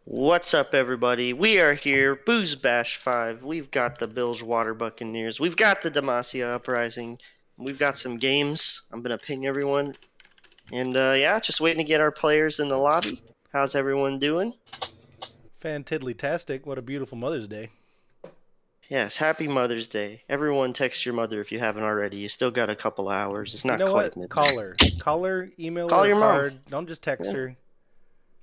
What's up, everybody? We are here, BoozeBash 5. We've got the Bilgewater Buccaneers. We've got the Demacia Uprising. We've got some games. I'm going to ping everyone. And yeah, just waiting to get our players in the lobby. How's everyone doing? Fantiddly-tastic. What a beautiful Mother's Day. Yes, happy Mother's Day. Everyone text your mother if you haven't already. You still got a couple hours. It's not You know quite what? midnight. Call her. Call her, email Call her a your mom. card. Don't just text Yeah. her.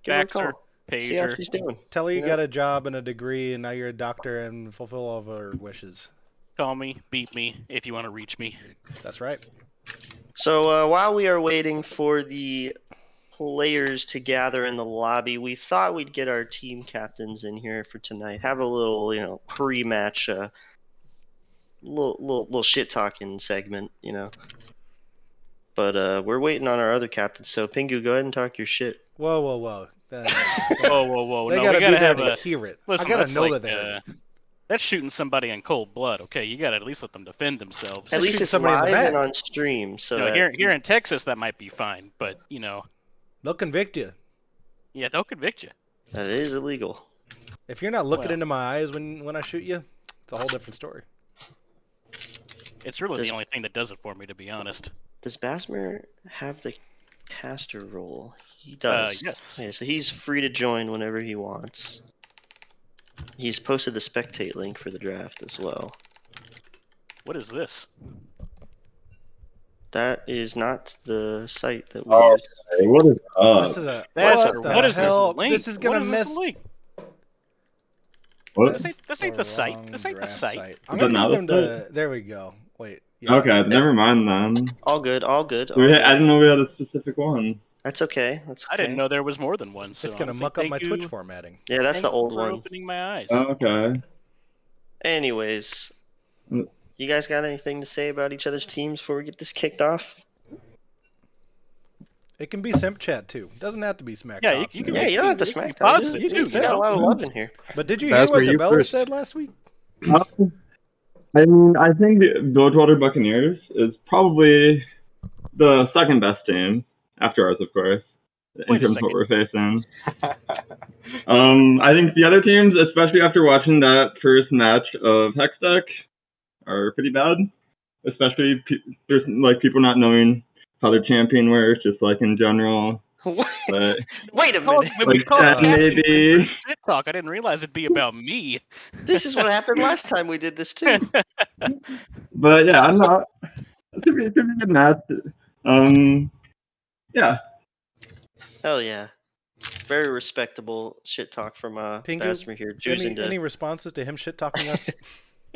Give her a Fax her, call. See how she's doing. Tell her you know? got a job and a degree and now you're a doctor and fulfill all of her wishes. Call me, beat me if you want to reach me. That's right. So while we are waiting for the players to gather in the lobby, we thought we'd get our team captains in here for tonight. Have a little, pre-match, little shit talking segment, But we're waiting on our other captains. So Pingu, go ahead and talk your shit. Whoa. Whoa. They No, gotta we be gotta there have to a. hear it. Listen, I gotta that's know like, that they're. that's shooting somebody in cold blood. Okay, you gotta at least let them defend themselves. At least shoot it's somebody in the live and back. on stream. So No, that here in Texas, that might be fine, but They'll convict you. yeah, they'll convict you. that is illegal. If you're not looking Well. into my eyes when I shoot you, it's a whole different story. It's really the only thing that does it for me, to be honest. Does Basmer have the caster role? He does. Yes. Yeah, so he's free to join whenever he wants. He's posted the spectate link for the draft as well. What is this? That is not the site that we Oh, use. okay. What is up? This is a That's what the what is hell? this link? This is gonna what is mess. This link? What? This ain't the site. wrong This ain't the draft site. I'm Is gonna that not need them the to. There we go. Wait. Yeah. Okay, never mind then. All good, all good. I All good. didn't know we had a specific one. That's okay. That's okay. I didn't know there was more than one. So It's gonna honestly, muck up thank my you- Twitch formatting. Yeah, that's thank the old you for one. Opening my eyes. Okay. Anyways, you guys got anything to say about each other's teams before we get this kicked off? It can be simp chat too. It doesn't have to be smack Yeah, talk. you can Yeah, you don't have to be smack talk. positive, You can too, say You got a it. lot of love in here. But did you hear That's what where the you Bella first. said last week? I mean, I think the Bilgewater Buccaneers is probably the second best team after ours, of course, in Wait a terms of what second. we're facing. I think the other teams, especially after watching that first match of Hextech, are pretty bad. Especially there's like people not knowing how their champion works, just like in general. But Wait a When minute. we Like, called that captains maybe- for shit talk, I didn't realize it'd be about me. This is what happened last time we did this too. but yeah, I'm not. It's a pretty good match. Yeah. Hell yeah. Very respectable shit talk from Pingu, Basmer here. Choosing Any responses to him shit talking us?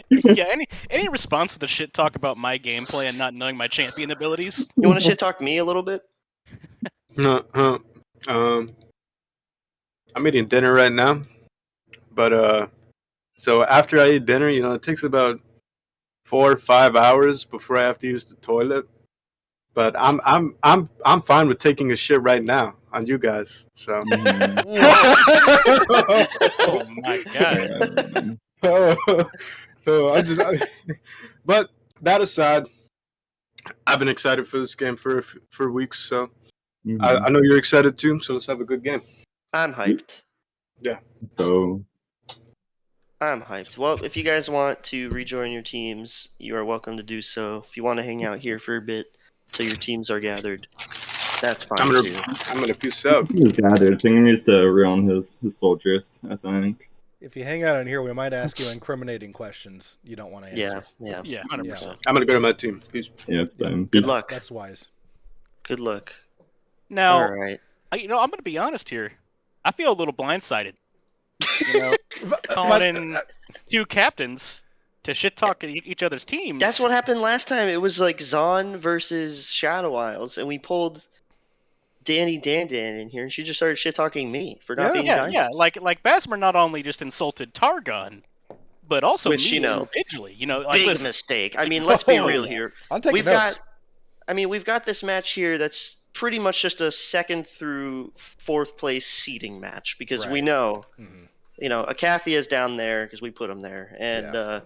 Yeah, any response to the shit talk about my gameplay and not knowing my champion abilities? You want to shit talk me a little bit? I'm eating dinner right now, but so after I eat dinner, it takes about 4 or 5 hours before I have to use the toilet. But I'm fine with taking a shit right now on you guys. So. Oh my god. But that aside, I've been excited for this game for weeks, so I know you're excited too. So let's have a good game. I'm hyped. So I'm hyped. Well, if you guys want to rejoin your teams, you are welcome to do so. If you want to hang out here for a bit till your teams are gathered, that's fine I'm too. gonna peace out. he's gathered. So he needs to reown his soldiers, I think. If you hang out in here, we might ask you incriminating questions you don't want to answer. Yeah. Yeah, 100%. I'm gonna go to my team. Peace. Yeah, same. Good luck. That's wise. Good luck. Now, All right. I'm gonna be honest here. I feel a little blindsided. Calling in two captains to shit talk each other's teams. That's what happened last time. It was like Zon versus Shadow Isles, and we pulled Danny Dandan in here, and she just started shit talking me for not being diamond. Yeah. Like Basmer not only just insulted Targon, but also Which, me individually. Like, Big listen, mistake. I mean, let's be Oh, real here. I'm taking We've notes. got this match here that's pretty much just a second through fourth place seeding match because we Right. know, Mhm. Acathia's down there because we put them there, and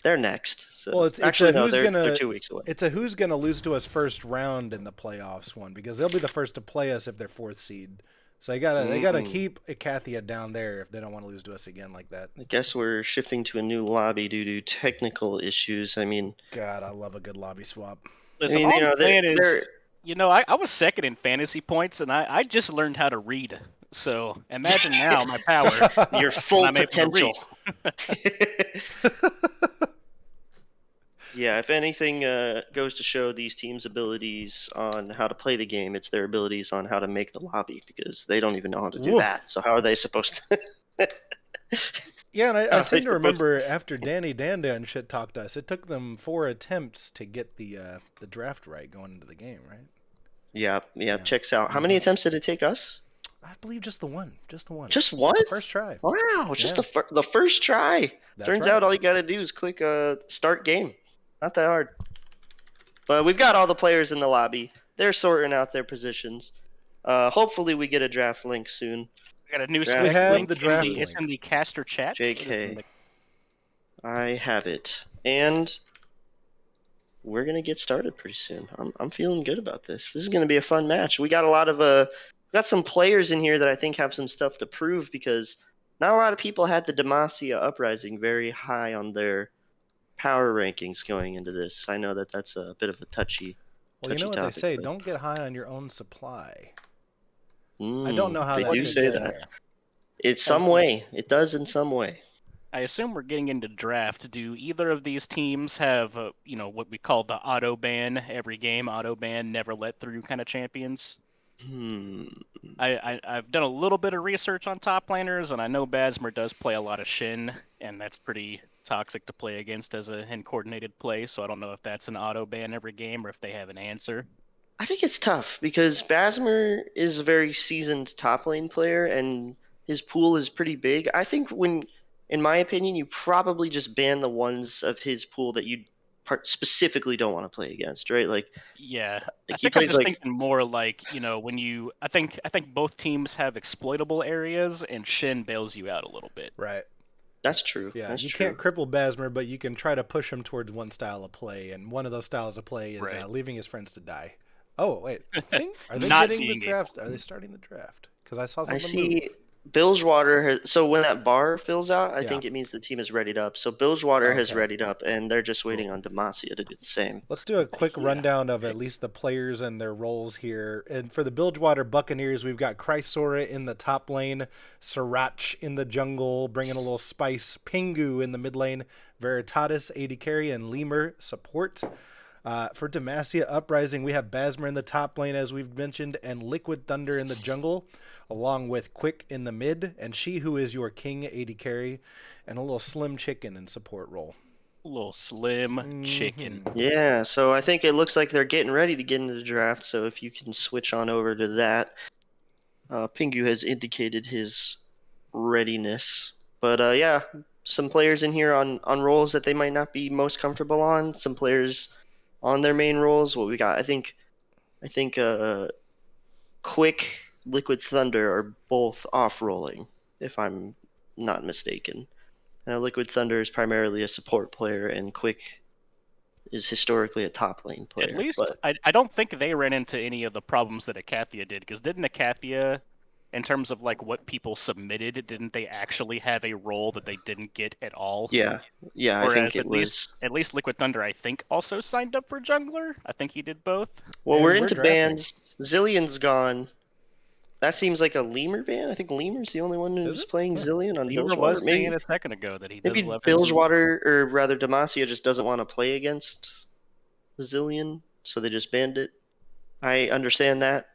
they're next. So Well, it's actually a no, who's they're gonna 2 weeks away. It's a who's gonna lose to us first round in the playoffs one because they'll be the first to play us if they're fourth seed. So they gotta keep Ikathia down there if they don't want to lose to us again like that. I guess we're shifting to a new lobby due to technical issues. I mean, God, I love a good lobby swap. Listen, all I'm saying is, I was second in fantasy points, and I just learned how to read. So imagine now my power. Your full I'm able to potential. read. Yeah, if anything goes to show these teams' abilities on how to play the game, it's their abilities on how to make the lobby, because they don't even know how to do that. So how are they supposed to? Yeah, and I seem to remember after Danny Dandan shit talked us, it took them 4 attempts to get the draft right going into the game, right? Yeah. Checks out. How many attempts did it take us? I believe just the one. Just one? First try. Wow, just the first try. Turns out all you got to do is click start game. Not that hard. But we've got all the players in the lobby. They're sorting out their positions. Hopefully we get a draft link soon. We got a new draft. We have link. the draft link. It's in the caster chat. JK. I have it. And we're going to get started pretty soon. I'm feeling good about this. This is going to be a fun match. We got a lot of got some players in here that I think have some stuff to prove, because not a lot of people had the Demacia Uprising very high on their power rankings going into this. I know that that's a bit of a touchy Well, you know what topic, they say, but... don't get high on your own supply. I don't know how they that do say that. there. It's some way. It does in some way. I assume we're getting into draft. Do either of these teams have, what we call the auto ban, every game auto ban, never let through kind of champions? I've done a little bit of research on top laners, and I know Basmer does play a lot of Shin, and that's pretty toxic to play against as in coordinated play, so I don't know if that's an auto ban every game or if they have an answer. I think it's tough because Basmer is a very seasoned top lane player, and his pool is pretty big. I think in my opinion, you probably just ban the ones of his pool that you specifically don't want to play against, right? Like, yeah, like I think I'm just thinking more like, when you, I think both teams have exploitable areas, and Shin bails you out a little bit. Right. That's true. Yeah, that's you true. can't cripple Basmer, but you can try to push him towards one style of play, and one of those styles of play is leaving his friends to die. Oh wait, are they getting the draft? Are they starting the draft? Because I saw something. I see Bilgewater. So when that bar fills out, I think it means the team is readied up. So Bilgewater has readied up, and they're just waiting on Demacia to do the same. Let's do a quick rundown of at least the players and their roles here. And for the Bilgewater Buccaneers, we've got Chrysora in the top lane, Sriracha in the jungle, bringing a little spice, Pingu in the mid lane, Veritatis AD carry, and Lemur support. For Demacia Uprising, we have Basmer in the top lane, as we've mentioned, and Liquid Thunder in the jungle, along with Quick in the mid, and She Who is your King AD carry, and a little Slim Chicken in support role. A little Slim Chicken. Yeah, so I think it looks like they're getting ready to get into the draft, so if you can switch on over to that. Pingu has indicated his readiness. But yeah, some players in here on roles that they might not be most comfortable on, some players on their main roles. What we got, I think Quick, Liquid Thunder are both off-rolling, if I'm not mistaken. I know Liquid Thunder is primarily a support player, and Quick is historically a top lane player. At least, I don't think they ran into any of the problems that Ikathia did, because didn't Ikathia, in terms of like what people submitted, didn't they actually have a role that they didn't get at all? Yeah. Whereas I think it was. At least Liquid Thunder, I think, also signed up for jungler. I think he did both. Well, we're into bans. Zillion's gone. That seems like a Lemur ban. I think Lemur's the only one who's playing Zillion on Bilgewater. Lemur was saying a second ago that he does maybe love Bilgewater, or rather Demacia, just doesn't want to play against Zillion, so they just banned it. I understand that.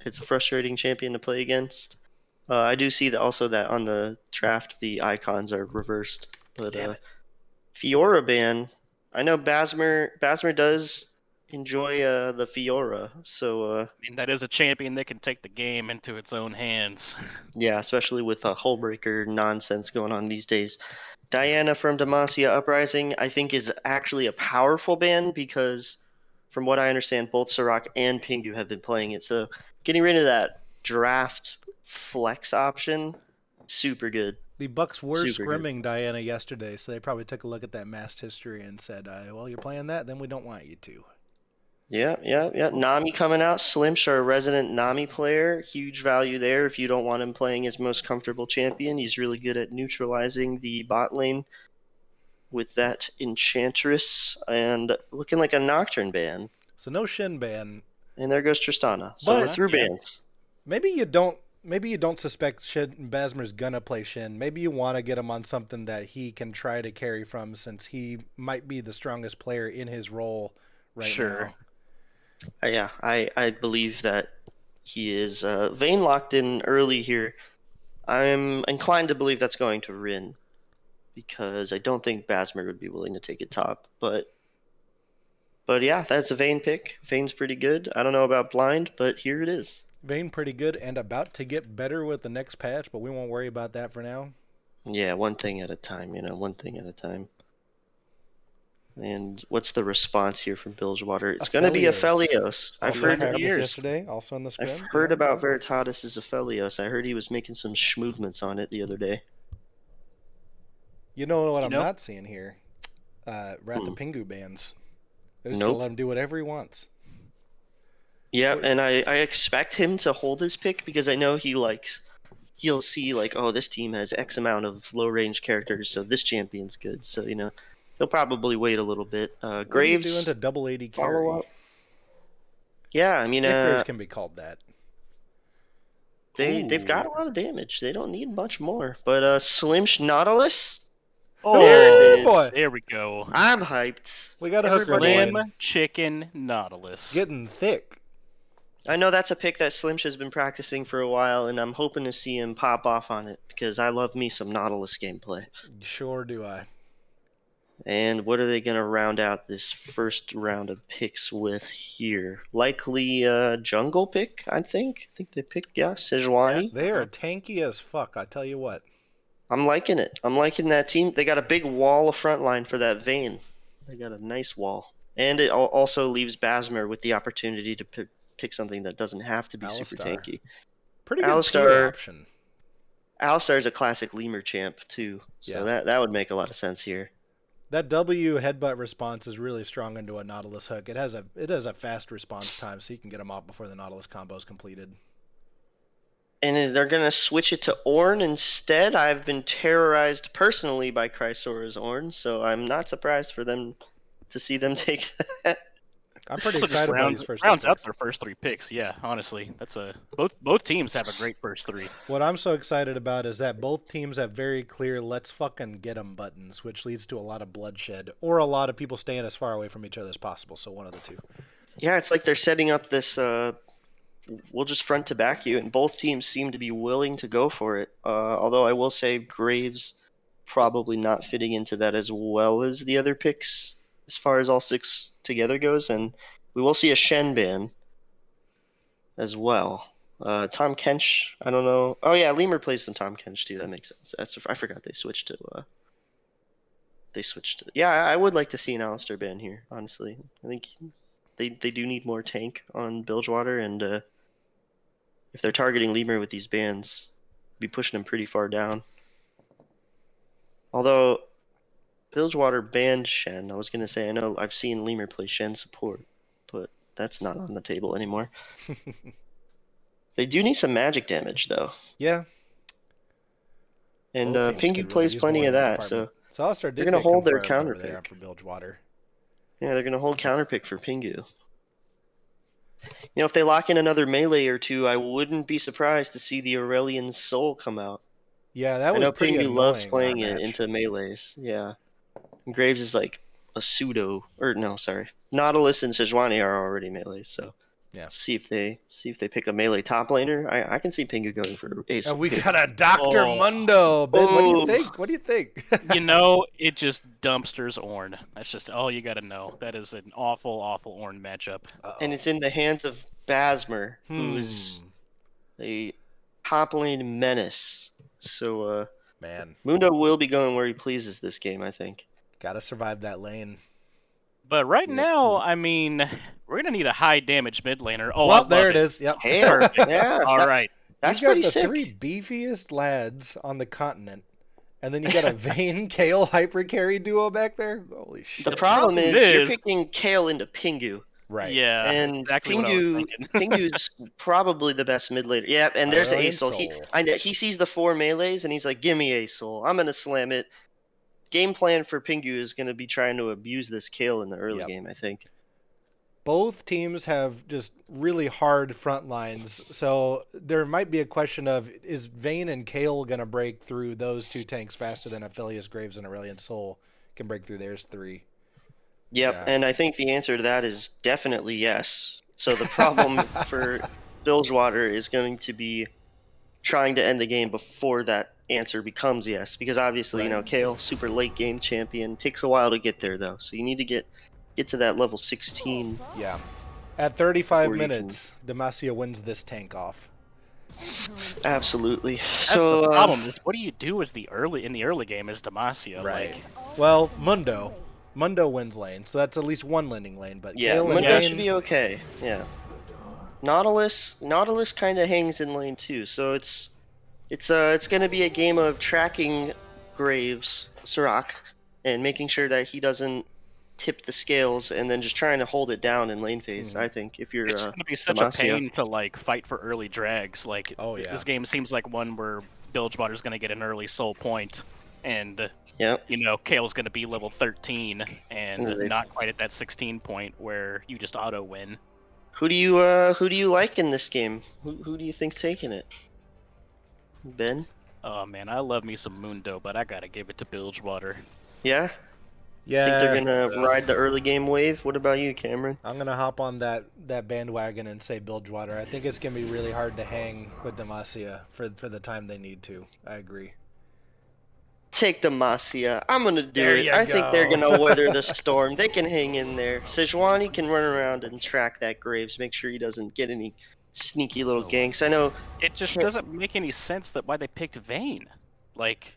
It's a frustrating champion to play against. I do see that also that on the draft the icons are reversed. But Fiora ban, I know Basmer does enjoy the Fiora, so I mean, that is a champion that can take the game into its own hands. Yeah, especially with a hullbreaker nonsense going on these days. Diana from Demacia Uprising, I think, is actually a powerful ban because, from what I understand, both Sriracha and Pingu have been playing it. So getting rid of that draft flex option, super good. The Bucks were scrimming Diana yesterday, so they probably took a look at that masked history and said, well, you're playing that, then we don't want you to. Yeah. Nami coming out. Slimsh, our resident Nami player. Huge value there if you don't want him playing his most comfortable champion. He's really good at neutralizing the bot lane with that Enchantress and looking like a Nocturne ban. So no Shin ban. And there goes Tristana. So we're But through yeah. bans. maybe you don't suspect Shin Basmer's gonna play Shin. Maybe you want to get him on something that he can try to carry from, since he might be the strongest player in his role right Sure. now. Yeah, I believe that he is. Vayne locked in early here. I'm inclined to believe that's going to Rin, because I don't think Basmer would be willing to take it top. But yeah, that's a Vayne pick. Vayne's pretty good. I don't know about blind, but here it is. Vayne pretty good and about to get better with the next patch, but we won't worry about that for now. Yeah, one thing at a time, one thing at a time. And what's the response here from Bilgewater? It's going to be Aphelios. I've Also heard practiced years. yesterday, also in the I've scrim. heard about Veritatis' Aphelios. I heard he was making some schmovements on it the other day. You know what You I'm know? not seeing here? Wrath of Pingu bans. They're just Nope. gonna let him do whatever he wants. Yeah, and I expect him to hold his pick because I know he'll see like, oh, this team has X amount of low range characters, so this champion's good. So he'll probably wait a little bit. What Graves, are you doing to double AD carry? follow up. Yeah, I mean, If Graves can be called that. they've got a Ooh. lot of damage. They don't need much more. But Slimsh Nautilus, Oh, there it is. boy. There we go. I'm hyped. We got a hook Everybody- one. Slim Chicken Nautilus. Getting thick. I know that's a pick that Slimsh has been practicing for a while, and I'm hoping to see him pop off on it because I love me some Nautilus gameplay. Sure do I. And what are they going to round out this first round of picks with here? Likely jungle pick, I think. I think they picked, Sejuani. They are tanky as fuck, I tell you what. I'm liking it. I'm liking that team. They got a big wall of front line for that Vayne. They got a nice wall. And it also leaves Basmer with the opportunity to pick something that doesn't have to be super Alistar. tanky. Pretty good Alistar- tier option. Alistar is a classic lemur champ, too. So Yeah. that would make a lot of sense here. That W headbutt response is really strong into a Nautilus hook. It has a fast response time, so you can get them off before the Nautilus combo is completed. And they're going to switch it to Ornn instead. I've been terrorized personally by Chrysora's Ornn, so I'm not surprised for them to see them take that. I'm pretty Also just excited about rounds, these first rounds three out picks. their first three picks. Yeah, honestly, that's both teams have a great first three. What I'm so excited about is that both teams have very clear "let's fucking get 'em" buttons, which leads to a lot of bloodshed or a lot of people staying as far away from each other as possible. So one of the two. Yeah, it's like they're setting up this we'll just front to back you, and both teams seem to be willing to go for it. Although I will say Graves probably not fitting into that as well as the other picks as far as all six together goes, and we will see a Shen ban as well. Tom Kench, I don't know. Oh yeah, Lemur plays some Tom Kench too. That makes sense. I forgot they switched to. Yeah, I would like to see an Alistar ban here. Honestly, I think they do need more tank on Bilgewater, and if they're targeting Lemur with these bans, be pushing him pretty far down. Although Bilgewater banned Shen, I was gonna say I know I've seen Lemur play Shen support, but that's not on the table anymore. They do need some magic damage though, Yeah. and Both teams Pingu could really plays use plenty more of in that. department. So So Alistar did they're gonna get hold their confirmed counter over there pick. for Bilgewater. yeah, they're gonna hold counter pick for Pingu. If they lock in another melee or two, I wouldn't be surprised to see the Aurelian Soul come out. Yeah, that I was know pretty Pingu annoying loves in our playing it match. into melees. Yeah. And Graves is like a pseudo, or no, sorry. Nautilus and Sejuani are already melees, so Yeah. see if they pick a melee top laner. I can see Pingu going for ace. And we got a Dr. Oh. Mundo. Ben, what do you Oh. think? What do you think? It just dumpsters Ornn. That's just all you got to know. That is an awful, awful Ornn matchup. And it's in the hands of Basmer, who's a top lane menace. So Man, Mundo will be going where he pleases this game, I think. gotta survive that lane. But right Yeah. now, I mean, we're gonna need a high damage mid laner. Oh, I well, love there it is. Yep. Damn, yeah. All right. That's you got pretty the sick. three beefiest lads on the continent, and then you got a Vayne Kale hyper carry duo back there. Holy shit! The problem is you're is- picking Kale into Pingu. Right. Yeah, And exactly what I was thinking. Pingu's probably the best mid laner. Yeah, and there's the Aurelion Aesol. Soul. I know he sees the 4 melees and he's like, "Give me Aesol. I'm gonna slam it." Game plan for Pingu is gonna be trying to abuse this kill in the early Yep. game, I think. Both teams have just really hard front lines, so there might be a question of, is Vayne and Kale going to break through those two tanks faster than Aphelios, Graves, and Aurelion Soul can break through theirs 3? Yep, Yeah. and I think the answer to that is definitely yes. So the problem for Bilgewater is going to be trying to end the game before that answer becomes yes, because obviously, Right. Kale, super late game champion, takes a while to get there though. So you need to get to that level 16. Yeah. At 35 Before you minutes, Demacia wins this tank off. Absolutely. That's So the problem. Is what do you do in the early game as Demacia? Right. Like, Well, Mundo wins lane, so that's at least one laning lane. But yeah, Kale and Mundo Vayne, should be okay. Yeah. Nautilus kind of hangs in lane too. So it's going to be a game of tracking Graves, Sirach, and making sure that he doesn't tip the scales, and then just trying to hold it down in lane phase. I think if you're it's going to be such a Demacia. pain to like fight for early drags. Like, Oh, yeah. this game seems like one where Bilgewater's going to get an early soul point, and Yep. Kale's going to be level 13 and Right. not quite at that 16 point where you just auto win. Who do you like in this game? Who do you think's taking it? Ben? Oh man, I love me some Mundo, but I gotta give it to Bilgewater. Yeah? yeah, Think they're gonna ride the early game wave? What about you, Cameron? I'm gonna hop on that bandwagon and say Bilgewater. I think it's gonna be really hard to hang with Demacia for the time they need to. I agree. Take Demacia. I'm gonna do There it. you I think they're go. gonna weather the storm. They can hang in there. Sejuani can run around and track that Graves, make sure he doesn't get any sneaky little ganks. I know. It just Can't- doesn't make any sense that why they picked Vayne. Like,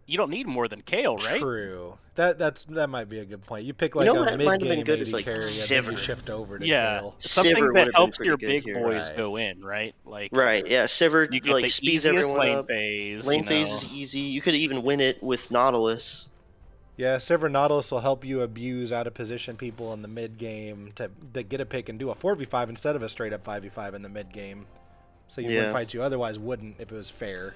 you don't need more than Kale, right? True. That might be a good point. You pick You like know a what might have been mid-game good AD is, like, carry, and then Sivir. you shift over to Yeah, Kale. Sivir something would've that been helps pretty your good big here. boys Right. go in, right? Like, Right, yeah. Sivir you get like the speeds easiest everyone lane up. phase. Lane phase is easy. You could even win it with Nautilus. Yeah, Sivir Nautilus will help you abuse out of position people in the mid game to get a pick and do a 4v5 instead of a straight up 5v5 in the mid game. So you win Yeah. fights you otherwise wouldn't if it was fair.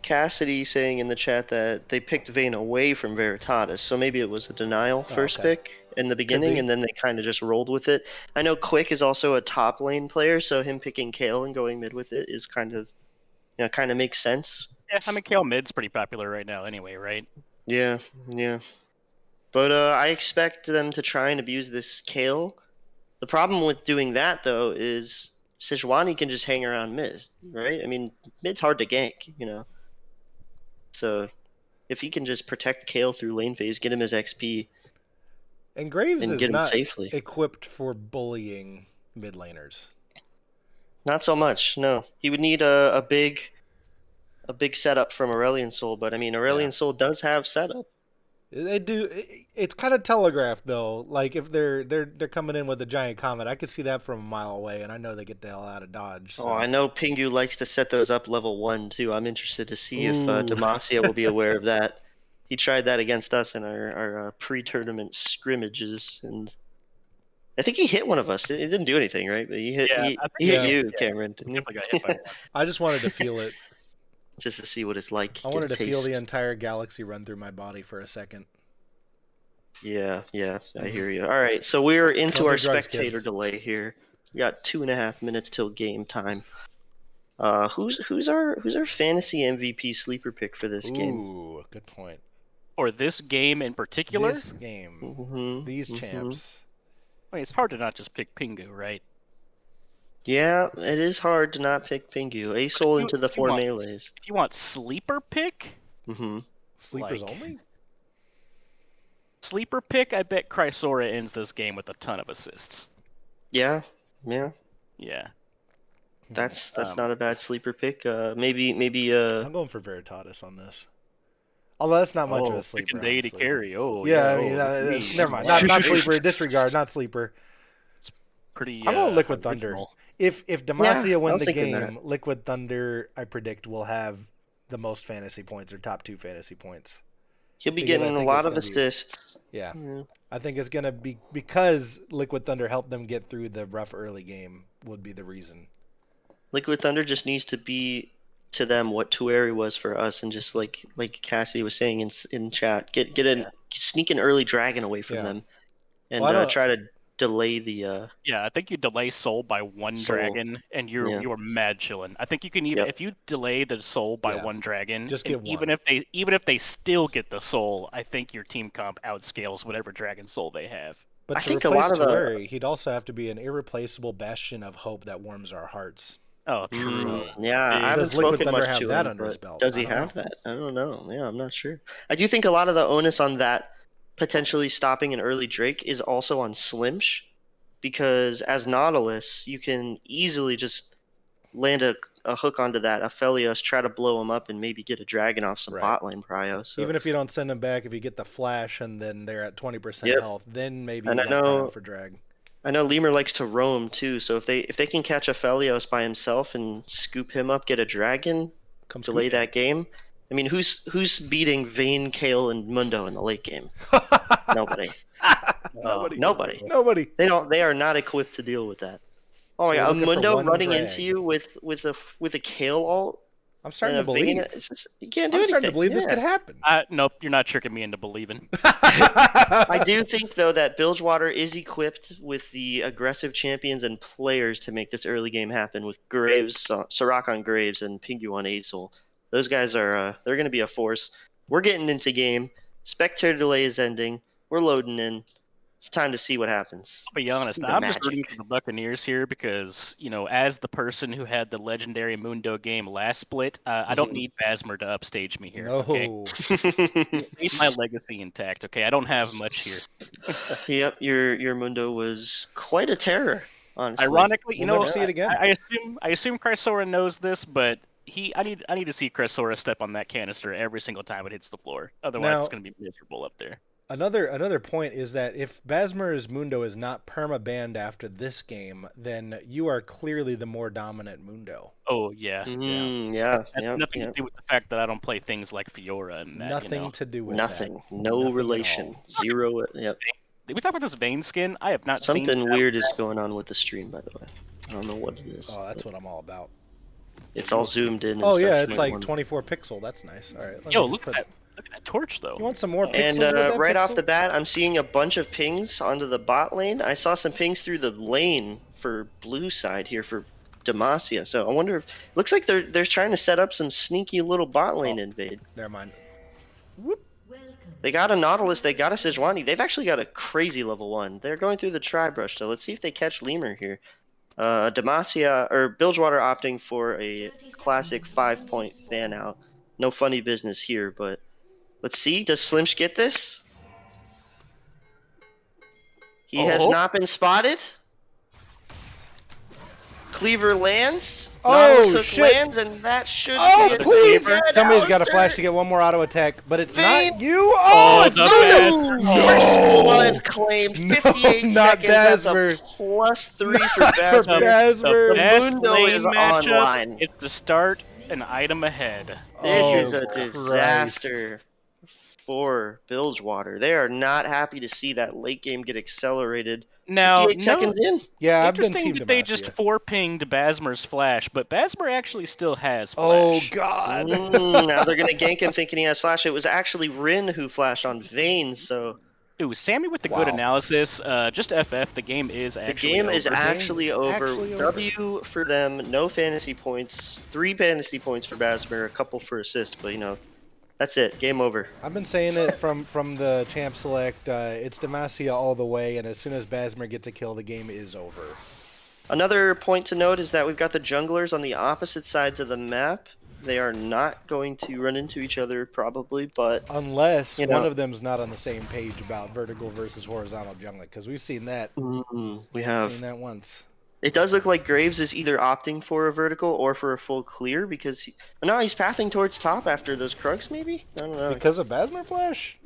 Cassidy saying in the chat that they picked Vayne away from Veritatis, so maybe it was a denial Oh, first okay. pick in the beginning, be. and then they kind of just rolled with it. I know Quick is also a top lane player, so him picking Kale and going mid with it is kind of makes sense. Yeah, I mean, Kale mid's pretty popular right now anyway, right? Yeah, yeah. But I expect them to try and abuse this Kale. The problem with doing that though is Sejuani can just hang around mid, right? I mean, mid's hard to gank. So if he can just protect Kale through lane phase, get him his XP, And Graves and is get him not safely. equipped for bullying mid laners. Not so much. No, he would need a big setup from Aurelion Soul, but I mean Aurelion Soul does have setup. They do. It's kind of telegraphed though. Like if they're coming in with a giant comet, I could see that from a mile away, and I know they get the hell out of dodge. So. Oh, I know Pingu likes to set those up level 1 too. I'm interested to see if Ooh. Demacia will be aware of that. He tried that against us in our pre-tournament scrimmages, and I think he hit one of us. It didn't do anything, right? But he hit Yeah, he, I think he hit yeah. you, Cameron, didn't Definitely he? got hit by one. I just wanted to feel it. Just to see what it's like. I get wanted a to feel taste. the entire galaxy run through my body for a second. Yeah, I hear you. All right, so we're into Don't our do drugs, spectator kids. delay here. We got 2.5 minutes till game time. Who's our fantasy MVP sleeper pick for this game? Ooh, good point. Or this game in particular? This game, Mm-hmm, these champs. I mean, it's hard to not just pick Pingu, right? Yeah, it is hard to not pick Pingu. Aesol into the If you 4 want- melees. If you want sleeper pick, Mm-hmm. Sleepers Like- only? sleeper pick, I bet Chrysora ends this game with a ton of assists. Yeah, Yeah. that's Um, not a bad sleeper pick. Maybe I'm going for Veritatis on this. Although that's not much of oh, a sleeper. picking deity honestly. carry. Oh, Yeah, I oh, mean, geez. never mind. Wow. Not sleeper. Disregard. Not sleeper. Pretty. I'm going Liquid Thunder. original. If Demacia I win was the thinking game, Liquid Thunder, I predict, will have the most fantasy points or top 2 fantasy points. He'll be Because I getting a think lot it's of gonna be- assists. Yeah. Yeah. I think it's going to be because Liquid Thunder helped them get through the rough early game would be the reason. Liquid Thunder just needs to be to them what Tueri was for us, and just like Cassidy was saying in chat, sneak an early dragon away from Yeah. them, and Well, I don't- try to delay the Yeah, I think you delay Soul by one Soul. dragon, and you're mad chilling. I think you can even Yep. if you delay the Soul by Yeah. one dragon, Just and get even one. if they still get the Soul, I think your team comp outscales whatever dragon Soul they have. But I to think a replace lot of the- Tueri, he'd also have to be an irreplaceable bastion of hope that warms our hearts. Oh, true. Yeah, I haven't Does Liquid spoken Thunder much have to that him, under his but belt? does I he don't have know. that? I don't know. Yeah, I'm not sure. I do think a lot of the onus on that potentially stopping an early Drake is also on Slimsh, because as Nautilus, you can easily just land a hook onto that Aphelios, try to blow him up, and maybe get a dragon off some Right. bot lane prio. So Even if you don't send them back, if you get the flash and then they're at 20% Yep. health, then maybe And you I got know- prio for drag. I know Lemur likes to roam too, so if they can catch Aphelios by himself and scoop him up, get a dragon, Come delay scoop that game. I mean, who's beating Vayne, Kale, and Mundo in the late game? Nobody. Nobody. Nobody. They are not equipped to deal with that. Oh So my we're god, a looking for Mundo one running drag. into you with a Kale ult I'm starting and to a Vayne. believe. It's just, you can't do I'm anything. starting to believe this Yeah. could happen. Nope, you're not tricking me into believing. I do think though that Bilgewater is equipped with the aggressive champions and players to make this early game happen with Graves, Sirach on Graves, and Pingu on Aesol. Those guys are they're going to be a force. We're getting into game. Spectator delay is ending. We're loading in. It's time to see what happens. I'll be honest, See the I'm just rooting magic. for the Buccaneers here because, as the person who had the legendary Mundo game last split, I don't need Basmer to upstage me here. No. Okay? Keep my legacy intact. Okay, I don't have much here. Yep, your Mundo was quite a terror, honestly. Ironically, We'll never see it again. I assume Chrysora knows this, but I need to see Chrysora step on that canister every single time it hits the floor. Otherwise, Now- it's going to be miserable up there. Another point is that if Basmer's Mundo is not perma-banned after this game, then you are clearly the more dominant Mundo. Oh yeah, Yeah, That's yep, nothing yep. to do with the fact that I don't play things like Fiora and that. Nothing to do with Nothing. that. No Nothing at relation. all. Zero. Yep. Did we talk about this Vayne skin? I have not seen Something weird is going on with the stream, by the way. I don't know what it is. Oh, that's what I'm all about. It's all zoomed in. And Oh yeah, such, it's no like one- 24 pixel. That's nice. All right. let Yo, me look just at that! Look at that torch though. You want some more pixels? And with that right off pixel? the bat, I'm seeing a bunch of pings onto the bot lane. I saw some pings through the lane for blue side here for Demacia. So I wonder if looks like they're trying to set up some sneaky little bot lane invade. Never mind. They got a Nautilus, they got a Sejuani. They've actually got a crazy level 1. They're going through the Tri-Brush, so let's see if they catch Lemur here. Demacia, or Bilgewater opting for a classic 5-point fan out. No funny business here, but let's see. Does Slimsh get this? He has not been spotted. Cleaver lands. Oh, Nautilus hook shit. lands, and that should Oh, be a please! Cleaver. Somebody's got a Alistair. flash to get one more auto attack, but it's Vayne. not you. Oh, it's the Mundo! First No! blood claim, No, 58 not seconds. That's a Basmer. +3 for For Basmer. Basmer. The best Mundo lane is matchup online. is to start an item ahead. This Oh, is a Christ. disaster for Bilgewater. They are not happy to see that late game get accelerated. Now, 58 seconds in. Yeah, I've been interesting team that they just Demacia. 4-pinged Basmer's flash, but Basmer actually still has Oh flash. God! Now they're gonna gank him thinking he has flash. It was actually Rin who flashed on Vayne, so Ooh, Sammy with the Wow. good analysis. Just FF, the game is the actually game is over. actually over. actually over. W for them, no fantasy points, 3 fantasy points for Basmer, a couple for assists, but that's it. Game over. I've been saying it from the champ select. It's Demacia all the way, and as soon as Basmer gets a kill, the game is over. Another point to note is that we've got the junglers on the opposite sides of the map. They are not going to run into each other probably, but Unless You know. one of them's not on the same page about vertical versus horizontal jungling, because we've seen that. we have. Seen that once. It does look like Graves is either opting for a vertical or for a full clear because no, he's pathing towards top after those Krugs maybe? I don't know. Because of Basmer flash?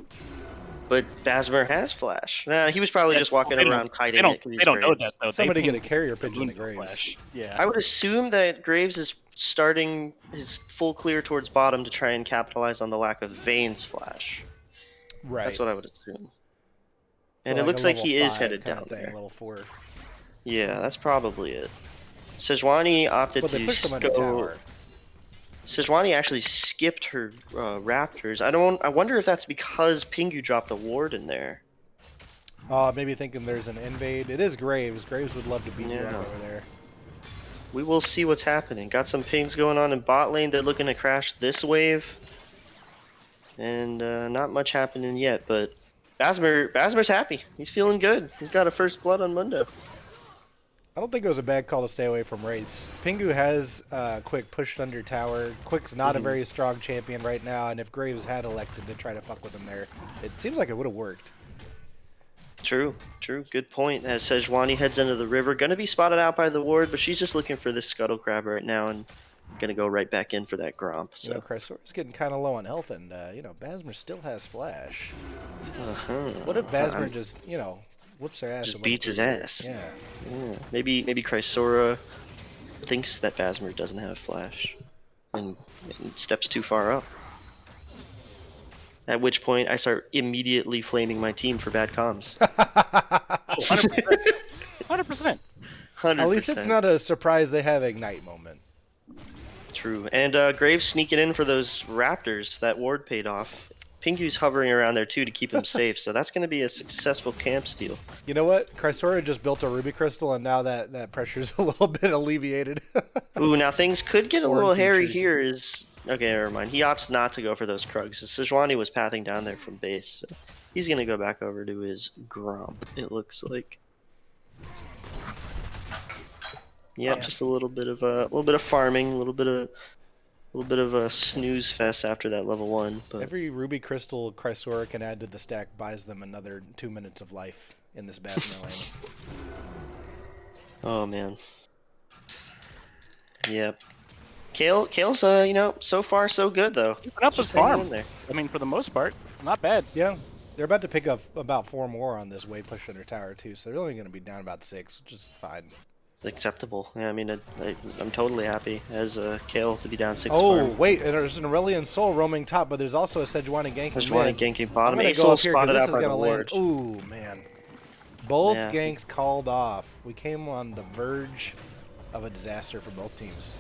But Basmer has flash. Nah, he was probably just walking They don't- around kiting They don't, it 'cause they he's don't know Graves. that though. Somebody they get a pinged carrier pigeon to Mundo Graves. flash. Yeah. I would assume that Graves is starting his full clear towards bottom to try and capitalize on the lack of Vayne's flash. Right. That's what I would assume. And So it looks like he is 5 headed kinda down thing, there. level 4. Yeah, that's probably it. Sejuani opted But they to pushed him under go. tower. Sejuani actually skipped her Raptors. I wonder if that's because Pingu dropped a ward in there. Maybe thinking there's an invade. It is Graves. Graves would love to beat you up Yeah. over there. We will see what's happening. Got some pings going on in bot lane. They're looking to crash this wave. And not much happening yet, but Basmer's happy. He's feeling good. He's got a first blood on Mundo. I don't think it was a bad call to stay away from Wraiths. Pingu has Quick pushed under tower. Quick's not a very strong champion right now, and if Graves had elected to try to fuck with him there, it seems like it would have worked. True. Good point. As Sejuani heads into the river, gonna be spotted out by the ward, but she's just looking for this scuttle crab right now and gonna go right back in for that Gromp. So. You know, Chrysaor's getting kind of low on health, and Basmer still has flash. What if Basmer just, whoops their ass? Just a little beats bit his here? ass. Yeah. Maybe Chrysora thinks that Basmer doesn't have flash and steps too far up. At which point I start immediately flaming my team for bad comms. 100%. 100%. At least it's not a surprise they have Ignite moment. True. And Graves sneaking in for those Raptors. That ward paid off. Pingu's hovering around there too to keep him safe, so that's going to be a successful camp steal. You know what? Chrysora just built a Ruby Crystal, and now that pressure's a little bit alleviated. Ooh, now things could get a Foreign little hairy features. here. Okay, never mind. He opts not to go for those Krugs. So Sejuani was pathing down there from base. So he's going to go back over to his Gromp, it looks like. Yep, just a little bit of farming, a little bit of a snooze fest after that level 1. But Every Ruby Crystal Chrysora can add to the stack buys them another 2 minutes of life in this Basmer lane. oh man. Yep. Kale's so far so good though. Keeping up his Just hanging farm. in there. I mean, for the most part, not bad. Yeah, they're about to pick up about 4 more on this wave push under tower too, so they're only going to be down about 6, which is fine. Acceptable. Yeah, I mean, I'm totally happy as Kale to be down 6 Oh, farm. wait, and there's an Aurelion Soul roaming top, but there's also a Sejuani ganking Sejuani mid. ganking I'm bottom. gonna A go soul up here 'cause spotted this out is by the gonna land. ward. Ooh, man. Both Yeah. ganks called off. We came on the verge of a disaster for both teams.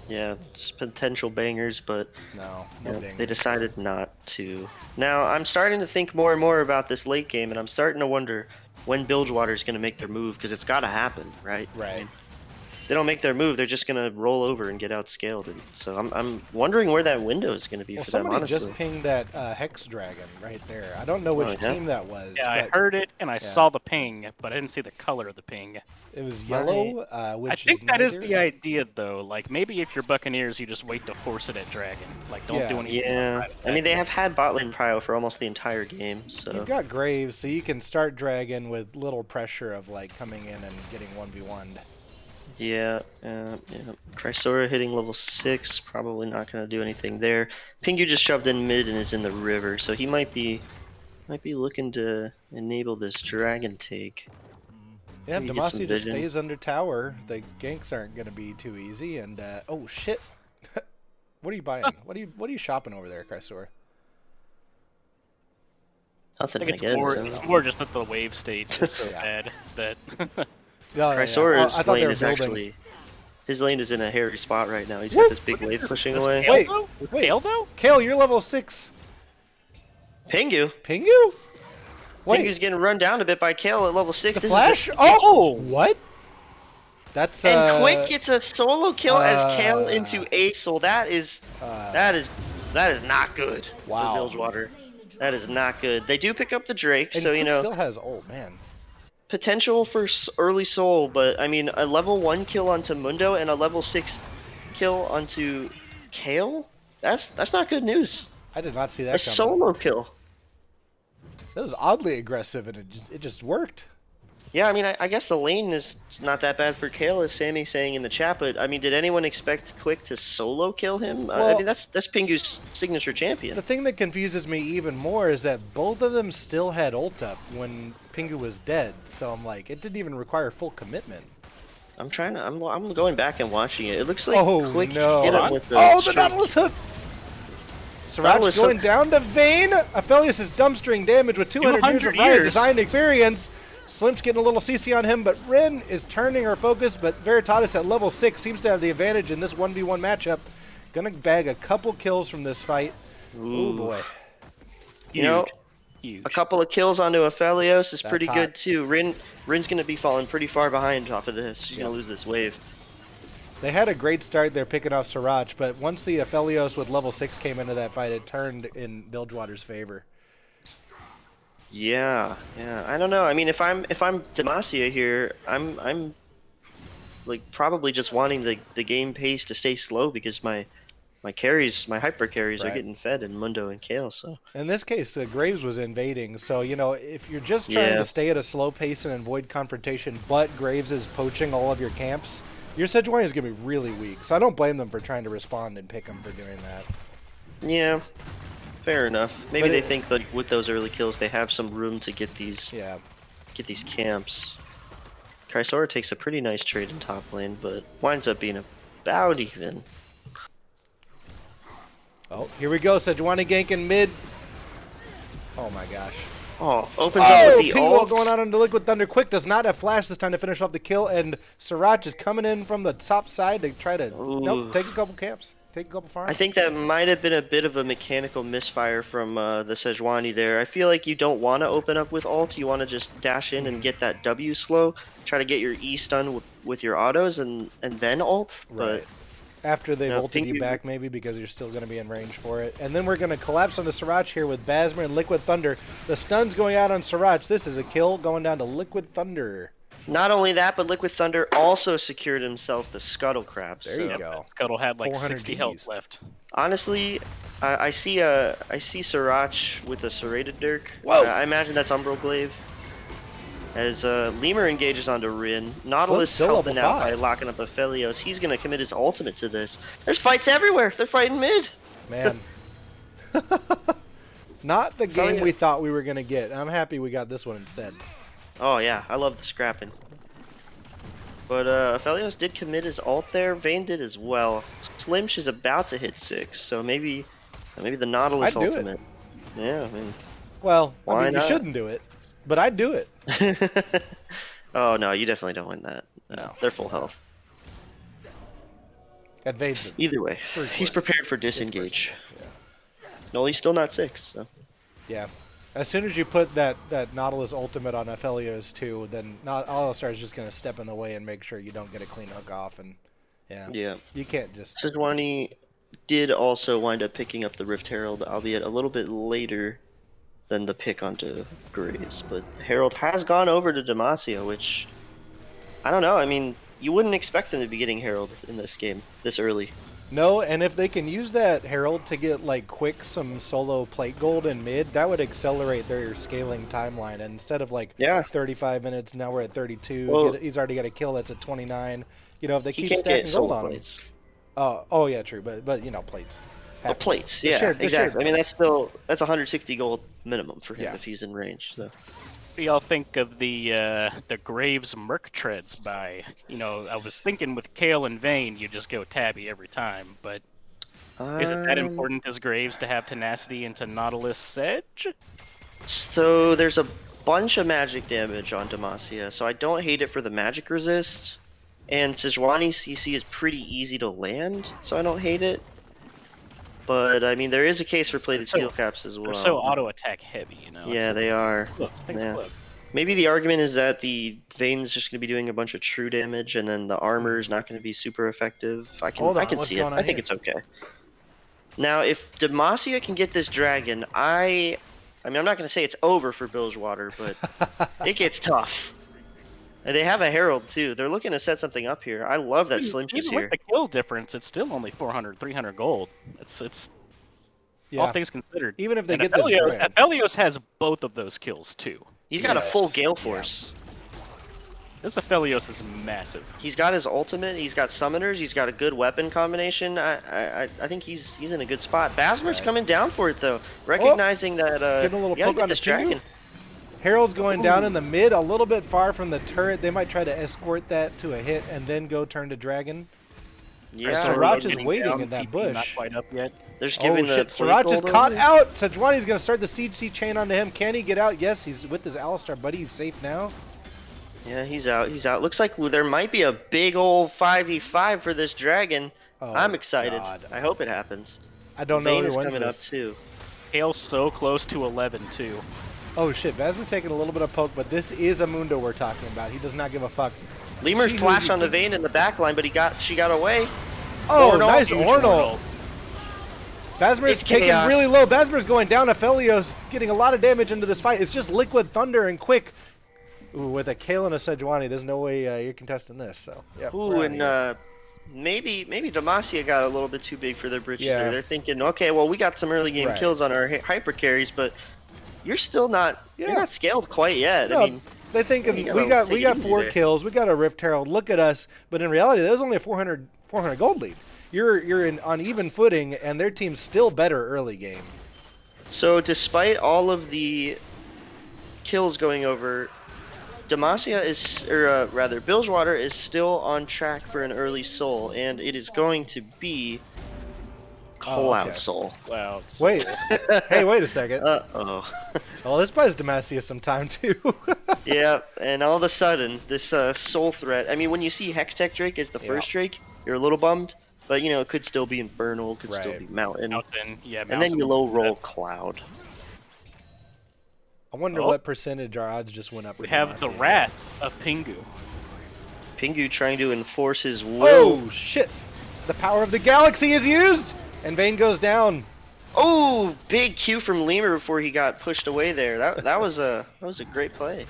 Yeah, just potential bangers, but No ding. they decided not to. Now, I'm starting to think more and more about this late game, and I'm starting to wonder when Bilgewater is going to make their move, because it's got to happen, right? Right. I mean, if they don't make their move, they're just going to roll over and get outscaled. And so I'm wondering where that window is going to be Well, for them, somebody honestly. just pinged that Hex Dragon right there. I don't know which yeah? team that was. Yeah, I but heard it and I saw the ping, but I didn't see the color of the ping. it was yellow, which I think that is the neither. idea, though. Like, maybe if you're Buccaneers, you just wait to force it at Dragon. Like, don't do anything. Yeah, I mean, they have had bot lane prio for almost the entire game, so... You've got Graves, so you can start Dragon with little pressure of like coming in and getting 1v1'd. Yeah. Chrysora hitting level 6, probably not going to do anything there. Pingu just shoved in mid and is in the river, so he might be looking to enable this dragon take. Yeah, Maybe get some Demacia just vision. stays under tower. The ganks aren't going to be too easy, and oh shit! What are you buying? What are you shopping over there, Chrysora? I Nothing, think it's guess. it's more just that the wave state is so bad that. Chrysora's I thought they lane were is building. actually... His lane is in a hairy spot right now. He's got this big wave pushing away. Wait, Kale though? Kale, you're level 6. Pingu? Pingu? Wait, Pingu's getting run down a bit by Kale at level 6. the This flash? Is Oh, what? That's and Quick gets a solo kill as Kale into a soul. That is not good Wow. for Bilgewater. That is not good. They do pick up the Drake, and so Quick still has ult, man. potential for early soul, but I mean a level 1 kill onto Mundo and a level 6 kill onto Kale? That's not good news. I did not see that A coming. solo kill. That was oddly aggressive, and it just worked. Yeah, I mean, I guess the lane is not that bad for Kale, as Sammy's saying in the chat, but I mean, did anyone expect Quick to solo kill him? I Well- mean, that's Pingu's signature champion. The thing that confuses me even more is that both of them still had ult up when Pingu was dead, so I'm like, it didn't even require full commitment. I'm going back and watching it. It looks like Oh, Quick no. hit him with the Oh, the straight- Nautilus hook! Sriracha Nautilus going hook. down to Vayne. Aphelios is dumpstering damage with 200 years of 200 Riot years. Design experience. Slim's getting a little CC on him, but Rin is turning her focus, but Veritatis at level 6 seems to have the advantage in this 1v1 matchup. Gonna bag a couple kills from this fight. Oh boy. You know, Huge. a couple of kills onto Aphelios is pretty hot. good too. Rin's gonna be falling pretty far behind off of this. She's gonna lose this wave. They had a great start there picking off Sriracha, but once the Aphelios with level 6 came into that fight, it turned in Bilgewater's favor. Yeah. I don't know. I mean, if I'm Demacia here, I'm like probably just wanting the game pace to stay slow because my carries, my hyper carries are Right. getting fed in Mundo and Kale. So In this case, Graves was invading, so you know if you're just trying to stay at a slow pace and avoid confrontation, but Graves is poaching all of your camps, your Sejuani is going to be really weak. So I don't blame them for trying to respond and pick him for doing that. yeah, fair enough. Maybe But they it- think that with those early kills they have some room to get these Yeah. camps. Chrysora takes a pretty nice trade in top lane, but winds up being about even. Oh, here we go. Sejuani gank in mid. Oh my gosh. Oh, opens up with the Pinguel ult. going out into Liquid Thunder quick. Does not have flash this time to finish off the kill, and Sriracha is coming in from the top side to try to Ooh. take a couple camps, take a couple farms. I think that might have been a bit of a mechanical misfire from the Sejuani there. I feel like you don't want to open up with ult. You want to just dash in and get that W slow. Try to get your E stun with your autos and then ult. Right. But After they've No, ulted you back, maybe, because you're still going to be in range for it. And then we're going to collapse onto Sriracha here with Basmer and Liquid Thunder. The stun's going out on Sriracha. This is a kill going down to Liquid Thunder. not only that, but Liquid Thunder also secured himself the Scuttle Crab. There so you go. Scuttle had like 400 60 Gs. health left. honestly, I see Sriracha with a serrated Dirk. Whoa. I imagine that's Umbral Glaive. As Lemur engages onto Rin, Nautilus still helping level out by 5. locking up Aphelios. He's gonna commit his ultimate to this. There's fights everywhere. They're fighting mid. Man. Not the game yeah. we thought we were going to get. I'm happy we got this one instead. Oh yeah, I love the scrapping. But Aphelios did commit his ult there. Vayne did as well. Slimsh is about to hit 6, so maybe the Nautilus I'd do it. ultimate. Yeah, I mean. Well, Why I mean, not? you shouldn't do it, but I'd do it. Oh no, you definitely don't win that. No. They're full health. Advance it. Either way, Three he's quarters. prepared for disengage. Yeah. No, he's still not 6. So. Yeah. As soon as you put that Nautilus ultimate on Aphelios too, then Alistar is just going to step in the way and make sure you don't get a clean hook off. And Yeah. you can't just. Sejuani did also wind up picking up the Rift Herald, albeit a little bit later than the pick onto Graves. But Herald has gone over to Demacia, which I don't know. I mean, you wouldn't expect them to be getting Herald in this game this early. No, and if they can use that Herald to get like quick some solo plate gold in mid, that would accelerate their scaling timeline. And instead of like 35 minutes, now we're at 32. Well- He's already got a kill that's at 29. You know, if they He keep can't stacking get gold solo on him. plates. Oh yeah, true. But you know, plates. Oh, Have to. plates, The yeah, shared- the exactly. shared I mean, that's 160 gold minimum for him Yeah. if he's in range. So. What do y'all think of the Graves Merc treads by? You know, I was thinking with Kale and Vayne, you just go tabby every time, but is it that important as Graves to have tenacity into Nautilus Sedge? So there's a bunch of magic damage on Demacia, so I don't hate it for the magic resist. And Sejuani's CC is pretty easy to land, so I don't hate it. But I mean, there is a case for plated So- steel caps as well. They're so auto attack heavy, you know. Yeah, it's they are. close. Things yeah. close. Maybe the argument is that the Vayne's just going to be doing a bunch of true damage, and then the armor is not going to be super effective. I Hold on, can what's see it. going on I think here? it's okay. Now, if Demacia can get this dragon, I mean, I'm not going to say it's over for Bilgewater, but it gets tough. And they have a Herald too. They're looking to set something up here. I love that Slim Chief's Even here. with the kill difference, it's still only 400, 300 gold. It's Yeah. all things considered. Even if they And get this dragon. Aphelios has both of those kills too. He's got a full Yes. Gale Force. This Aphelios is massive. He's got his ultimate. He's got summoners. He's got a good weapon combination. I think he's in a good spot. Basmer's coming down for it though, recognizing that Getting a little you gotta poke get on this the Pingu. dragon. Herald's going down in the mid, a little bit far from the turret. They might try to escort that to a hit and then go turn to dragon. Yeah, Sriracha is getting waiting down, in that TP bush. Not quite up yet. they're just Oh giving the shit, plate Sriracha's gold caught over. out! Sejuani's gonna start the CC chain onto him. Can he get out? Yes, he's with his Alistar buddy. He's safe now. Yeah, he's out. He's out. Looks like there might be a big old 5v5 for this dragon. Oh, I'm excited. God. I hope it happens. I don't know Vayne who is wins coming up this. too. Kale's so close to 11 too. Oh shit, Vasmer taking a little bit of poke, but this is a Mundo we're talking about. He does not give a fuck. Lemur's He flashed knew on the Vayne in the back line, but she got away. Oh, Ornal, nice Huge Ornal. Ornal. Basmer's It's taking chaos. really low. Basmer's going down. Aphelios getting a lot of damage into this fight. It's just Liquid Thunder and Quick. Ooh, with a Kale and a Sejuani, there's no way you're contesting this. So, yeah. Ooh, and maybe Demacia got a little bit too big for their britches Yeah. there. They're thinking, okay, well we got some early game Right. kills on our hyper carries, but you're still not Yeah. you're not scaled quite yet. No, I mean, they're thinking you we gotta got take it easy 4 there. kills, we got a Rift Herald. Look at us, but in reality, there's only a 400 gold lead. You're on even footing, and their team's still better early game. so despite all of the kills going over, Demacia rather Bilgewater is still on track for an early soul, and it is going to be Cloud okay. Soul. Wow. Wait, hey, wait a second. Uh-oh. Well, this buys Demacia some time too. Yeah, and all of a sudden, this soul threat. I mean, when you see Hextech Drake as the first Drake, you're a little bummed, but you know it could still be Infernal, could still Right. be Mountain, Mountain, yeah. and then you Mountain, low roll that's- Cloud. I wonder Oh. what percentage our odds just went up. We for have the Demacia. Wrath of Pingu. Pingu trying to enforce his will. Oh shit! The power of the galaxy is used, and Vayne goes down. Oh, big Q from Lemur before he got pushed away there. That was a great play.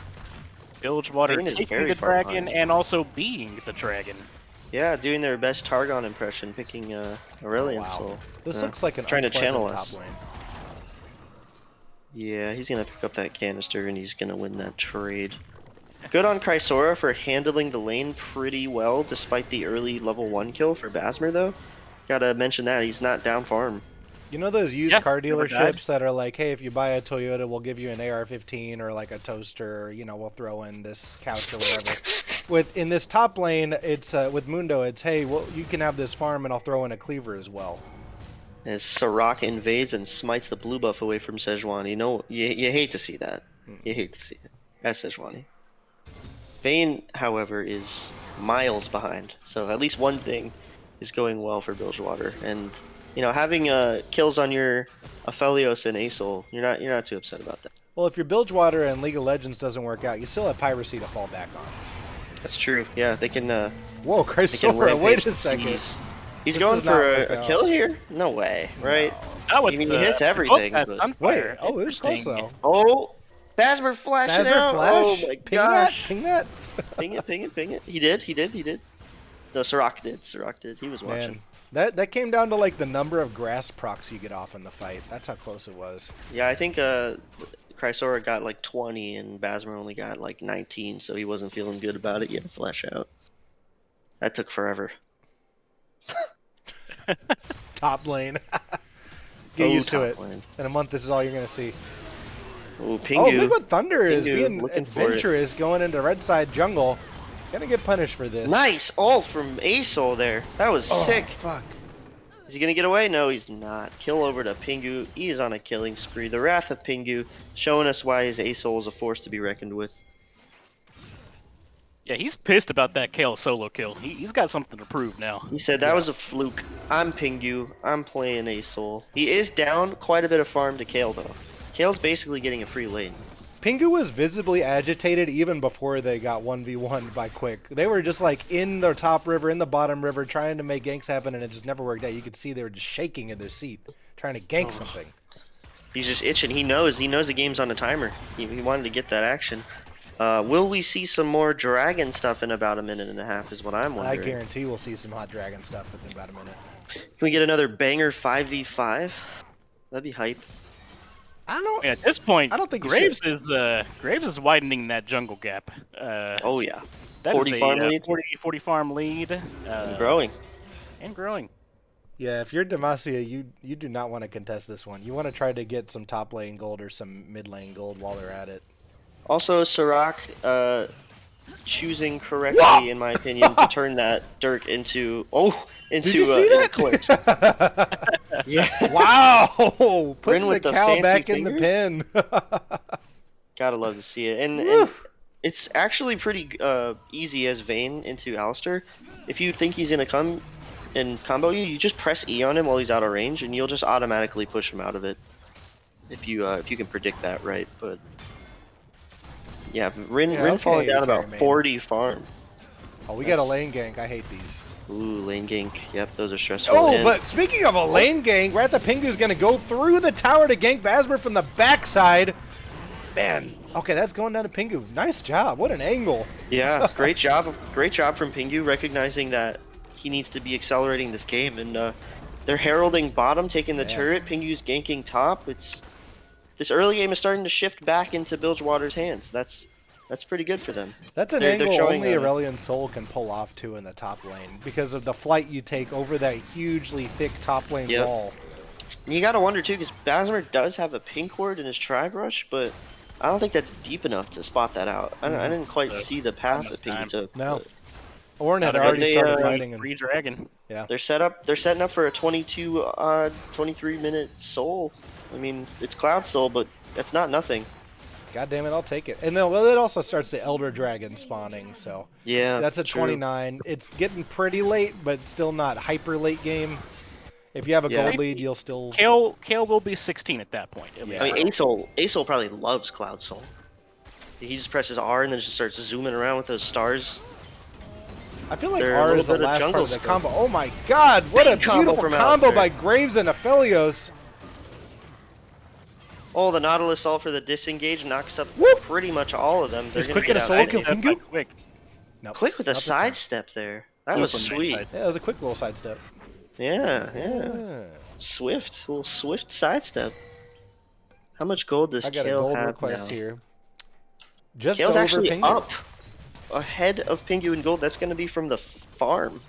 Bilgewater Vayne is taking very the far dragon behind. and also being the dragon. Yeah, doing their best Targon impression, picking Aurelion Wow. Soul. This Yeah. looks like an Trying to unpleasant channel top us. lane. Yeah, he's gonna pick up that canister and he's gonna win that trade. Good on Chrysora for handling the lane pretty well despite the early level 1 kill for Basmer though. Gotta mention that, he's not down farm. You know those used Yeah, car never died. dealerships that are like, hey, if you buy a Toyota, we'll give you an AR-15 or like a toaster, or, you know, we'll throw in this couch or whatever. In this top lane, it's with Mundo, it's, hey, well, you can have this farm and I'll throw in a cleaver as well. As Sirach invades and smites the blue buff away from Sejuani. You hate to see that. You hate to see it. As Sejuani. Vayne, however, is miles behind. So at least one thing is going well for Bilgewater. And you know, having kills on your Aphelios and Asol, you're not too upset about that. Well, if your Bilgewater and League of Legends doesn't work out, you still have Piracy to fall back on. That's true. Yeah, they can Whoa, they can Chrysora, rampage wait the a second. seas. He's This going does not for work a out. kill here? No way, right? Not with I mean, the, he hits everything, Oh, but- that's Wait, Sunfire. oh, it was close Interesting. though. Oh, Basmer flashing Basmer out. flash? Oh my Ping gosh. that, ping that. Ping it. He did. No, Sirach did. He was watching. Man, that came down to like the number of grass procs you get off in the fight. That's how close it was. Yeah, I think Chrysora got like 20 and Basmer only got like 19, so he wasn't feeling good about it. He had to flash out. That took forever. Top lane. Get used to top it. lane. In a month, this is all you're gonna see. Ooh, Oh, Pingu. Liquid Thunder is Pingu being looking for it. adventurous, going into red side jungle. Gonna get punished for this. Nice ult from Asol there. That was Oh, sick. fuck. Is he gonna get away? No, he's not. Kill over to Pingu. He is on a killing spree. The Wrath of Pingu, showing us why his Asol is a force to be reckoned with. Yeah, he's pissed about that Kale solo kill. He's got something to prove now. He said that was a fluke. I'm Pingu. I'm playing Asol. He is down quite a bit of farm to Kale though. Kale's basically getting a free lane. Pingu was visibly agitated even before they got 1v1 by Quick. They were just like in the top river, in the bottom river, trying to make ganks happen, and it just never worked out. You could see they were just shaking in their seat, trying to gank something. He's just itching. He knows the game's on a timer. He wanted to get that action. Will we see some more dragon stuff in about a minute and a half is what I'm I wondering. guarantee we'll see some hot dragon stuff within about a minute. Can we get another banger 5v5? That'd be hype. I don't know. At this point, I don't think you Graves is widening that jungle gap. Oh yeah. That 40 is a, farm lead? 40 farm lead. And growing. And growing. Yeah, if you're Demacia, you do not want to contest this one. You want to try to get some top lane gold or some mid lane gold while they're at it. Also, Sirach choosing correctly, in my opinion, to turn that Dirk into Did you see an that? eclipse. Yeah. Wow! Putting with the the cow fancy back in the fingers? pen. Gotta love to see it. And Woo. it's actually pretty easy as Vayne into Alistair. If you think he's gonna come and combo you, you just press E on him while he's out of range, and you'll just automatically push him out of it. If you can predict that right, but yeah, Rin falling down about 40 farm. Oh, we got a lane gank. I hate these. Ooh, lane gank. Yep, those are stressful. Oh, but speaking of a lane gank, Ratha Pingu's going to go through the tower to gank Basmer from the backside. Man, okay, that's going down to Pingu. Nice job. What an angle. Yeah, great job. Great job from Pingu, recognizing that he needs to be accelerating this game. And they're heralding bottom, taking the turret. Pingu's ganking top. This early game is starting to shift back into Bilgewater's hands. That's pretty good for them. That's an angle only Aurelion Soul can pull off too in the top lane because of the flight you take over that hugely thick top lane wall. You gotta wonder too, because Basmer does have a pink ward in his Tri-Brush, but I don't think that's deep enough to spot that out. I didn't quite see the path that Pingu took. No. Ornn had already started fighting. And Re-dragon. Yeah. They're setting up for a 23 minute soul. I mean, it's Cloud Soul, but that's not nothing. God damn it, I'll take it. And then it also starts the Elder Dragon spawning, so yeah, that's a 29. It's getting pretty late, but still not hyper late game. If you have a gold lead, you'll still. Kale will be 16 at that point. At least. I mean, Asol probably loves Cloud Soul. He just presses R and then just starts zooming around with those stars. I feel like R is the last part of the combo. Oh my god, what a beautiful combo by Graves and Aphelios. Oh, the Nautilus all for the disengage knocks up pretty much all of them. Is Quick get a solo kill Pingu? Quick. Nope. Quick with a sidestep there. That was sweet. Yeah, it was a quick little sidestep. Yeah. Swift, little swift sidestep. How much gold does Kale have now? I got a gold request here. Just Kale's over actually Pingu. up ahead of Pingu in gold. That's going to be from the farm.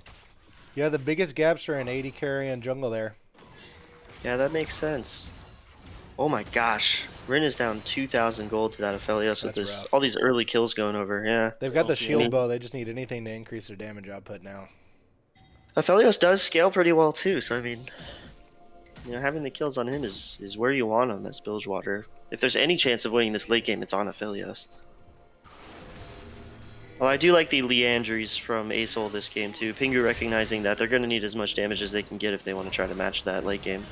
Yeah, the biggest gaps are in 80 carry and jungle there. Yeah, that makes sense. Oh my gosh. Rin is down 2,000 gold to that Aphelios with all these early kills going over. Yeah. They've got the shield bow. They just need anything to increase their damage output now. Aphelios does scale pretty well too, so I mean, having the kills on him is where you want him as Bilgewater. If there's any chance of winning this late game, it's on Aphelios. Well, I do like the Leandries from Asol this game too. Pingu recognizing that they're going to need as much damage as they can get if they want to try to match that late game.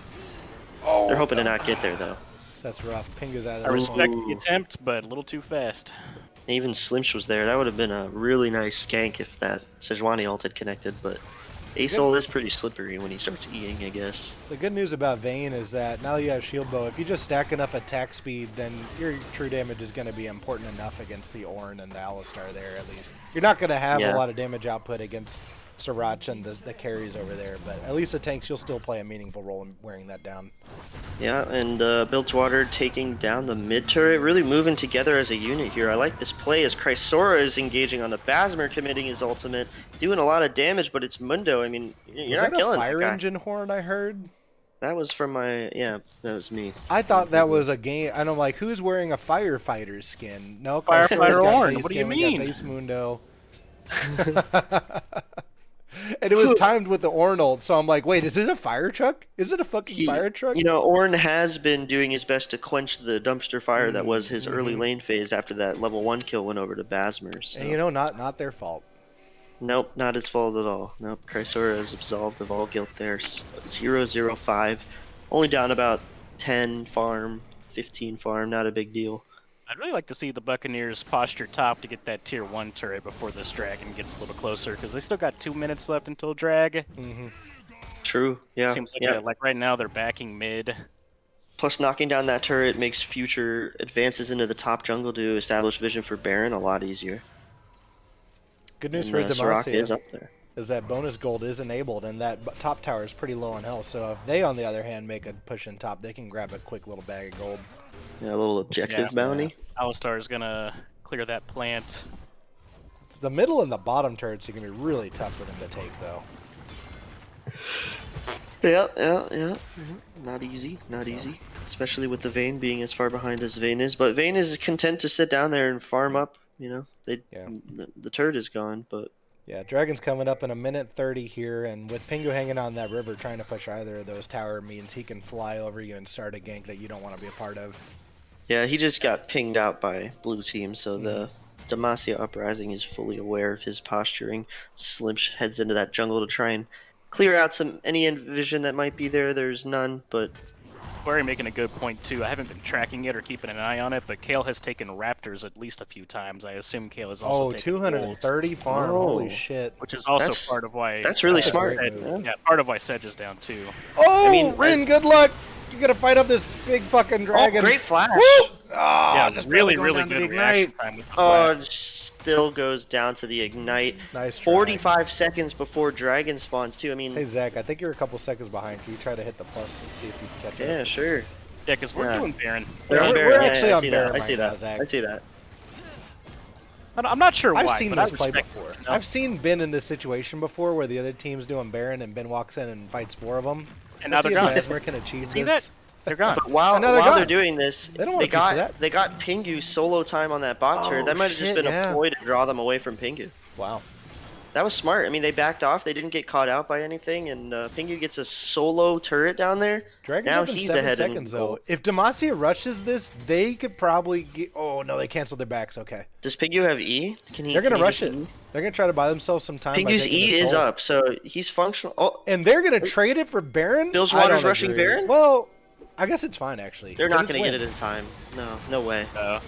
Oh, they're hoping to not get there though. That's rough. Pingu's out of I respect the attempt, but a little too fast. Even Slimsh was there. That would have been a really nice gank if that Sejuani ult had connected, but Asol is pretty slippery when he starts eating, I guess. The good news about Vayne is that now that you have shield bow, if you just stack enough attack speed, then your true damage is going to be important enough against the Ornn and the Alistar there at least. You're not going to have a lot of damage output against Sriracha and the carries over there, but at least the tanks, you'll still play a meaningful role in wearing that down. Yeah, and Bilgewater taking down the mid turret, really moving together as a unit here. I like this play as Chrysora is engaging on the Basmer, committing his ultimate, doing a lot of damage, but it's Mundo. I mean, you're not killing that guy. Was that a fire engine horn I heard? That was from my, that was me. I thought that was a game, and I'm like, who's wearing a firefighter skin? No, Firefighter Ornn, what do you mean? Base Mundo. And it was timed with the Ornn ult, so I'm like, wait, is it a fire truck? Is it a fucking fire truck? Ornn has been doing his best to quench the dumpster fire that was his early lane phase after that level 1 kill went over to Basmer. So. And not their fault. Nope, not his fault at all. Nope, Chrysora is absolved of all guilt there. 0-0-5. Only down about 10 farm, 15 farm, not a big deal. I'd really like to see the Buccaneers posture top to get that tier 1 turret before this dragon gets a little closer, because they still got 2 minutes left until drag. True, yeah. Seems like, like right now they're backing mid. Plus knocking down that turret makes future advances into the top jungle to establish vision for Baron a lot easier. Good news for Demacia is up there. Is that bonus gold is enabled, and that top tower is pretty low on health, so if they, on the other hand, make a push in top, they can grab a quick little bag of gold. Yeah, a little objective bounty. Alistar is going to clear that plant. The middle and the bottom turrets are going to be really tough for them to take, though. Yeah. Not easy, Especially with the Vayne being as far behind as Vayne is. But Vayne is content to sit down there and farm up You know, Yeah. the turret is gone, but Yeah, Dragon's coming up in a minute 30 here, and with Pingu hanging on that river trying to push either of those tower means he can fly over you and start a gank that you don't want to be a part of. yeah, he just got pinged out by blue team, so Mm-hmm. the Demacia Uprising is fully aware of his posturing. Slimsh heads into that jungle to try and clear out any vision that might be there. There's none, but Query making a good point too. I haven't been tracking it or keeping an eye on it, but Kale has taken Raptors at least a few times. I assume Kale has also Oh, taken 230 Wolves, farm. Oh. Holy shit. which is also That's- part of why. that's really That's a smart. great Sedge- move. yeah, part of why Sedge is down too. Oh, I mean, Rin, good luck. You gotta fight up this big fucking dragon. Oh, great flash! Woo! Oh, Yeah, just really, barely really going down to good the reaction ignite. time with the Oh, flash. it still goes down to the ignite. Nice try. 45 seconds before dragon spawns too. I mean, Hey, Zach, I think you're a couple seconds behind. Can you try to hit the plus and see if you can catch yeah, up? sure. Yeah, because we're Yeah. doing Baron. They're on we're Baron. Yeah, actually I on see Baron that. I see right now, that. Zach. I see that. I'm not sure why. I've seen but I this play respect before. it, you know? I've seen Ben in this situation before where the other team's doing Baron and Ben walks in and fights 4 of them. And now Let's see they're if gone. Basmer can achieve See this. that? They're gone. But while Another they're gun. doing this, They don't want they a piece of got that. they got Pingu solo time on that bot turret. Oh, That might have just shit, been yeah. a ploy to draw them away from Pingu. Wow. That was smart. I mean, they backed off. They didn't get caught out by anything, and Pingu gets a solo turret down there. Dragon's Now up in he's 7 ahead in seconds, though. gold. If Demacia rushes this, they could probably get... Oh, no, they canceled their backs. Okay. Does Pingu have E? Can he? They're going to can he rush just it. E? They're going to try to buy themselves some time. by Pingu's taking E the is soul. up, so he's functional. Oh, And they're going to trade it for Baron? Bilgewater's I don't rushing agree. Baron? Well, I guess it's fine, actually. they're 'cause not it's going to get win. it in time. No way. Uh,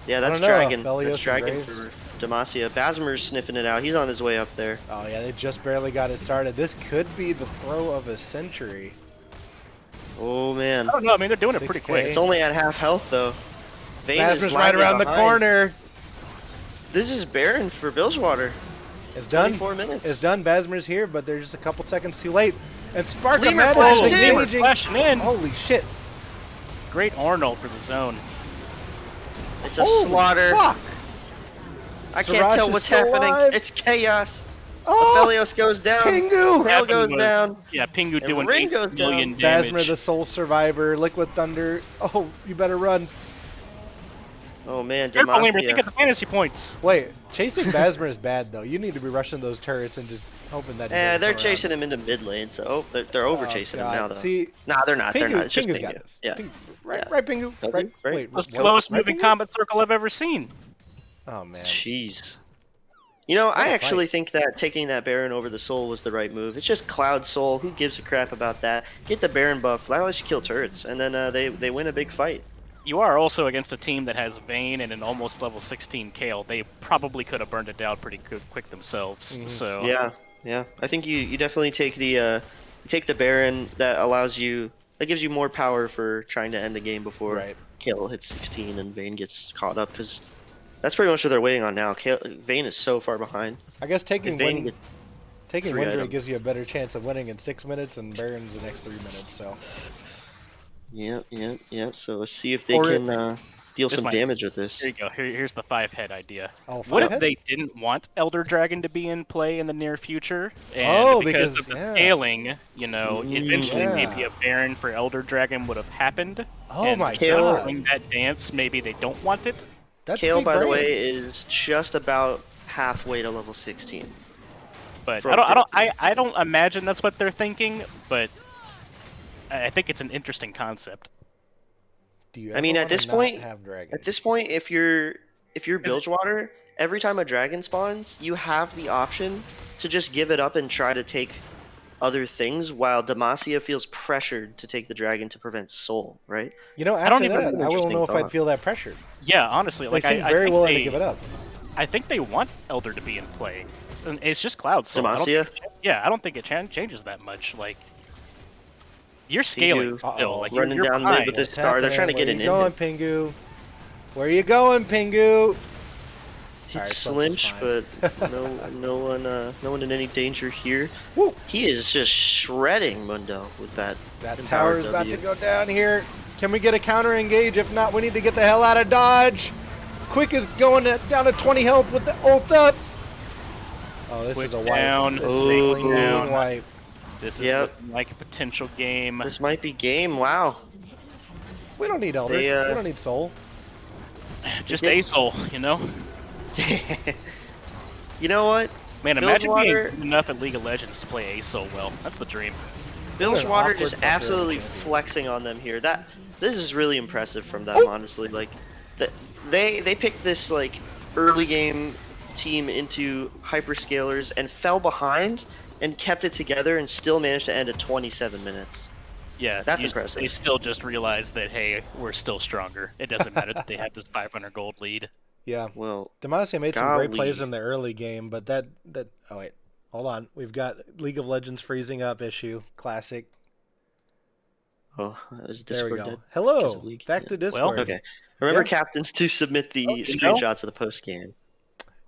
Yeah, that's don't know. Dragon. Velios That's and Dragon Graves. for Demacia. Basmer's sniffing it out. He's on his way up there. Oh, yeah, they just barely got it started. This could be the throw of a century. Oh man, I don't know. I mean, they're doing it pretty 6K. quick. it's only at half health though. Vayne is Basmer's right lagging around the behind. corner. This is Baron for Bilgewater. It's done. 24 minutes. It's done. Basmer's here, but they're just a couple seconds too late. And Spark Lemur Madness flashed is in. Lemur engaging. flashing in. Holy shit. Great Arnold for the zone. It's a Holy slaughter. fuck. I Sriracha can't tell is what's still happening. alive. It's chaos. Oh, Aphelios goes down. Pingu. Hell Happened goes was- down. Yeah, Pingu And doing Rin 8 goes million down. damage. Basmer, the sole survivor. Liquid Thunder. Oh, you better run. Oh man, Careful, Lemur, think Demacia. of the fantasy points. Wait, chasing Basmer is bad, though. You need to be rushing those turrets and just hoping that. he Yeah, doesn't they're come chasing him into mid lane, so they're over chasing him God. now though. See, Nah, they're not. They're Pingu, not. It's just Pingu's Pingu. got this. Yeah. Pingu. Right, Yeah. right, Pingu. Does Right, he? Right. Wait, That's the what? slowest Right, moving Pingu? combat circle I've ever seen. Oh man. Jeez. You know, I a actually think that taking that Baron over the Soul was the right move. It's just Cloud Soul. Who gives a crap about that? Get the Baron buff. That lets you kill turrets, and then they win a big fight. You are also against a team that has Vayne and an almost level 16 Kale. They probably could have burned it down pretty quick themselves. Mhm. So Yeah. I think you definitely take the Baron. That allows you. That gives you more power for trying to end the game before Right. Kale hits 16 and Vayne gets caught up, because that's pretty much what they're waiting on now. Vayne is so far behind. I guess If taking Vayne win, gets taking 3 win rate items. gives you a better chance of winning in 6 minutes, and Baron's the next 3 minutes. So Yeah. So let's see if they Or- can deal This some might- damage with this. here you go. Here's the 5-head idea. oh, What if five-head? they didn't want Elder Dragon to be in play in the near future? And Oh, because because- of the yeah. scaling, you know, eventually yeah. maybe a Baron for Elder Dragon would have happened. Oh and my Kale- god, during that dance, maybe they don't want it. that's Kale, big by the brain. way, is just about halfway to level 16. But From I don't imagine that's what they're thinking. But I think it's an interesting concept. Do you I mean, ever at this wanna not point- have dragon? At this point, if you're Bilgewater, every time a dragon spawns, you have the option to just give it up and try to take other things, while Demacia feels pressured to take the dragon to prevent soul, right? You know, I after don't even- that, I don't Interesting know if I'd thought. feel that pressure. Yeah, honestly, They like seem I very think willing they, to give it up. I think they want Elder to be in play. And it's just Cloud Soul. I don't Demacia? Yeah, I don't think it changes that much. Like, you're scaling Uh-oh. still. Like, Running you're down mid behind. with this What's star. They're trying to happening? get an Where in. you going, Pingu? Where you going, Pingu? It's Alright, so Slimsh, it's but no one in any danger here. Woo. He is just shredding Mundo with that. That Empowered tower is about W. to go down here. Can we get a counter engage? If not, we need to get the hell out of Dodge. Quick is going down to 20 health with the ult up. Oh, this Quick is a wipe. down. This is Oh. a clean wipe. This is Yep. looking like a potential game. This might be game. Wow. We don't need Elder. They, we don't need Soul. Just Yeah. a soul, you know? You know what? Man, imagine being Bilgewater, good enough at League of Legends to play Ace so well. That's the dream. Bilgewater awkward just filter absolutely of a champion. flexing on them here. This is really impressive from them, honestly. Like, they picked this like early game team into hyperscalers and fell behind and kept it together and still managed to end at 27 minutes. Yeah, That's they impressive. still just realized that, hey, we're still stronger. It doesn't matter that they have this 500 gold lead. Yeah. Well, Demacia made some great plays golly. in the early game, but that oh wait, hold on. We've got League of Legends freezing up issue. Classic. Oh, is There we Discord go. dead? Because of Hello. League? Back Yeah. to Discord. Okay. Remember, Yeah. captains, to submit the Oh, you know? screenshots of the post game.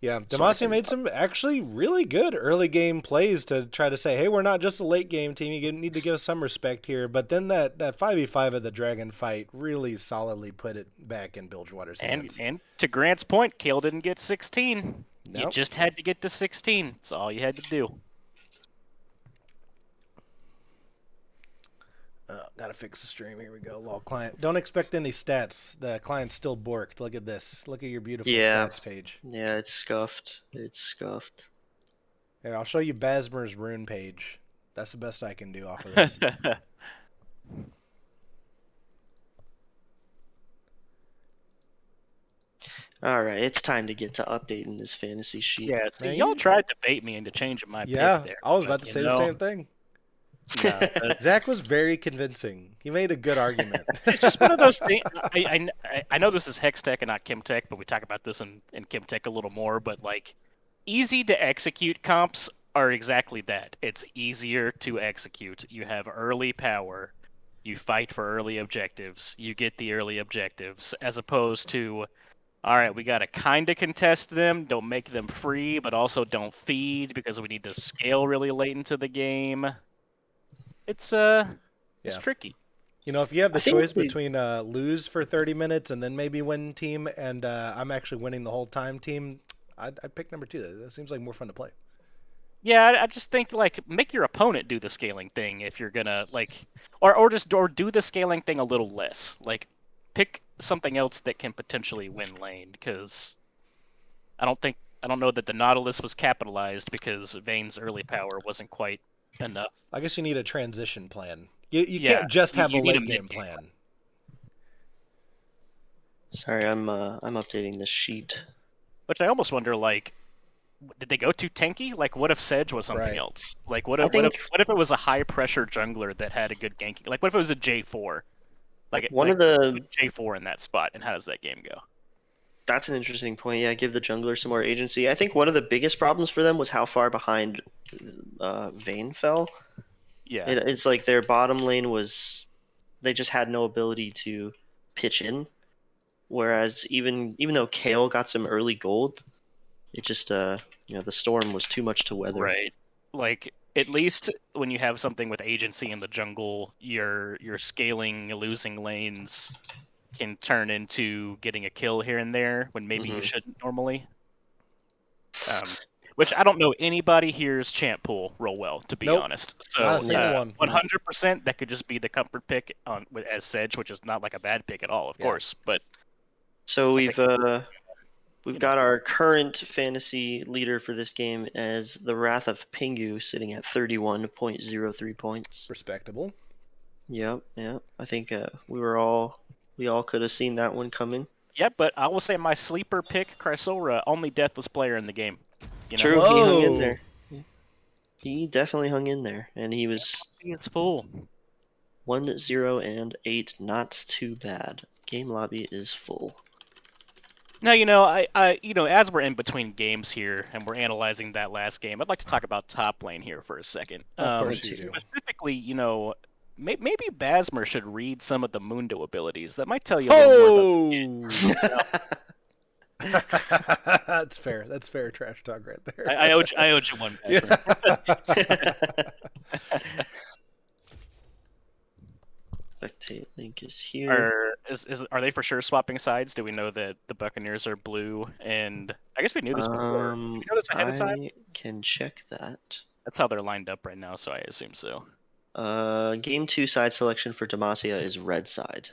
Yeah, So I Demacia can- made some actually really good early game plays to try to say, hey, we're not just a late game team. You need to give us some respect here. But then that 5v5 of the Dragon fight really solidly put it back in Bilgewater's hands. And to Grant's point, Kale didn't get 16. You Nope. just had to get to 16. That's all you had to do. Gotta fix the stream. Here we go. Lol client. Don't expect any stats. The client's still borked. Look at this. Look at your beautiful Yeah. stats page. Yeah, it's scuffed. It's scuffed. Here, I'll show you Basmer's rune page. That's the best I can do off of this. All right, it's time to get to updating this fantasy sheet. Yeah, see, Man, y'all you- tried to bait me into changing my Yeah, pick there. I was but, about to you say the know, same thing. no, but Zach was very convincing. He made a good argument. it's just one of those things. I know this is Hextech and not Chemtech, but we talk about this in Chemtech a little more. But like, easy to execute comps are exactly that. It's easier to execute. You have early power. You fight for early objectives. You get the early objectives, as opposed to, all right, we got to kind of contest them. Don't make them free, but also don't feed because we need to scale really late into the game. It's Yeah. tricky. You know, if you have the I think choice we- between lose for 30 minutes and then maybe win team, and I'm actually winning the whole time team, I'd pick number 2. That seems like more fun to play. Yeah, I just think like make your opponent do the scaling thing if you're gonna like, or do the scaling thing a little less. Like, pick something else that can potentially win lane because I don't know that the Nautilus was capitalized because Vayne's early power wasn't quite enough. I guess you need a transition plan. You Yeah, can't just have you a need a late game mid-game plan. Sorry, I'm updating this sheet. Which I almost wonder, like, did they go too tanky? Like, what if Sedge was something Right. else? Like, what I if it was a high pressure jungler that had a good ganking? Like, what if it was a J4? Like, One like, of the put J4 in that spot, and how does that game go? That's an interesting point. Yeah, give the jungler some more agency. I think one of the biggest problems for them was how far behind Vayne fell. Yeah, It's like their bottom lane was, they just had no ability to pitch in. Whereas even though Kale got some early gold, it just the storm was too much to weather. right. Like, at least when you have something with agency in the jungle, your scaling, losing lanes can turn into getting a kill here and there when maybe you Mhm. shouldn't normally. Which I don't know anybody here's champ pool roll well, to be Nope. honest. So Not a single yeah. one. 100% that could just be the comfort pick as Sedge, which is not like a bad pick at all, of Yeah. course. But So we've you got our current fantasy leader for this game as the Wrath of Pingu sitting at 31.03 points. Respectable. Yep. I think we all could have seen that one coming. yeah, but I will say my sleeper pick, Chrysora, only deathless player in the game. You know? True, he hung in Whoa. there. He definitely hung in there, and he was He is full. 1-0-8, not too bad. Game lobby is full. Now, I as we're in between games here and we're analyzing that last game, I'd like to talk about top lane here for a second. Of course you do. Specifically, maybe Basmer should read some of the Mundo abilities. That might tell you a little more about. Oh! That's fair. That's fair trash talk right there. I owed you one, Basmer. Spectate link is here. Are they for sure swapping sides? Do we know that the Buccaneers are blue? And I guess we knew this before. Did we know this ahead of time? I can check that. That's how they're lined up right now, so I assume so. Game 2 side selection for Demacia is red side.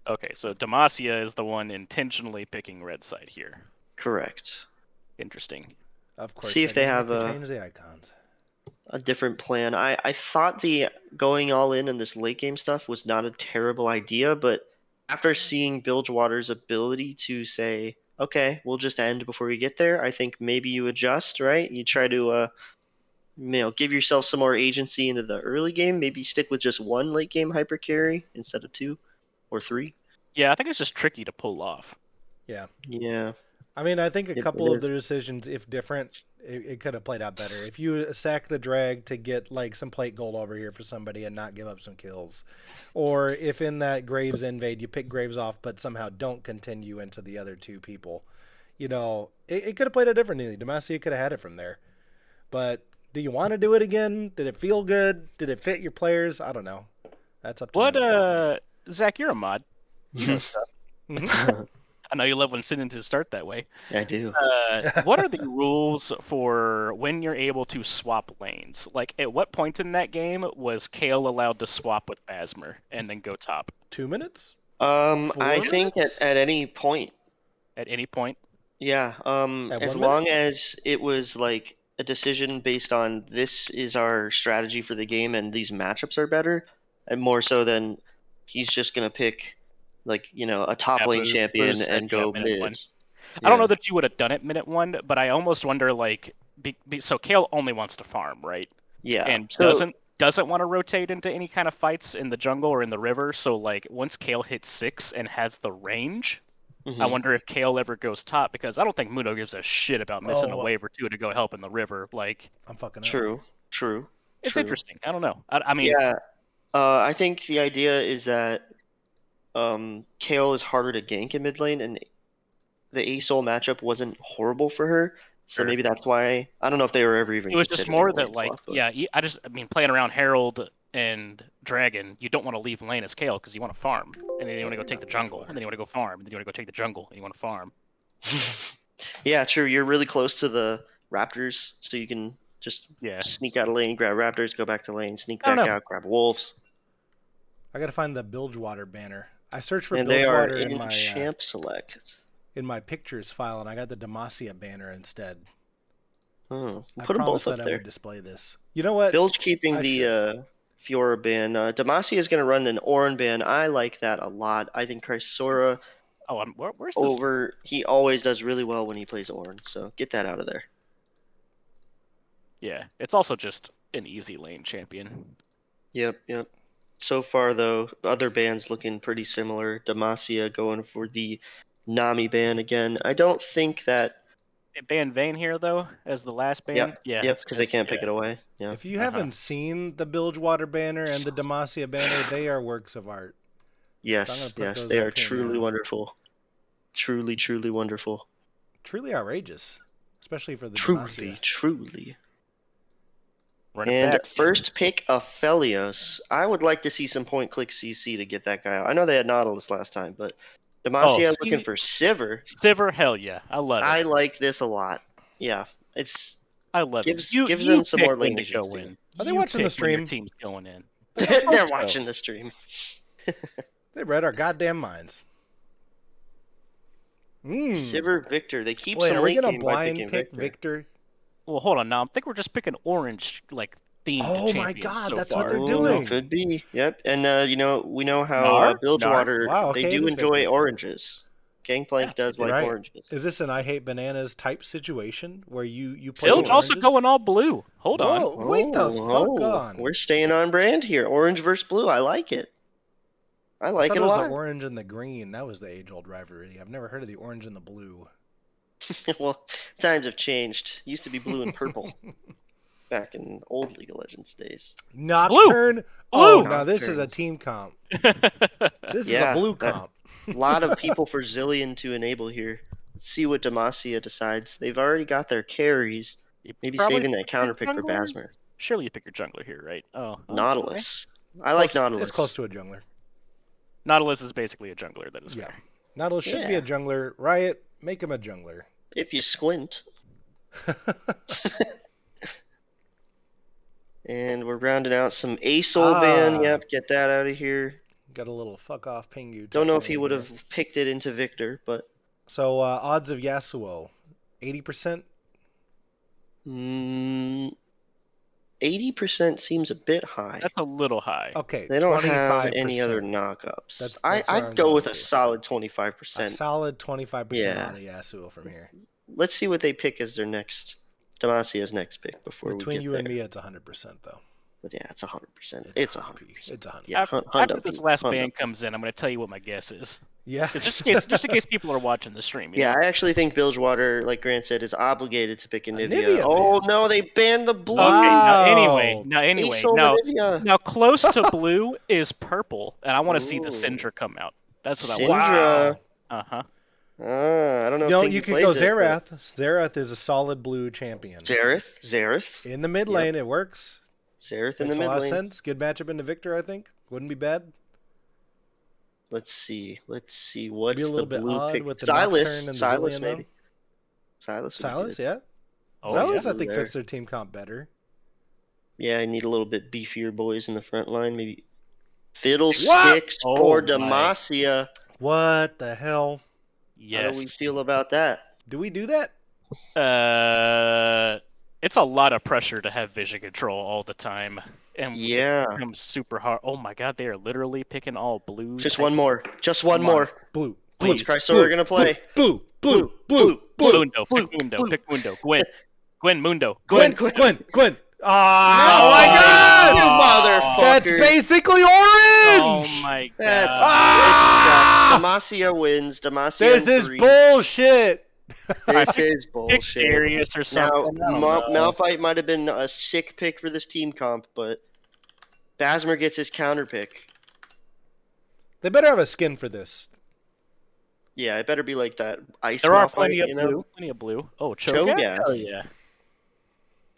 Okay, so Demacia is the one intentionally picking red side here. Correct. Interesting. Of course, See if they didn't have make me change the icons. a different plan. I thought the going all in this late game stuff was not a terrible idea, but after seeing Bilgewater's ability to say, okay, we'll just end before we get there, I think maybe you adjust, right? You try to give yourself some more agency into the early game. Maybe stick with just one late game hyper carry instead of 2 or 3. Yeah, I think it's just tricky to pull off. Yeah. Yeah. I mean, I think a It couple of is. the decisions, if different, it could have played out better. If you sack the drag to get like some plate gold over here for somebody and not give up some kills, or if in that Graves invade you pick Graves off but somehow don't continue into the other two people, it could have played out differently. Demacia could have had it from there. But do you want to do it again? Did it feel good? Did it fit your players? I don't know. That's up to you. Zach, you're a mod. You know stuff. Mhm. I know you love when sentences start that way. I do. What are the rules for when you're able to swap lanes? Like, at what point in that game was Kale allowed to swap with Basmer and then go top? 2 minutes? I 4 think minutes? at any point. At any point? Yeah. At As 1 long minute? as it was like a decision based on this is our strategy for the game and these matchups are better, and more so than he's just gonna pick a top Yeah, lane Booze champion said, and yeah, go minute one. mid. I don't know Yeah. that you would have done it minute one, but I almost wonder, like, so Kale only wants to farm, right? Yeah. And So doesn't want to rotate into any kind of fights in the jungle or in the river. So, like, once Kale hits 6 and has the range, I mhm. wonder if Kale ever goes top, because I don't think Muno gives a shit about missing a Oh, wave or two to go help in the river. Like, I'm fucking up. True. True. it's True. interesting. I don't know. I mean, Yeah. I think the idea is that Kale is harder to gank in mid lane, and the ASOL matchup wasn't horrible for her. So Sure. maybe that's why I don't know if they were ever even It was just considering more a lane that, like, swap, but yeah, I mean, playing around Herald and Dragon, you don't want to leave lane as Kale because you want to farm, and then you want to go take the jungle, and then you want to go farm, and then you want to go take the jungle, and you want to farm. yeah, true. You're really close to the Raptors, so you can just Yeah. sneak out of lane, grab Raptors, go back to lane, sneak I don't back know. out, grab Wolves, I gotta find the Bilgewater banner. I searched for and they are Bilgewater in champ select. in my pictures file, and I got the Demacia banner instead. Oh, I put them both promised up that I there. would display this. You know what? Bilge keeping I the should. Fiora ban. Demacia is going to run an Orin ban. I like that a lot. I think Chrysora Oh, where's this? he always does really well when he plays Orin, so get that out of there. Yeah, it's also just an easy lane champion. Yep, yep. So far, though, other bands looking pretty similar. Demacia going for the Nami ban again. I don't think that. They banned Vayne here though as the last ban. Yep, Yeah, yep, that's because they can't yeah. pick it away. Yeah. If you haven't seen the Bilgewater banner and the Demacia banner, they are works of art. So I'm gonna Yes, put yes, those they up are here truly now. wonderful. Truly, truly wonderful. Truly outrageous, especially for the Truly, Demacia. truly. Run it And back. first pick of Aphelios. I would like to see some point click CC to get that guy out. I know they had Nautilus last time, but Demacia looking for Sivir. Sivir, hell yeah, I love it. I like this a lot. Yeah, it's I love it. gives You them some pick more when lane to go agency. in. Are they You watching the pick when your stream? team's going in. They're so. watching the stream. They read our goddamn minds. Sivir Victor. They keep Wait, some are we late gonna game by blind picking pick Victor. Well, hold on now. I think we're just picking orange like themed Oh my champions god, so that's far. what they're Ooh, doing. could be. Yep. And we know how Nar? Bilgewater Wow, they okay, it do is enjoy Victor. oranges. Gangplank does they do. like Right. oranges. Is this an I Hate Bananas type situation where you play Bilge with also oranges? going all blue. Hold on. Whoa, wait the fuck on. We're staying on brand here. Orange versus blue. I like it. I I like thought it it a was the lot. orange and the green. That was the age-old rivalry. I've never heard of the orange and the blue. Well, times have changed. Used to be blue and purple back in old League of Legends days. Nocturne. Oh, now this is a Nocturnes. team comp. This is a Yeah, blue that- comp. A lot of people for Zillion to enable here. Let's see what Demacia decides. They've already got their carries. You Maybe probably saving that pick counter your pick for jungler? Basmer. Surely you pick your jungler here, right? Oh, okay. Nautilus. I like Nautilus. It's close to a jungler. Nautilus is basically a jungler. That is Yeah. fair. Nautilus should be a jungler. Riot, make him a jungler. If you squint. And we're rounding out some ASOL ban. Yep, get that out of here. Got a little fuck off Pingu. Don't know if tucking he in would here. have picked it into Victor, but So odds of Yasuo, 80%. 80% seems a bit high. That's a little high. Okay, They don't have 25%. any other knockups. That's where I'd I'm go going with a to. solid A 25%. solid 25% Yeah. on Yasuo from here. Let's see what they pick as their next Demasia's next pick before Between we get you there. and me, it's 100% though. But yeah, it's 100%. It's 100%. It's 100. Yeah, After this last band comes in, I'm going to tell you what my guess is. Yeah. Just in case people are watching the stream. You Yeah, know? I actually think Bilgewater, like Grant said, is obligated to pick a Nivea. Nivea Oh ban. no, they banned the blue. Okay. Wow. Now anyway, He sold the Nivea. now close to blue is purple, and I want to see the Ooh. Syndra come out. That's what I Syndra. want. Uh huh. I don't know. No, if you Pinky could go plays it, but- Xerath. Xerath is a solid blue champion. Zareth. In the mid lane, it works. Zareth in the Makes a mid lot of lane. sense. Good matchup into Victor, I think. Wouldn't be bad. Let's see. What's Be a the little bit blue odd pick? with the Silas. Nocturne and the Silas, Zillion, maybe. Silas. would be Silas, good. yeah. Oh, Silas, yeah. I think, There. fits their team comp better. Yeah, I need a little bit beefier boys in the front line. Maybe Fiddlesticks Oh or my. Demacia. What the hell? How do we Yes. feel about that? Do we do that? It's a lot of pressure to have vision control all the time, and Yeah. it becomes super hard. Oh my god, they are literally picking all blue. Just type- one more. Just one Come on. more. Blue. What's Please. Chrysora gonna play? Blue. Mundo, pick Mundo, pick Mundo. Gwen, Mundo. Gwen. No, Oh my God! You motherfuckers! That's basically Oh orange! my god. That's Ah! it's stuck. Demacia wins. Demacia. This in is 3. bullshit! This is Pick bullshit. Darius or Now, something. I don't know. Malphite might have been a sick pick for this team comp, but Basmer gets his counter pick. They better have a skin for this. Yeah, it better be like that ice There are Malphite, plenty of you know? blue. Plenty of blue. Oh, Cho'Gath? Cho'Gath. Hell yeah.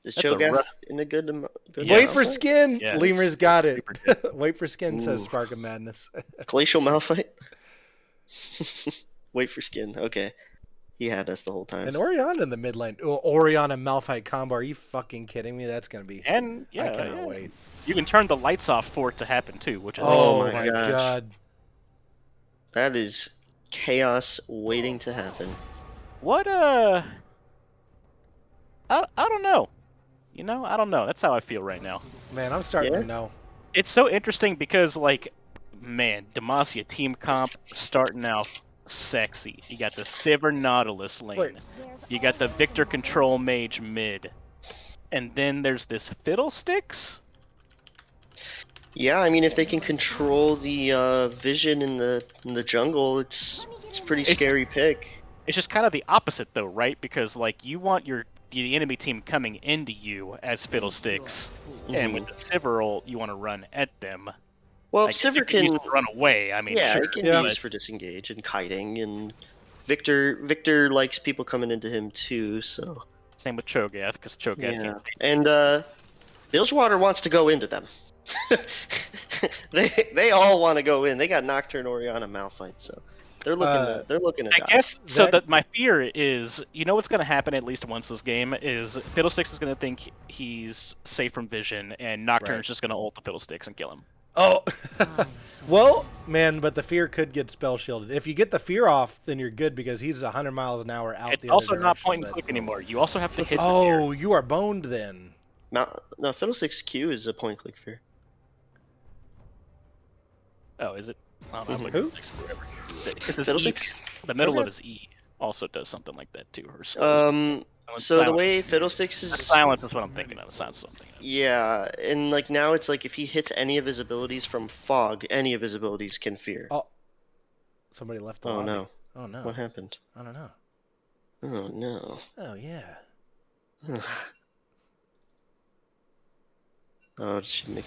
Is That's a Cho'Gath rough- in a good Yeah. Wait for Malphite? skin! Yeah, Lemur's got it. super good. Wait for skin, says Ooh. Spark of Madness. Glacial Malphite? Wait for skin. Okay. He had us the whole time. And Orion in the mid lane. Oh, Orion and Malphite combo. Are you fucking kidding me? That's going to be... And yeah, I cannot yeah. wait. You can turn the lights off for it to happen too, which is Oh Oh, my my gosh. god. That is chaos waiting to happen. what I don't know. You know, I don't know. That's how I feel right now. Man, I'm starting Yeah? to know. It's so interesting because like man, Demacia team comp starting out sexy. You got the Sivir Nautilus lane. Wait. You got the Victor Control Mage mid. And then there's this Fiddlesticks? Yeah, I mean, if they can control the vision in the jungle, it's a pretty scary pick. It's just kind of the opposite though, right? Because like you want the enemy team coming into you as Fiddlesticks, and with the Sivir ult, you want to run at them. Well, I guess you Sivir can use can, it to run away. I mean, yeah, sure. it can Yeah. be used for disengage and kiting, and Victor likes people coming into him too. So Same with Cho'Gath, because Cho'Gath yeah, can't. and Bilgewater wants to go into them. they all want to go in. They got Nocturne, Oriana, Malphite, so they're looking to I die. guess so. Zach- That my fear is, you know, what's going to happen at least once this game is Fiddlesticks is going to think he's safe from vision, and Nocturne's Right. just going to ult the Fiddlesticks and kill him. Oh, well, man, but the fear could get spell shielded. If you get the fear off, then you're good because he's 100 miles an hour out. It's the also other not direction, point and but- click anymore. You also have to hit. Oh, you are boned then. No, Fiddlesticks Q is a point click fear. Oh, is it? I don't know, Who? Fiddlesticks forever. This is Fiddlesticks? The middle of Okay. his E also does something like that too. Or So the way Fiddlesticks is, silence is what I'm thinking of. It's not something. yeah, and like now it's like if he hits any of his abilities from fog, any of his abilities can fear. Oh, somebody left the Oh lobby. no, Oh no. what happened? I don't know. Oh no. Oh yeah. Oh, did she make?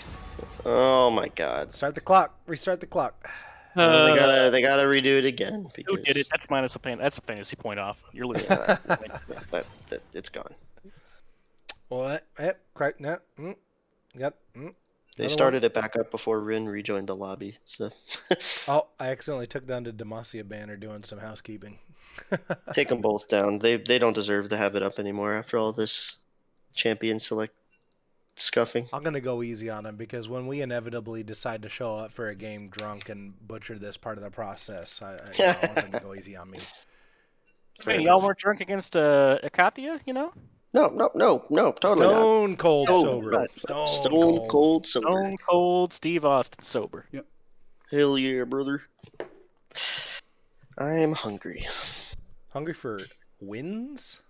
Oh my God. Start the clock. Restart the clock. They gotta redo it again because Who did it? That's minus a That's a fantasy point off. You're losing. that, it's gone. What? Yep. Correct. No. Yep. They Another started it back up before Rin rejoined the lobby. So Oh, I accidentally took down the Demacia banner doing some housekeeping. take them both down. They don't deserve to have it up anymore after all this champion select scuffing. I'm gonna go easy on them because when we inevitably decide to show up for a game drunk and butcher this part of the process, I want them to go easy on me. Man, y'all weren't drunk against Akathia, you know? No, totally not. Stone cold Oh, sober. right. Stone Stone cold sober. Stone cold Steve Austin sober. Hell yeah, brother. I am hungry. Hungry for wins?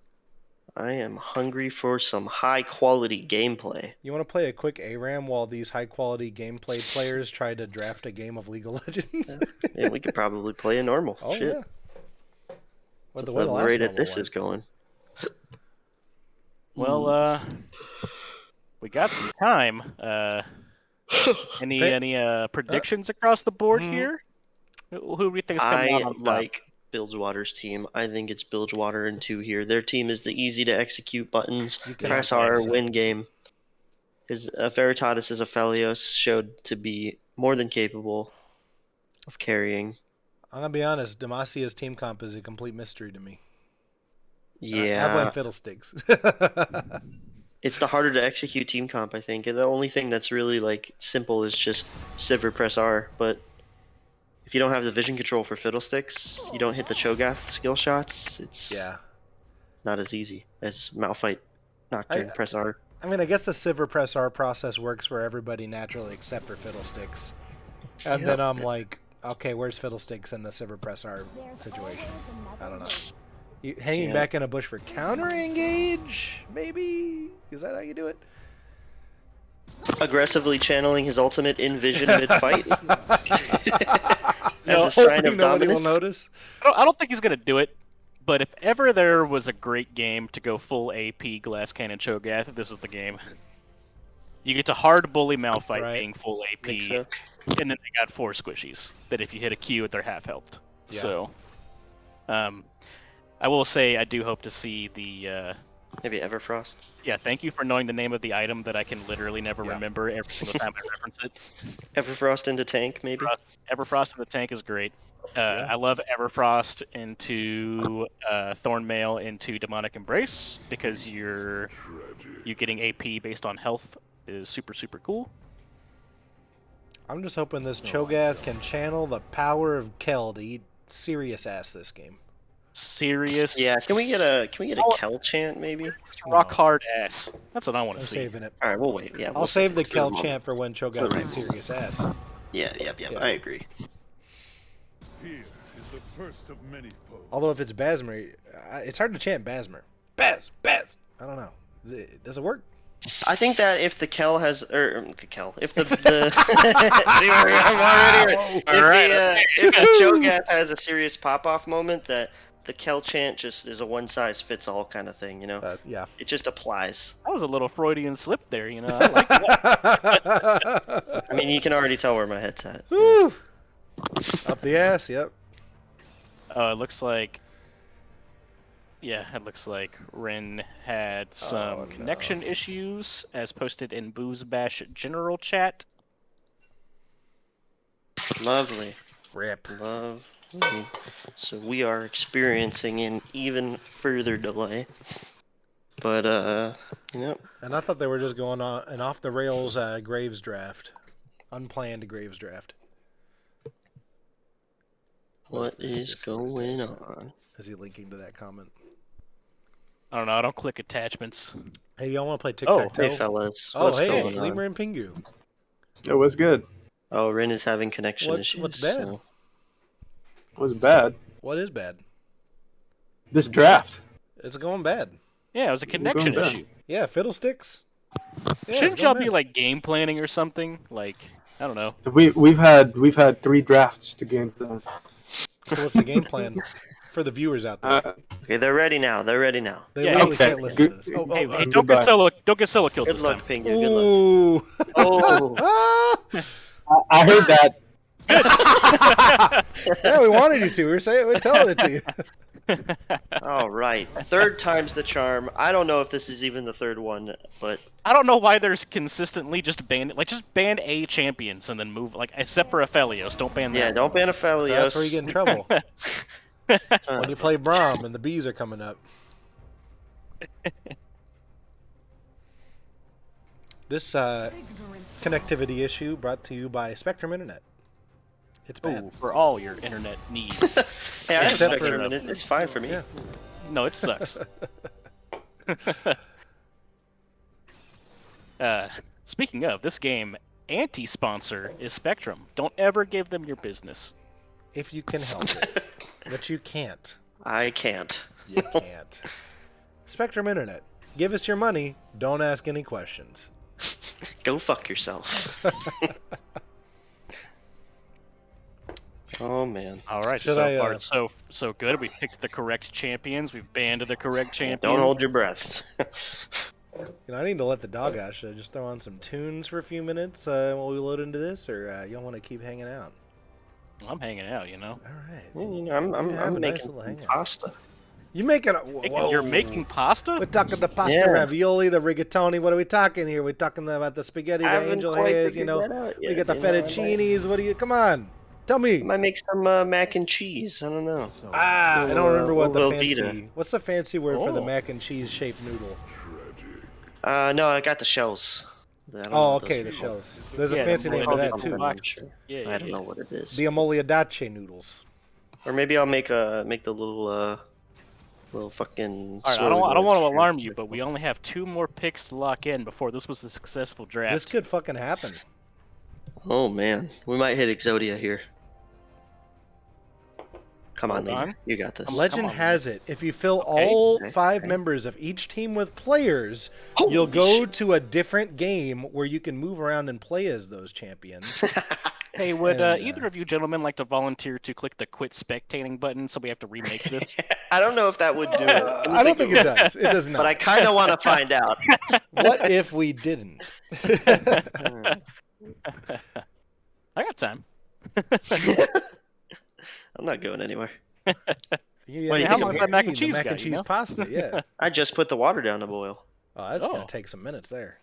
I am hungry for some high quality gameplay. You want to play a quick ARAM while these high quality gameplay players try to draft a game of League of Legends? Yeah, we could probably play a normal. Oh, Shit. yeah. What The the last rate at normal this went. is going. Well, we got some time. Any predictions across the board here? Who do we think is coming out I on top? like Bilgewater's team. I think it's Bilgewater and 2 here. Their team is the easy to execute buttons. You cannot Press find R, some. win game. His Veritatis' Aphelios showed to be more than capable of carrying. I'm going to be honest, Demacia's team comp is a complete mystery to me. I Yeah, blame Fiddlesticks. it's the harder to execute team comp, I think. The only thing that's really like simple is just Sivir press R, but if you don't have the vision control for Fiddlesticks, you don't hit the Cho'Gath skill shots, it's Yeah. not as easy as Malphite Nocturne press R. I mean, I guess the Sivir press R process works for everybody naturally except for Fiddlesticks. And then I'm like, okay, where's Fiddlesticks in the Sivir press R situation? I don't know. Hanging back in a bush for counter engage? Maybe? Is that how you do it? Aggressively channeling his ultimate in vision mid-fight as No, a sign hoping of nobody will dominance. notice. I don't think he's gonna do it. But if ever there was a great game to go full AP Glass Cannon Cho'Gath, this is the game. You get to hard bully Malphite Right. being full AP, Think so? and then they got 4 squishies that if you hit a Q, they're half health. Yeah. So, I will say I do hope to see the. Maybe Everfrost. Yeah, thank you for knowing the name of the item that I can literally never Yeah. remember every single time I reference it. Everfrost into tank, maybe? Everfrost in the tank is great. I love Everfrost into Thornmail into Demonic Embrace because you getting AP based on health is super cool. I'm just hoping this Cho'Gath can channel the power of Kel to eat serious ass this game. Serious. Yeah, can we get a Kel chant, maybe? Rock hard ass. That's what I want I'm to see. saving it. Alright, we'll wait. Yeah, I'll save the Kel moment. chant for when Cho'Gath eats serious ass. Yeah, I agree. Fear is the first of many foes. Although if it's Basmer, it's hard to chant Basmer. Baz! I don't know. Does it work? I think that if the Kel has, if the see where I'm already, if the Cho'Gath has a serious pop-off moment, that the Kel chant just is a one-size-fits-all kind of thing, you know? Yeah. It just applies. That was a little Freudian slip there, you know. I like that. I mean, you can already tell where my head's at. Woo! Up the ass, yep. Oh, it looks like. Yeah, it looks like Ren had some connection issues, as posted in BoozeBash general chat. Lovely. Rip. Lovely. So we are experiencing an even further delay. But, you know. And I thought they were just going on an off the rails Graves draft. Unplanned Graves draft. What is going on? Is he linking to that comment? I don't know. I don't click attachments. Hey, y'all want to play tic-tac-toe? Hey, fellas. Oh, What's hey, going it's on? Lemur and Pingu. It was good. Oh, Rin is having connection issues. What's bad? So. It was bad. What is bad? This draft. It's going bad. Yeah, it was a connection going issue. Yeah, Fiddlesticks. Yeah, it's Shouldn't going y'all be bad. like game planning or something? Like, I don't know. We've had 3 drafts to game plan. So what's the game plan for the viewers out there? Okay, they're ready now. They Yeah, literally okay. can't listen to this. Good- Hey, Oh, don't goodbye. get solo killed Good this luck, time. Pingu. Good luck. Ooh. Oh, I heard that. Yeah, we wanted you to. We're telling it to you. all right. Third time's the charm. I don't know if this is even the third one, but I don't know why there's consistently just ban A champions and then move except for Aphelios. Don't ban that. yeah, don't ban Aphelios. That's where you get in trouble. Uh, When you play Braum and the bees are coming up. This connectivity issue brought to you by Spectrum Internet. It's bad. Ooh, for all your internet needs. Hey, I have Except for- Spectrum, and it's fine for me. Yeah. No, it sucks. Speaking of, this game anti-sponsor is Spectrum. Don't ever give them your business. If you can help it. But you can't. I can't. You can't. Spectrum Internet. Give us your money. Don't ask any questions. Go fuck yourself. Oh man. All right, Should so I, far so good. We picked the correct champions. We've banned the correct champions. Don't hold your breath. I need to let the dog out. Should I just throw on some tunes for a few minutes while we load into this, or y'all want to keep hanging out? I'm hanging out, you know. All right. Well, you know, I'm have a nice making little hangout. pasta. You making a? Whoa. You're making pasta? We're talking the pasta Yeah. ravioli, the rigatoni. What are we talking here? We're talking about the spaghetti, the Haven't angel quite hairs. figured that out We yet, get the you know, fettuccinis. What do you? Come on, tell me. I might make some mac and cheese. I don't know. I don't remember what the Velveeta. fancy. What's the fancy word for the Oh. mac and cheese shaped noodle? No, I got the shells. I don't know Oh, what those okay, the are called. shells. There's Yeah, a fancy the name for that Velveeta too. box. I'm sure. Yeah, I don't know what it is. The amoliadace noodles. Or maybe I'll make the little fucking. All right, I swirly don't want to boys. alarm you, but we only have 2 more picks to lock in before this was a successful draft. This could fucking happen. Oh man, we might hit Exodia here. Come on, Hold on. Leader. You got this. Legend on, has it, if you fill Okay, all okay, 5 okay. members of each team with players, Holy you'll go shit. to a different game where you can move around and play as those champions. Hey, would And, either of you gentlemen like to volunteer to click the quit spectating button so we have to remake this? I don't know if that would do it. I don't think it does. It does not. But I kind of want to find out. What if we didn't? I got time. I'm not going anywhere. Yeah, What do you yeah, think the of that mac and the cheese mac guy, and you cheese know? pasta, yeah. I just put the water down to boil. Oh, that's Oh. gonna take some minutes there.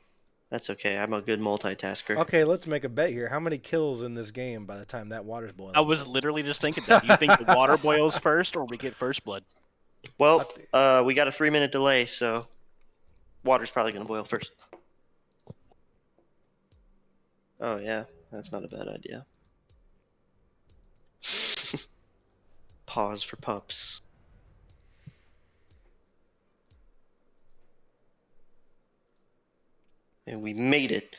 That's okay. I'm a good multitasker. Okay, let's make a bet here. How many kills in this game by the time that water's boiling? I was literally just thinking that. You think the water boils first or we get first blood? Well, we got a 3-minute delay, so water's probably gonna boil first. Oh yeah, that's not a bad idea. Pause for pups. And we made it.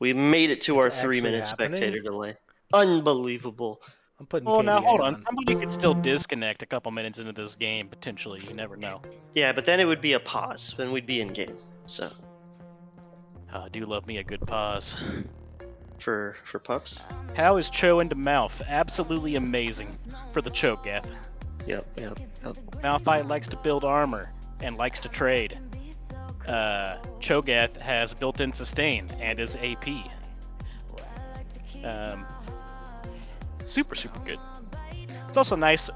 We made it to our It's actually 3-minute happening? spectator delay. Unbelievable. I'm putting Well, now KDA hold on. Somebody could still disconnect a couple minutes into this game potentially. You never know. Yeah, but then it would be a pause, then we'd be in game. So I do love me a good pause. for pups. How is Cho into Mouth? Absolutely amazing for the Cho'Gath. Yep. Malphite likes to build armor and likes to trade. Cho'Gath has built-in sustain and is AP. Super good. It's also nice.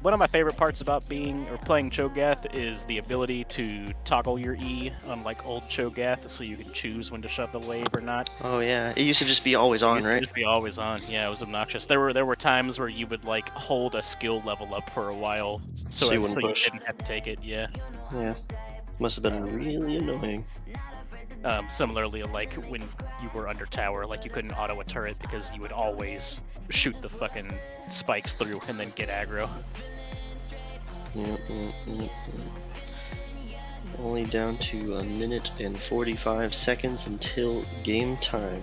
One of my favorite parts about being or playing Cho'Gath is the ability to toggle your E, unlike old Cho'Gath, so you can choose when to shove the wave or not. Oh yeah, it used to just be always on, It used to right? just be always on. Yeah, it was obnoxious. There were times where you would like hold a skill level up for a while, So you wouldn't you push. didn't have to take it. Yeah. Yeah. Must have been really annoying. Similarly, like when you were under tower, like you couldn't auto a turret because you would always shoot the fucking spikes through and then get aggro. Yep. Only down to 1 minute and 45 seconds until game time.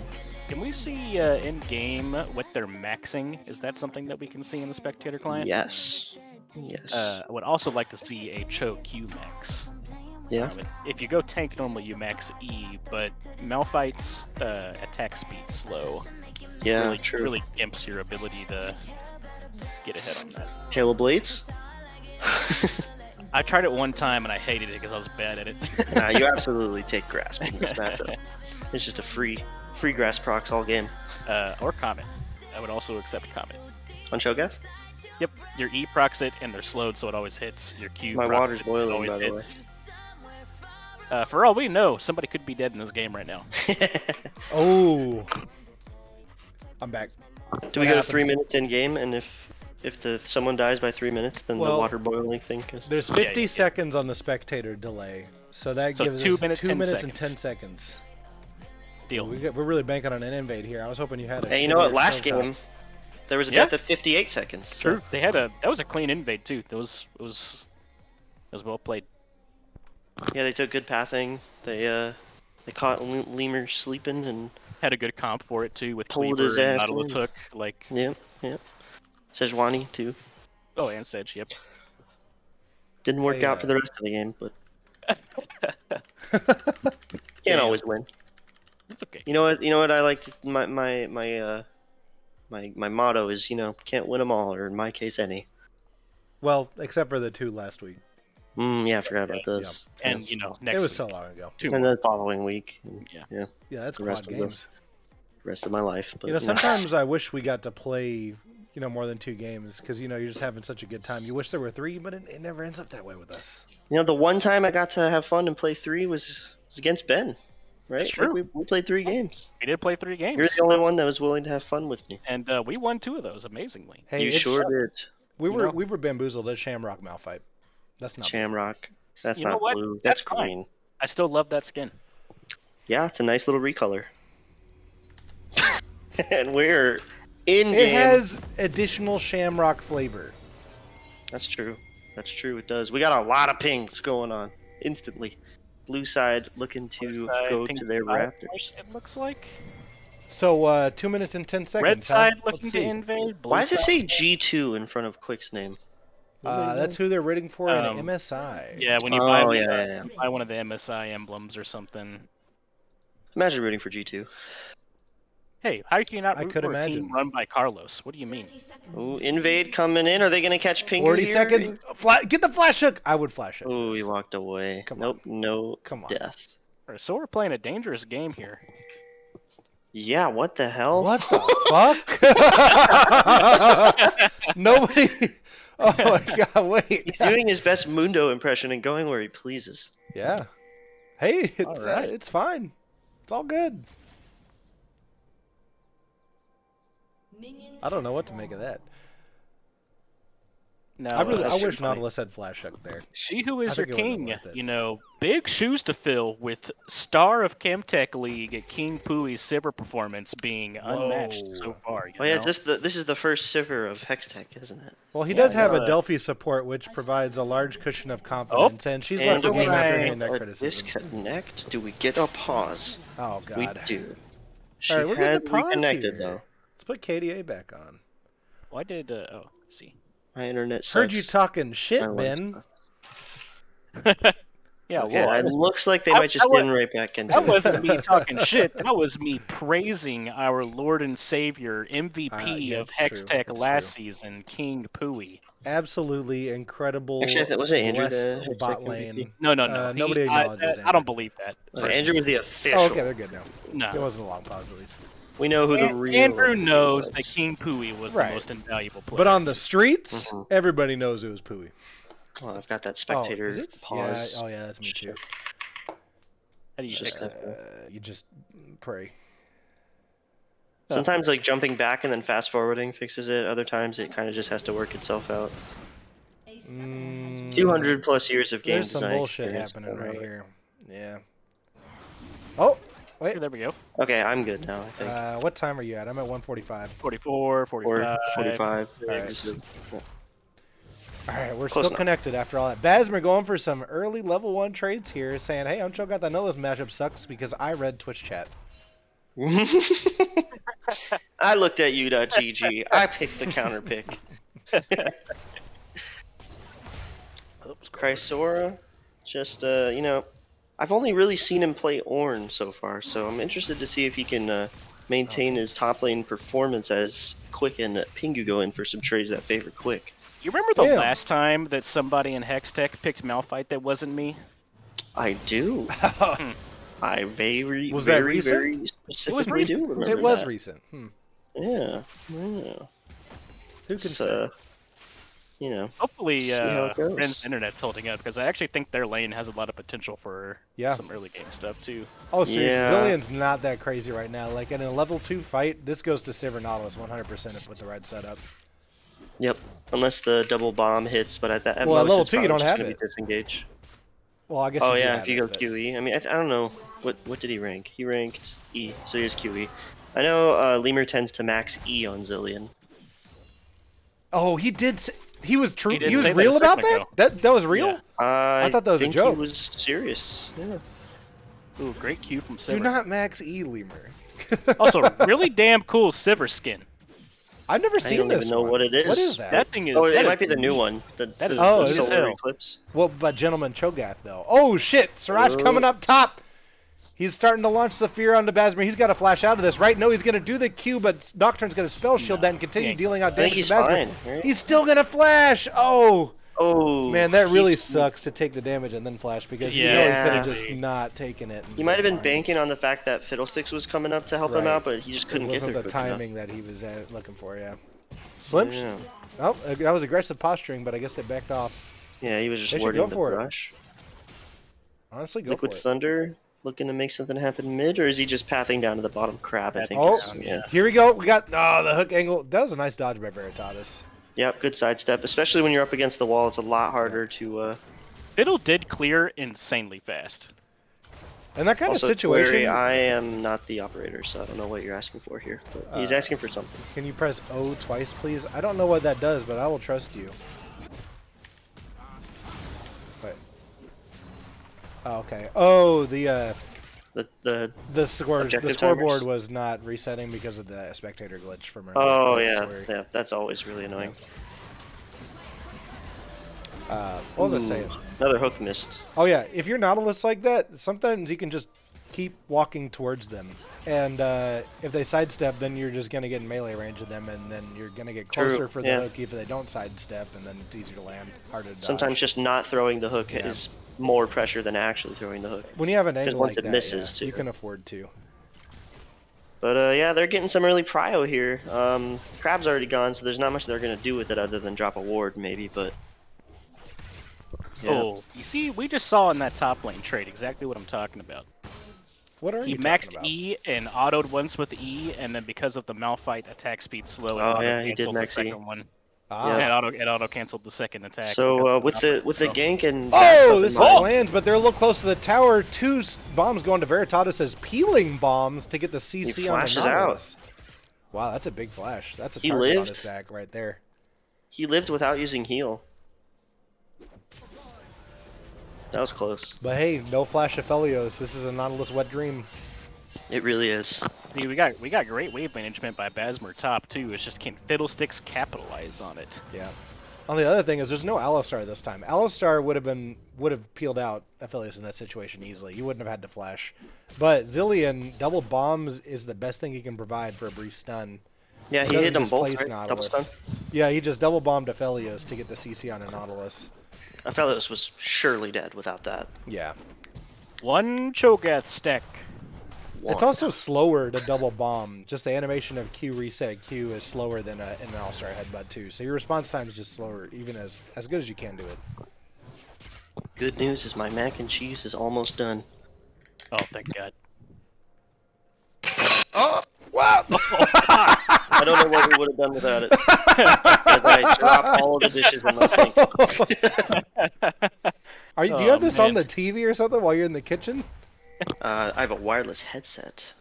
Can we see in game what they're maxing? Is that something that we can see in the spectator client? Yes. I would also like to see a Cho Q max. Yeah. If you go tank, normally you max E, but Malphite's attack speed's slow. Yeah, really, true. really gimps your ability to get ahead on that. Halo Blades? I tried it one time and I hated it because I was bad at it. Nah, you absolutely take Grasp in this matchup. It's just a free grass procs all game. Or Comet. I would also accept Comet. On Cho'Gath? Yep, your E procs it and they're slowed so it always hits. Your Q My procs water's it, boiling, it always by the way. hits. For all we know, somebody could be dead in this game right now. Oh, I'm back. Do we What go to happened? 3 minutes in game, and if someone dies by 3 minutes, then the Well, water boiling thing goes? There's 50 seconds on the spectator delay, so that So gives 2 us minutes, 2 10 minutes and seconds. 10 seconds. Deal. We're really banking on an invade here. I was hoping you had a. Hey, you know what? shittier Last skill game, there was a Yeah. death of 58 seconds. so- True. They had that was a clean invade too. That was well played. Yeah, they took good pathing. They They caught Lemur sleeping and Had a good comp for it too with pulled Cleaver his and ass Nautilus in. Hook. Like, Yep. Sejuani too. oh, and Sedge, yep. Didn't work Hey, out for the rest of the game, but can't Damn. always win. It's okay. You know what? You know what I like. My motto is, can't win them all, or in my case, any. Well, except for the 2 last week. Yeah, I forgot about those. And next It was week, so long ago. 2 And more. the following week. Yeah. Yeah, that's The quad rest of games. The rest of my life. But Sometimes I wish we got to play, more than 2 games because you're just having such a good time. You wish there were 3, but it never ends up that way with us. the one time I got to have fun and play 3 was against Ben, right? That's true. Like we played 3 games. We did play 3 games. You're the only one that was willing to have fun with me. And we won 2 of those, amazingly. Hey, You it's- sure did. we you were know- we were bamboozled at Shamrock Malphite. That's not Shamrock. That's You know not what? blue. That's That's fine. green. I still love that skin. Yeah, it's a nice little recolor. And we're in It game. has additional Shamrock flavor. That's true. That's true. It does. We got a lot of pings going on instantly. Blue side looking to go to their Raptors. It looks like. So 2 minutes and 10 seconds. Red side huh? looking Let's to see. invade. Blue Why does it side- say G2 in front of Quick's name? That's who they're rooting for in Um, MSI. Yeah, when you Oh, buy, yeah. buy one of the MSI emblems or something. Imagine rooting for G2. Hey, how can you not I root could for a imagine. team run by Carlos? What do you mean? Ooh, invade coming in. Are they gonna catch Pingu 40 here? seconds. Get the flash hook. I would flash hook. Ooh, this. he walked away. Come Nope, no Come on. death. Alright, so we're playing a dangerous game here. Yeah, what the hell? What the fuck? Nobody. Oh my god! Wait. He's doing his best Mundo impression and going where he pleases. Yeah. Hey, it's Alright. it's fine. It's all good. I don't know what to make of that. No, I that's wish funny. Nautilus had flash hook there. She who is I your think it would've been king, worth it. big shoes to fill with star of Chemtech League at King Pooey's Sivir performance being unmatched so Whoa. far. Oh yeah, this is the first Sivir of Hextech, isn't it? Well, he Yeah, does have no, a Delphi support, which provides a large cushion of confidence, and she's left the And game we after get hearing that a criticism. disconnect? Do we get a pause? Oh We god. do. She All right, we're getting had a pause reconnected here. though. Let's put KDA back on. Why did let's see. My internet sucks. Heard you talking shit, My lights Ben. suck. Yeah, Okay, well, it looks like they might just get right back into that it. wasn't me talking shit. That was me praising our Lord and Savior MVP yeah, of it's true. Hextech It's last true. season, King Pooey. Absolutely incredible. Actually, I thought, was it Andrew blessed the Hextech bot MVP? lane. No. Nobody acknowledges I don't Andrew. believe that. Andrew was the official. Oh, okay, they're good now. No. It wasn't a long pause, at least. We know who the real Andrew MVP knows was. that King Pooey was Right. the most invaluable player. But on the streets, Mhm. everybody knows it was Pooey. Well, I've got that spectator Oh, is it? pause. Yeah. Oh, yeah, that's me too. How do you fix Just it? You just pray. Sometimes like jumping back and then fast forwarding fixes it. Other times it kind of just has to work itself out. 200 plus years of game There's some design bullshit experience. happening right here. Yeah. Oh, wait. There we go. Okay, I'm good now. I think. What time are you at? I'm at 1:45. 44, 45. 45. Alright. All right, we're Close still enough. connected after all that. Basmer going for some early level 1 trades here, saying, hey, I'm Cho'Gath, I know this matchup sucks because I read Twitch chat. I looked at you.gg. I picked the counter pick. Chrysora, just I've only really seen him play Ornn so far, so I'm interested to see if he can maintain his top lane performance as Quick and Pingu go in for some trades that favor Quick. You remember the Yeah. last time that somebody in Hextech picked Malphite that wasn't me? I do. I very, Was that very, recent? very specifically do remember It was that. recent. Yeah. Who can So, say? Hopefully, See how it goes. Friends Internet's holding up because I actually think their lane has a lot of potential for Yeah. some early game stuff too. Oh, seriously, Yeah. Zillion's not that crazy right now. Like, in a level 2 fight, this goes to Sivir Nautilus 100% with the right setup. Yep. Unless the double bomb hits, but at Well, at most level it's 2 you probably don't just have gonna it. be disengage. Well, I guess Oh you do yeah, have if you it, go but- QE. I mean, I don't know what did he rank? He ranked E, so he has QE. I know Lemur tends to max E on Zillion. Oh, he did say, he was true. He did He was say that real a about second that? ago. That was real? Yeah. I thought that was a think joke. He was serious. Yeah. Ooh, great cue from Do Silver. not max E, Lemur. Also, really damn cool Silver skin. I've never I seen don't this even know one. what it is. What is that? That thing is. Oh, that it is might be the new neat. one. That is Oh, the is it? solar hell. eclipse. Well, but Gentleman Cho'Gath, though. Oh, shit! Sriracha Oh. coming up top! He's starting to launch Zephyr onto Basmer. He's got to flash out of this, right? No, he's going to do the Q, but Nocturne's going to spell shield that and continue Yeah. dealing out I think damage he's to Basmer. fine. Right? He's still going to flash! Oh! Oh, Man, that really he's- sucks to take the damage and then flash because you know Yeah, he's going to exactly. just not taking it. and He might have been fine. banking on the fact that Fiddlesticks was coming up to help him Right. out, but he just couldn't It get there wasn't the quick timing that he was looking for, yeah. Slimps? enough. Oh, that was aggressive posturing, but I guess it backed off. Yeah, he was just They should wording go the for it. rush. Honestly, go Liquid for it. Thunder looking to make something happen mid, or is he just pathing down to the bottom crab? I think. Oh, is- yeah. here we go. We got the hook angle. That was a nice dodge by Veritatis. Yep, good sidestep. Especially when you're up against the wall, it's a lot harder to. Fiddle did clear insanely fast. And that kind Also, of situation. Query, I am not the operator, so I don't know what you're asking for here. But he's asking for something. Can you press O twice, please? I don't know what that does, but I will trust you. Wait. Oh, okay. Oh, the Objective scoreboard timers? was not resetting because of the spectator glitch from earlier. Oh That's yeah, where- yeah. That's always really annoying. What was I Ooh, saying? Another hook missed. Oh yeah, if you're Nautilus like that, sometimes you can just keep walking towards them, and if they sidestep, then you're just gonna get in melee range of them, and then you're gonna get True, closer for the yeah. hook if they don't sidestep, and then it's easier to land, harder to dodge. Sometimes just not throwing the hook Yeah. is more pressure than actually throwing the hook. when you have an 'cause angle once like it that, misses, yeah, you too. can afford to. But yeah, they're getting some early prio here. Crab's already gone, so there's not much they're gonna do with it other than drop a ward, maybe. But yeah. Oh, you see, we just saw in that top lane trade exactly what I'm talking about. What are He you maxed talking about? E and autoed once with E, and then because of the Malphite attack speed slow, Oh, it yeah, he did auto-canceled max the E. second one. Ah. Yeah. It auto canceled the second attack. So because with of the Malphite's gank and Oh, this one one lands, but they're a little close to the tower. Two bombs going to Veritatis as peeling bombs to get the CC on the flashes out. Nautilus. Wow, that's a big flash. That's a He target on lived. his back right there. he lived without using heal. That was close. But hey, no flash of Felios. This is a Nautilus wet dream. It really is. See, we got great wave management by Basmer top too. It's just can Fiddlesticks capitalize on it? Yeah. On the other thing is, there's no Alistar this time. Alistar would have peeled out Aphelios in that situation easily. You wouldn't have had to flash. But Zillion double bombs is the best thing he can provide for a brief stun. Yeah, It he doesn't hit them both, displace right? Double Nautilus. stun. Yeah, he just double bombed Aphelios to get the CC on a Nautilus. Aphelios was surely dead without that. Yeah. One Cho'Gath stack. One. It's also slower to double bomb. Just the animation of Q reset Q is slower than an Alistar headbutt too. So your response time is just slower, even as good as you can do it. Good news is my mac and cheese is almost done. Oh, thank God. Oh! Wow! I don't know what we would have done without it. Because I dropped all of the dishes in my sink. Do you Oh, have this on man. the TV or something while you're in the kitchen? I have a wireless headset.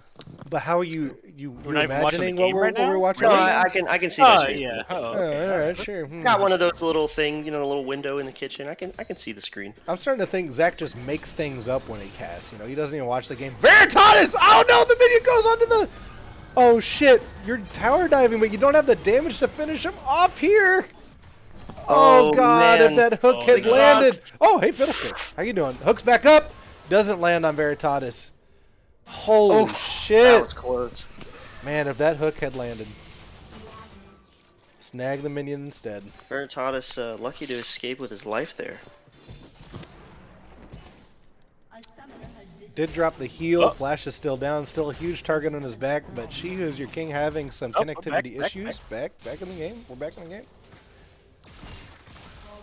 But how are you We're not even watching the imagining game right what we're now? watching? No, right now? I can see the Oh screen. yeah. Oh, Oh, okay. all right, sure. Got one of those little thing, the little window in the kitchen. I can see the screen. I'm starting to think Zach just makes things up when he casts. He doesn't even watch the game. Veritatis! Oh no, the minion goes onto the. Oh shit! You're tower diving, but you don't have the damage to finish him off here. Oh, Oh, god! man. If that hook Oh, had it landed. sucks. Oh hey, Fiddlesticks, how you doing? Hook's back up. Doesn't land on Veritatis. Holy Oh, That shit! was close. Man, if that hook had landed. Snag the minion instead. Veritatis lucky to escape with his life there. Did drop the heal. Oh. Flash is still down. Still a huge target on his back. But she, who's your king, having some Oh, connectivity back, issues. Back in the game. We're back in the game.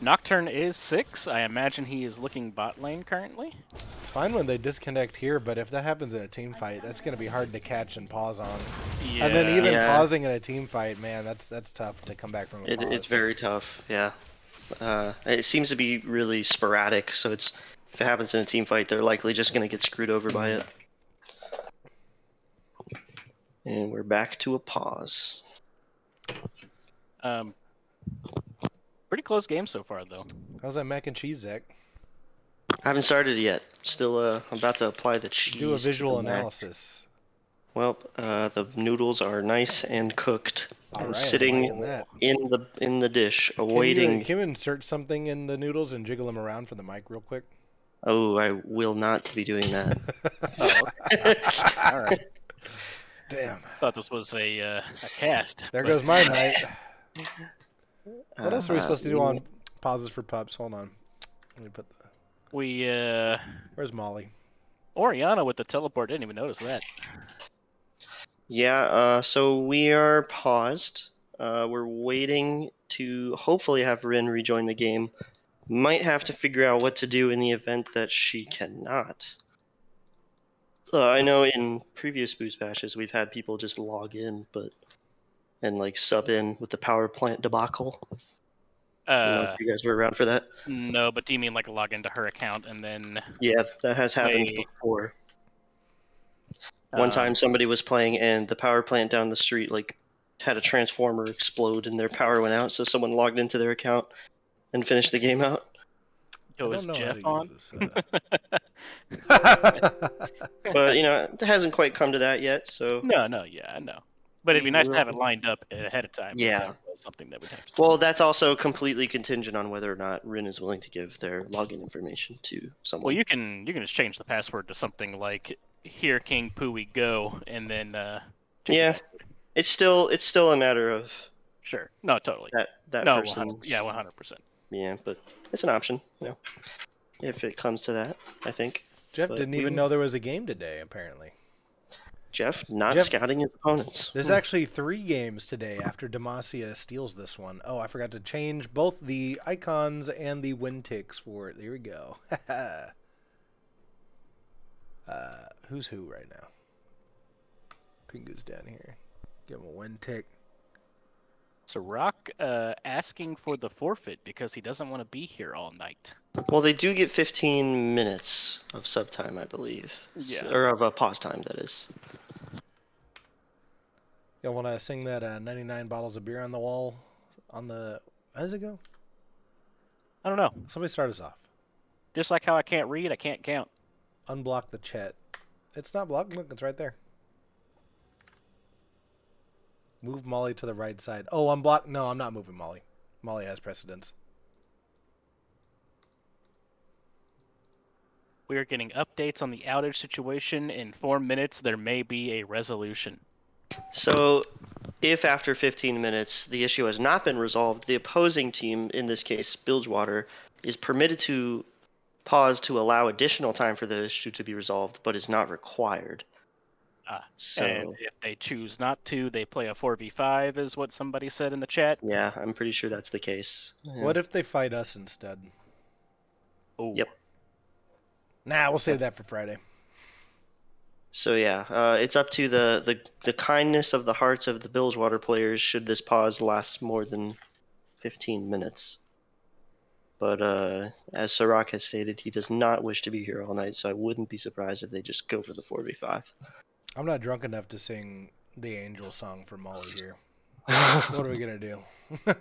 Nocturne is 6. I imagine he is looking bot lane currently. It's fine when they disconnect here, but if that happens in a team fight, that's going to be hard to catch and pause on. Yeah. And then even Yeah. pausing in a team fight, man, that's tough to come back from a pause. It's very tough. Yeah. It seems to be really sporadic. So if it happens in a team fight, they're likely just gonna get screwed over by it. And we're back to a pause. Pretty close game so far though. How's that mac and cheese, Zach? haven't started it yet. Still, I'm about to apply the cheese. Do a to the visual mac. analysis. Well, the noodles are nice and cooked All and right, I'm sitting liking that. in the dish, Can awaiting. you insert something in the noodles and jiggle them around for the mic real quick? Oh, I will not be doing that. Oh, okay. All right. Damn. Thought this was a cast. There but- goes my night. What else are we Uh, supposed to do on pauses for pups? Hold on. Let me put the. We Where's Molly? Oriana with the teleport. Didn't even notice that. Yeah, so we are paused. We're waiting to hopefully have Rin rejoin the game. Might have to figure out what to do in the event that she cannot. I know in previous Boost Bashes we've had people just log in, and like sub in with the power plant debacle. I don't know if you guys were around for that. No, but do you mean like log into her account and then? Yeah, that has happened Wait. before. One time Um, somebody was playing and the power plant down the street like had a transformer explode and their power went out, so someone logged into their account and finished the game out. Yo, I is don't know Jeff how on? to use this. But it hasn't quite come to that yet, so No, yeah, I know. But it'd be We nice to will- have it lined up ahead of time. if Yeah. that was something that we'd have to. well, that's also completely contingent on whether or not Rin is willing to give their login information to someone. Well, you can just change the password to something like "Here King Pooey Go" and then. change Yeah. it back. It's still a matter of Sure. No, totally. that No, person's 100. Yeah, 100%. Yeah, but it's an option, if it comes to that, I think. Jeff But didn't we even will- know there was a game today, apparently. Jeff not Jeff- scouting his opponents. There's actually 3 games today after Demacia steals this one. Oh, I forgot to change both the icons and the win ticks for it. There we go. Who's who right now? Pingu's down here. Give him a win tick. So Rock asking for the forfeit because he doesn't want to be here all night. Well, they do get 15 minutes of sub time, I believe. Yeah. Or of a pause time, that is. Y'all want to sing that 99 bottles of beer on the wall on the... How does it go? I don't know. Somebody start us off. Just like how I can't read, I can't count. Unblock the chat. It's not blocked. Look, it's right there. Move Molly to the right side. Oh, unblock. No, I'm not moving Molly. Molly has precedence. We are getting updates on the outage situation. In 4 minutes, there may be a resolution. So, if after 15 minutes the issue has not been resolved, the opposing team, in this case Bilgewater, is permitted to pause to allow additional time for the issue to be resolved, but is not required. So, And if they choose not to, they play a 4v5, is what somebody said in the chat. yeah, I'm pretty sure that's the case. Yeah. What if they fight us instead? Oh, Yep. Nah, we'll save that for Friday. So yeah, it's up to the kindness of the hearts of the Bilgewater players should this pause last more than 15 minutes. But as Sirach has stated, he does not wish to be here all night, so I wouldn't be surprised if they just go for the 4v5. I'm not drunk enough to sing the Angel song for Molly here. What are we going to do?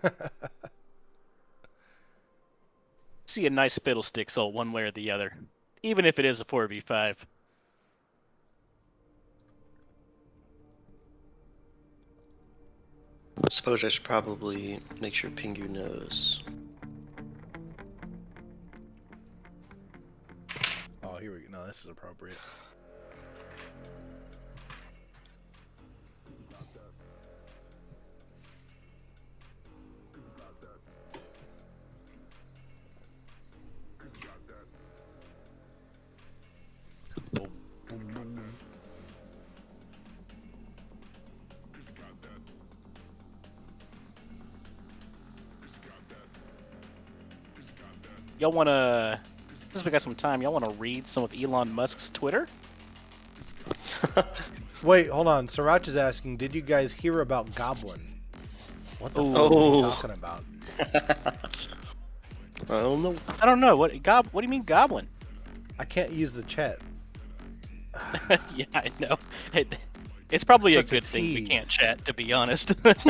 See a nice fiddlestick soul one way or the other, even if it is a 4v5. I suppose I should probably make sure Pingu knows. Oh, here we go. No, this is appropriate. Y'all want to, since we got some time, y'all want to read some of Elon Musk's Twitter? Wait, hold on. Sriracha is asking, did you guys hear about Goblin? What the fuck are Oh. you talking about? I don't know. I don't know. What do you mean Goblin? I can't use the chat. Yeah, I know. It's probably a Such a good thing we can't tease. chat, to be honest. Be like,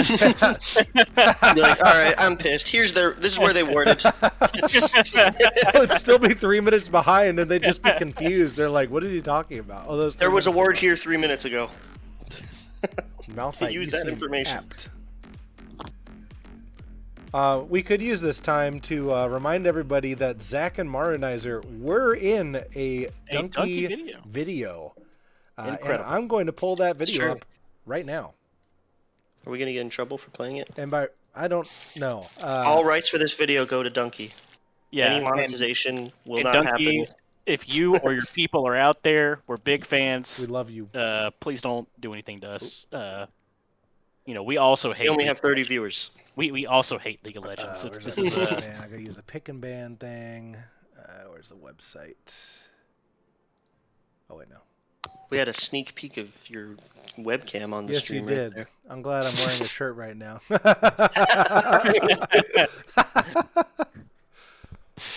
all right, I'm pissed. This is where they worded. It would still be 3 minutes behind, and they'd just be confused. They're like, "What is he talking about?" Oh, those. There was a word here 3 minutes ago. Malphite, Use you that seem information. apt. We could use this time to remind everybody that Zach and Marinizer were in a Donkey video. And Incredible. I'm going to pull that video Sure. up right now. Are we gonna get in trouble for playing it? And by I don't know. All rights for this video go to Donkey. Yeah, Any and- monetization will and not Donkey, happen. if you or your people are out there, we're big fans. we love you. Please don't do anything to us. We also hate. We only League have of 30 Legends. viewers. We also hate League of Legends. Where's This that is man? I gotta use the pick and ban thing. Where's the website? Oh wait, no. We had a sneak peek of your webcam on the Yes, stream you right did. there. I'm glad I'm wearing a shirt right now.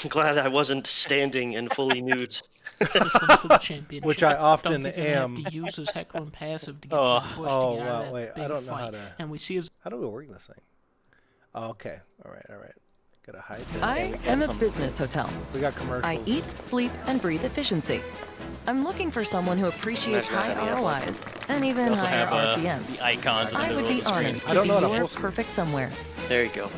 Glad I wasn't standing and fully nude. This one's for the championship. Which I often Donkey's gonna am. have to use his heckle and passive to get Oh. to the bush Oh, to get out well, of that wait, I big don't know fight. how to- And we see his How do we work this thing? Oh, okay. All right. Gotta hide that. I am a some- business hotel. We got commercials. I eat, sleep, and breathe efficiency. I'm looking for someone who appreciates Imagine high having that. ROIs and even We also higher have RPMs. the icons in the I middle would of be the screen. honored I to don't be know how to your full screen. perfect somewhere. There you go.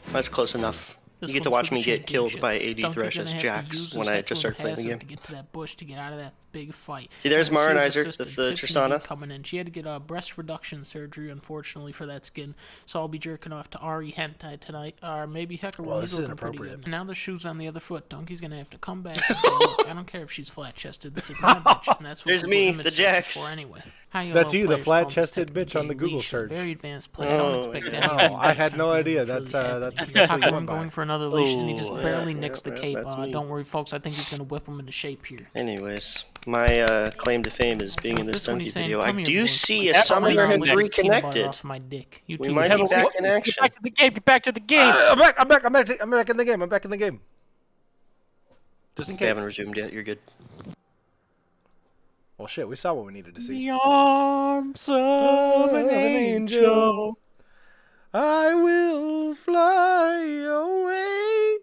That's close enough. This You get to one's watch for me the get killed championship. by 80 Donkey's Thresh gonna as have to Jax use when his I heckle just start and playing the passive game. to get to that bush to get out of that big fight. See, there's And we see his Marinizer, assistant, the Tiffany Tristana. coming in. She had to get a breast reduction surgery, unfortunately, for that skin. So I'll be jerking off to Ari Hentai tonight, or maybe Hecker. Well, Well, this he's is looking pretty inappropriate. good. Now the shoe's on the other foot. Donkey's gonna have to come back and say, "Look, I don't care if she's flat-chested. This is my bitch, and that's what There's Google me, image the searches Jax. for anyway." Hi, That's hello, you, the players. flat-chested Columbus bitch on the Tech Google Leash, a search. Very advanced player. I Oh, don't expect yeah. anything. Oh, I had no idea. What's That's really that's happening that's here. what you I'm went by. going for another leash, and he just Oh, barely yeah, nicks the yeah, cape. that's me. Don't worry, folks. I think he's gonna whip him into shape here. Anyways, my claim to fame is being in this This one Donkey he's saying, video. I "Come here, do boy." see a Yeah, summoner had lick his peanut butter reconnected. off my dick. You We too. might Yeah, be but back what- in Get action. back to the game. Get back to the game. I'm back. I'm back in the game. I'm back in the game. Just in They case. haven't resumed yet. You're good. Well, shit, we saw what we needed to see. The arms of an angel. I will fly away.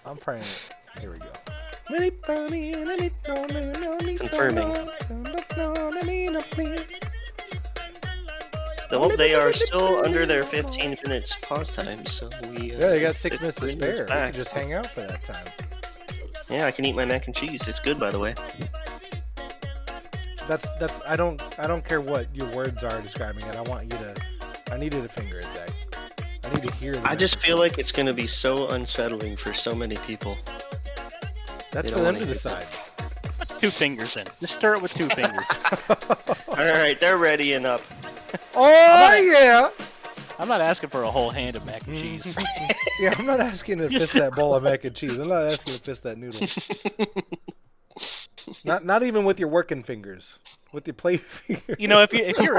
I'm praying. Here we go. Well, they are still under their 15 minutes pause time, so we. Yeah, they got 6 minutes to 3 spare. We back. can just hang out for that time. Yeah, I can eat my mac and cheese. It's good, by the way. That's. I don't care what your words are describing it. I need you to finger it, Zach. I need to hear. The I just message. feel like it's gonna be so unsettling for so many people. That's they for don't them to wanna hear decide. Put 2 fingers in. Just stir it with 2 fingers. All right, they're ready and up. Oh yeah. I'm not asking for a whole hand of mac and cheese. Yeah, I'm not asking to fist that bowl of mac and cheese. I'm not asking to fist that noodle. Not even with your working fingers. With your plate fingers. You know, if you're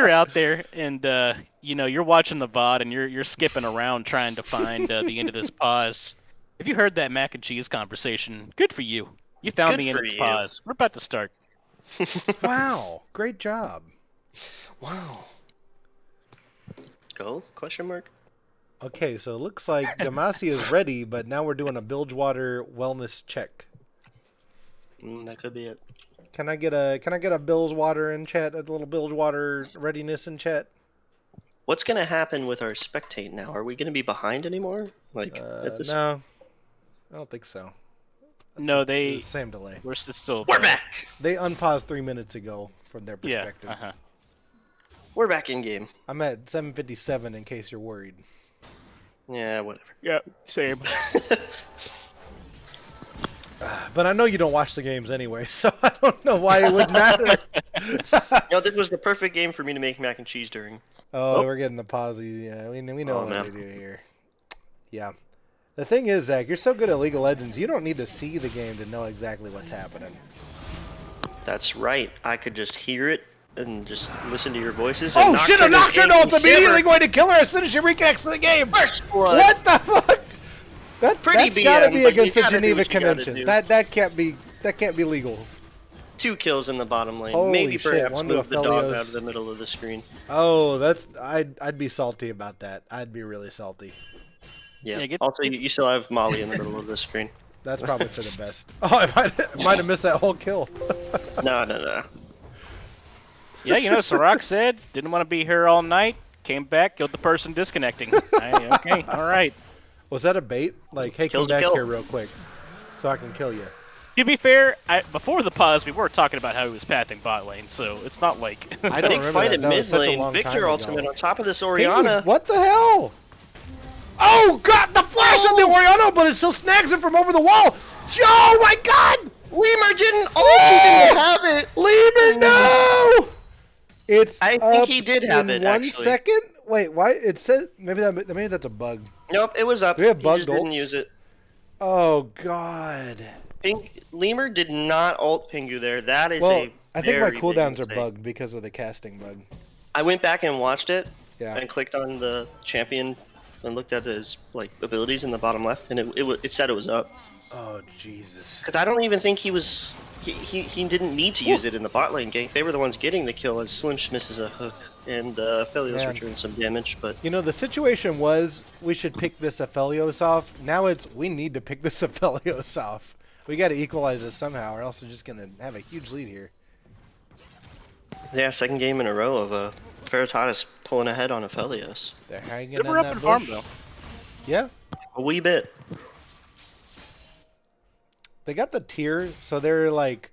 out there, and you're watching the VOD and you're skipping around trying to find the end of this pause. If you heard that mac and cheese conversation, good for you. You found Good the end for of the you. pause. We're about to start. Wow, great job. Wow. Go? Question mark. Okay, so it looks like Demacia is ready, but now we're doing a Bilgewater wellness check. That could be it. Can I get a Bilgewater in chat? A little Bilgewater readiness in chat? What's gonna happen with our spectate now? Are we gonna be behind anymore? Like at this? No, I don't think so. No, It's they the same delay. we're still. We're back. They unpaused 3 minutes ago from their Yeah. perspective. Uh-huh. We're back in game. I'm at 7:57 in case you're worried. Yeah, whatever. Yeah. Same. But I know you don't watch the games anyway, so I don't know why it would matter. No, this was the perfect game for me to make mac and cheese during. Oh, we're getting the pauses. Yeah, we know Oh, what no. we do here. Yeah. The thing is, Zach, you're so good at League of Legends, you don't need to see the game to know exactly what's happening. That's right. I could just hear it and just listen to your voices. Oh And shit, a Nocturne ult's immediately going. going to kill her as soon as she reconnects to the game! First blood. What the fuck? Pretty That's gotta BM, be but against you the gotta do Geneva what you gotta Convention. do. That can't be That can't be legal. 2 kills in the bottom lane. Holy Maybe shit, perhaps one to move the dog out Aphelios. of the middle of the screen. Oh, I'd be salty about that. I'd be really salty. Yeah. Yeah, Also, you still have Molly in the middle of the screen. That's probably for the best. Oh, I might have missed that whole kill. No. Yeah, you know, Sirach said didn't want to be here all night. Came back, killed the person disconnecting. Okay, all right. Was that a bait? Like, hey, Kill's a come back kill. here real quick, so I can kill you. To be fair, before the pause, we were talking about how he was pathing bot lane, so it's not like. I don't Big remember fight that. in That was mid such a lane. long time Victor ago. ultimate on top of this Dude, Orianna. what the hell? Oh god, the flash on the Orianna, but it still snags him from over the wall. Oh my god! Lemur didn't. Oh, he didn't have it. Lemur, no! It's I think up he did have in it, 1 actually. second. Wait, why? It says maybe that's a bug. Nope, it was up. Do we have He bugged just didn't ults? use it. Oh god. Lemur did not ult Pingu there. That is Well, a I think my very cooldowns big are mistake. bugged because of the casting bug. I went back and watched it Yeah. and clicked on the champion and looked at his abilities in the bottom left, and it said it was up. Oh Jesus. Because I don't even think he was. He didn't need to use it in the bot lane gank. They were the ones getting the kill as Slimsh misses a hook and Aphelios Man. returns some damage. But You know, the situation was we should pick this Aphelios off. Now it's we need to pick this Aphelios off. We got to equalize this somehow, or else we're just gonna have a huge lead here. yeah, second game in a row of Ferrotatus pulling ahead on Aphelios. They're hanging Super on up that in farm bush. though. Yeah, A wee bit. they got the tier, so they're like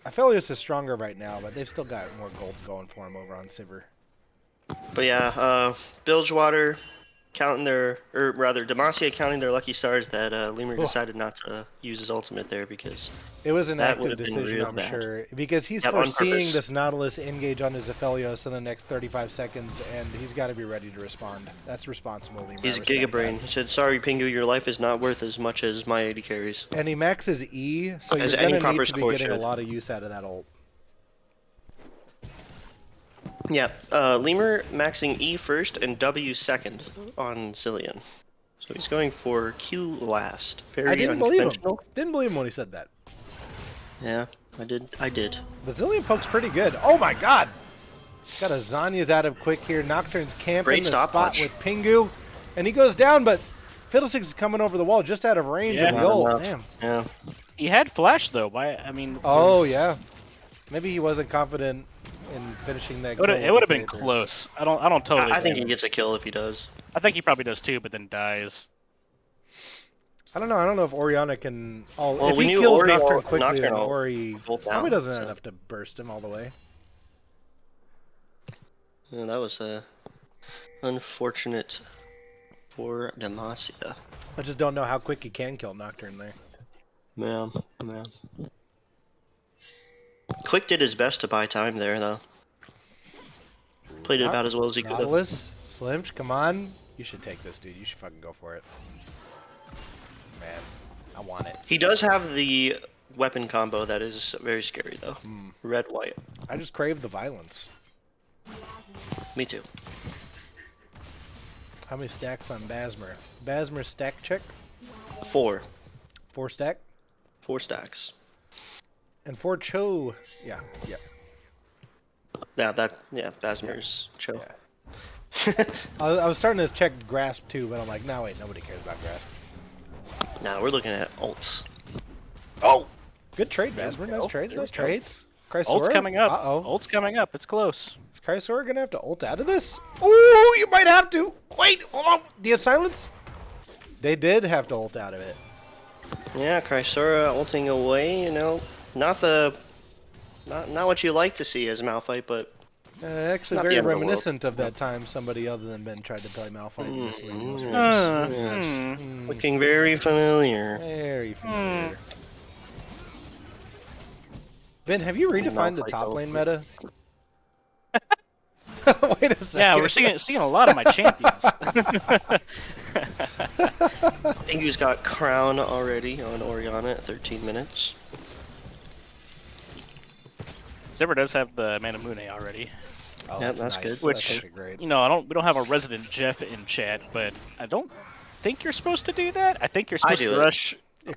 Aphelios is stronger right now, but they've still got more gold going for him over on Sivir. But yeah, Bilgewater counting their, or rather Demacia counting their lucky stars that Lemur decided not to use his ultimate there because It was an That active would've been decision, real I'm bad. sure, because he's Yep, on foreseeing purpose. this Nautilus engage on his Aphelios in the next 35 seconds, and he's got to be ready to respond. That's responsible. Lemur. he's I a respect Giga Brain. that. He said, "Sorry, Pingu, your life is not worth as much as my 80 carries." And he maxes E, so As you're any going to proper need to be support getting a should. lot of use out of that ult. Yeah, Lemur maxing E first and W second on Zillion. So he's going for Q last. Very I didn't believe him. unconventional. Didn't believe him when he said that. Yeah, I did. The Zillion poke's pretty good. Oh my god! Got a Zanya's out of quick here. Nocturne's camping Great the spot stopwatch. with Pingu, and he goes down, but Fiddlesticks is coming over the wall just out of range Yeah. of the Not ult. enough. Damn. Yeah. He had flash though. Why? I mean. Oh was- yeah. Maybe he wasn't confident in finishing that. It would kill have with been the Panther. close. I don't totally. I think blame he him. gets a kill if he does. I think he probably does too, but then dies. I don't know. I don't know if Orianna can. Oh, Well, if we he knew kills Ori Nocturne will- quickly, Nocturne then will Ori bolt probably down, doesn't have so. enough to burst him all the way. Yeah, that was unfortunate for Demacia. I just don't know how quick he can kill Nocturne there. Yeah. Quick did his best to buy time there, though. Played it about as well as he could have. Nautilus, Slimch, come on. You should take this, dude. You should fucking go for it. Man, I want it. He does have the weapon combo that is very scary, though. Red, white. I just crave the violence. Me too. How many stacks on Basmer? Basmer stack check? 4 stack? 4 stacks. And 4 Cho. Yeah. Yeah, Basmer's Cho. I was starting to check Grasp too, but I'm like, no, wait, nobody cares about Grasp. Now we're looking at ults. Oh! Good trade, Basmer. Nice trade. Nice trades. Chrysora? Ult's coming up. Uh-oh. Ult's coming up. It's close. Is Chrysora gonna have to ult out of this? Ooh, you might have to. Wait, hold on. Do you have silence? They did have to ult out of it. Yeah, Chrysora ulting away, you know. Not what you like to see as Malphite, but Actually, Not the very end of the world. reminiscent of that time somebody other than Ben tried to play Malphite in this league. most yes, recently. yes. Looking very familiar. Very familiar. Ben, have you redefined the Malphite top ult. lane meta? Wait a second. Yeah, we're seeing a lot of my champions. Pingu's got Crown already on Orianna at 13 minutes. Zivir does have the Manamune already. Oh, Yeah, that's that's nice. good. That's Which- actually great. You know, we don't have a resident Jeff in chat, but I don't think you're supposed to do that. I think you're supposed do to it. rush.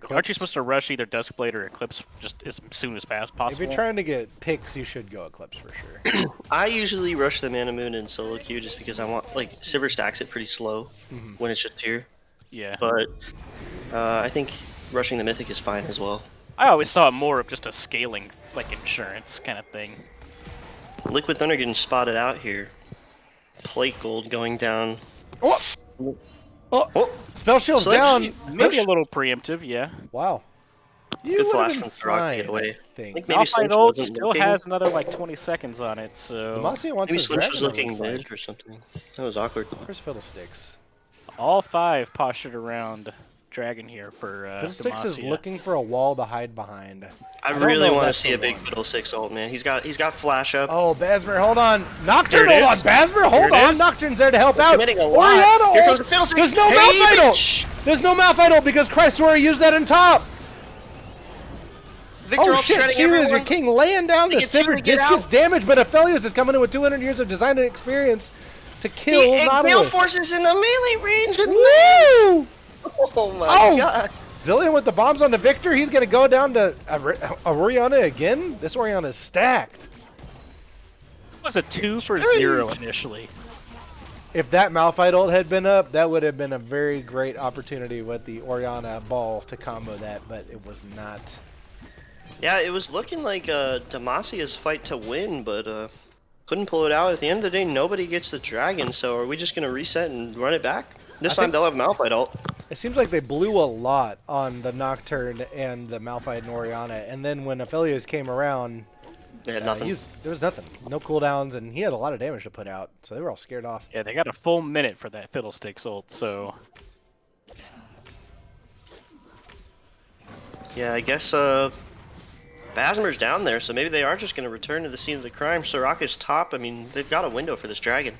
Aren't you supposed to rush either Duskblade or Eclipse just as soon as possible? If you're trying to get picks, you should go Eclipse for sure. I usually rush the Mana Moon in solo queue just because I want, like, Sivir stacks it pretty slow when it's just tier. Yeah. But I think rushing the Mythic is fine as well. I always saw it more of just a scaling, like, insurance kind of thing. Liquid Thunder getting spotted out here. Plate Gold going down. Oh! Oh! Spell Shield's Selection. down! Maybe a little preemptive, yeah. Wow. You Good would've flash been from Throck to fine, get away. I think. I think maybe Malphite Slinch ult wasn't still looking. has another, like, 20 seconds on it, so... Demacia wants Maybe his Slinch dragon was on looking the side. dead or something. That was awkward. Where's Fiddlesticks? All 5 postured around Dragon here for Fiddlesticks is Demacia. looking for a wall to hide behind. I don't really know if want to that's see the a big one. Fiddlesticks ult, man. He's got flash up. Oh, Basmer, hold on. Nocturne, There it hold on. is. Basmer, hold There it on. is. Nocturne's there to help out. Committing a lot. Oriana Here ult. comes the Fiddlesticks. There's no Hey, Malphite bitch. ult. There's no Malphite ult because Chrysora used that in top. Victor Oh ult shit, shredding she was your everyone. king laying down the They get two Sivir to get Discus out. damage, but Aphelios is coming in with 200 years of design and experience to kill The Gale Nautilus. Force is in the melee range. And Woo! oh my Oh! god. Zillion with the bombs on the Victor. He's going to go down to Oriana again. This Oriana is stacked. It was a 2 for 0 initially. If that Malphite ult had been up, that would have been a very great opportunity with the Oriana ball to combo that, but it was not. Yeah, it was looking like Demacia's fight to win, but couldn't pull it out. At the end of the day, nobody gets the dragon, so are we just going to reset and run it back? This time they'll have Malphite ult. It seems like they blew a lot on the Nocturne and the Malphite and Oriana, and then when Aphelios came around, They had nothing. there was nothing. No cooldowns, and he had a lot of damage to put out, so they were all scared off. Yeah, they got a full minute for that Fiddlesticks ult, so... Yeah, I guess Basmer's down there, so maybe they are just going to return to the scene of the crime. Soraka's top. I mean, they've got a window for this dragon.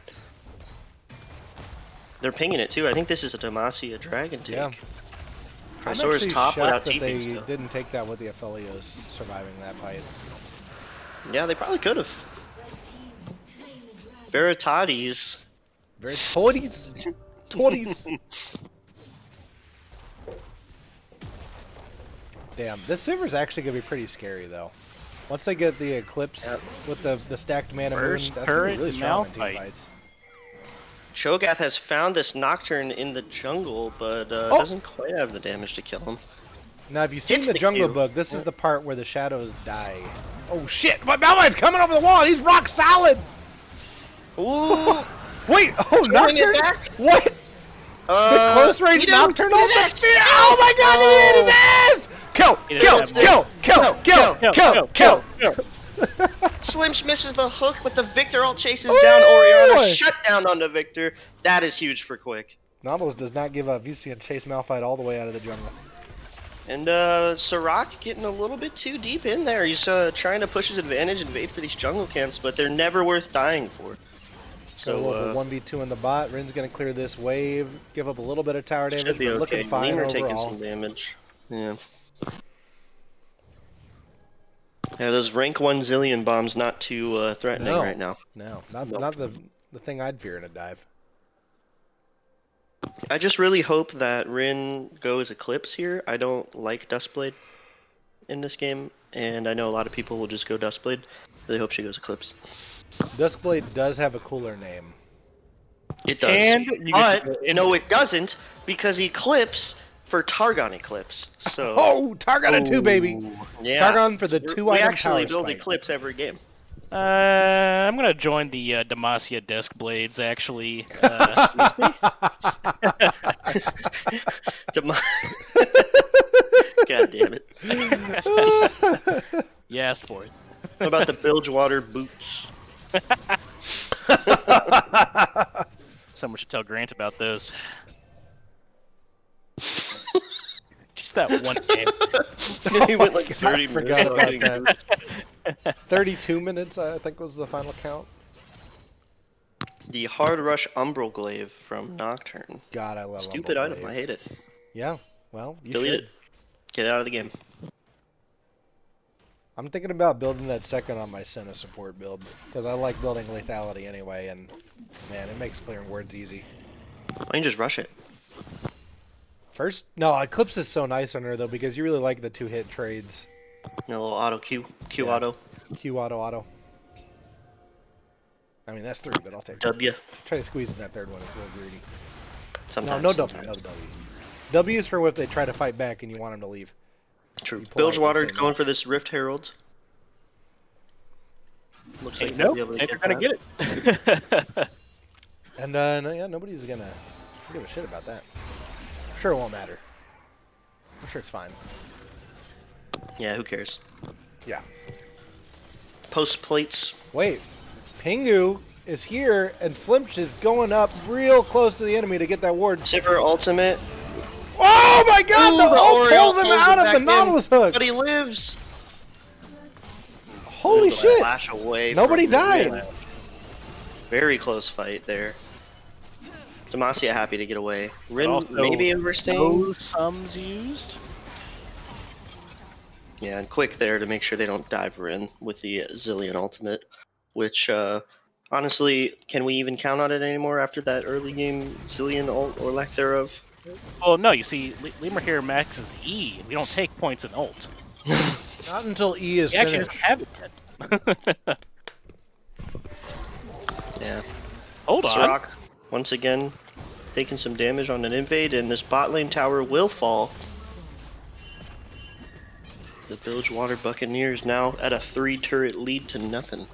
They're pinging it too. I think this is a Demacia dragon take. Yeah. I'm Chrysora's actually top shocked without that they TPing still. didn't take that with the Aphelios surviving that fight. Yeah, they probably could have. Veritades. Very toadies. Toadies. Damn, this Sivir's actually going to be pretty scary, though. Once they get the Eclipse with the stacked Mana Moon, First that's going to be turret really strong in team Malphite. fights. Cho'Gath has found this Nocturne in the jungle, but doesn't quite have the damage to kill him. Now, if you've seen Gets the the Jungle Q. Book, this is the part where the shadows die. Oh, shit! My Malphite's coming over the wall! He's rock solid! Ooh! Wait! Oh, Throwing it Nocturne? back? What? The close range Edom, Nocturne his ult? ass! Oh my god, he hit his ass! Kill! He Kill! didn't Kill! Kill! Kill! Kill! Kill! Slimsh misses the hook, but the Victor ult chases down Oriana. Shut down on the Victor. That is huge for Quick. Nautilus does not give up. He's going to chase Malphite all the way out of the jungle. And Sirach getting a little bit too deep in there. He's trying to push his advantage and wait for these jungle camps, but they're never worth dying for. So So, 1v2 in the bot. Rin's going to clear this wave, give up a little bit of tower damage, should be but okay. looking fine Lemur taking overall. some damage. Yeah. Yeah, those rank 1 zillion bombs not too threatening No. right now. No, not the thing I'd fear in a dive. I just really hope that Rin goes Eclipse here. I don't like Duskblade in this game, and I know a lot of people will just go Duskblade. Really hope she goes Eclipse. Duskblade does have a cooler name. It does. And you get to But go no, it doesn't, because Eclipse for Targon Eclipse. So Oh, Targon at 2, baby! yeah, Targon for the So 2 we item actually power build spike. Eclipse every game. I'm gonna join the Demacia Disc Blades, actually. Dema- God damn it. You asked for it. What about the Bilgewater boots? Someone should tell Grant about those. Just that one game. He went like 30 I forgot minutes. about getting that. 32 minutes, I think, was the final count. The Hard Rush Umbral Glaive from Nocturne. God, I love Stupid Umbral item, Blade. I hate it. Yeah, well, you Delete should. it. Get it out of the game. I'm thinking about building that second on my Senna support build, because I like building lethality anyway, and man, it makes clearing words easy. Why don't you just rush it? First, no, Eclipse is so nice on her though because you really like the 2-hit trades. A little auto Q Yeah. auto. Q auto. I mean that's 3, but I'll take it. W. Try to squeeze in that third one. It's a little greedy. Sometimes. No sometimes. W. W is for if they try to fight back and you want them to leave. True. You politely Bilgewater say no. going for this Rift Herald. Looks like Nope, they'll be able to they're get gonna that. get it. And nobody's gonna give a shit about that. I'm sure it won't matter. I'm sure it's fine. Yeah, who cares? Yeah. Post plates. Wait, Pingu is here, and Slimch is going up real close to the enemy to get that ward. Sivir ultimate. Oh my God! Ooh, The ult Oriole pulls him pulls out it of the back in, Nautilus hook. But he lives. Holy shit! Flash away. Nobody from died. Rin. Very close fight there. Demacia happy to get away. Rin Also, maybe overstaying. No sums used. Yeah, and quick there to make sure they don't dive Rin with the Zillion ultimate. Which, honestly, can we even count on it anymore after that early game Zillion ult or lack thereof? Well, no, you see, Lemur here maxes E. We don't take points in ult. Not until E is He actually finished. doesn't have it yet. Yeah. Hold on. Sirach, once again, taking some damage on an invade, and this bot lane tower will fall. The Bilgewater Buccaneers now at a 3-turret lead to nothing.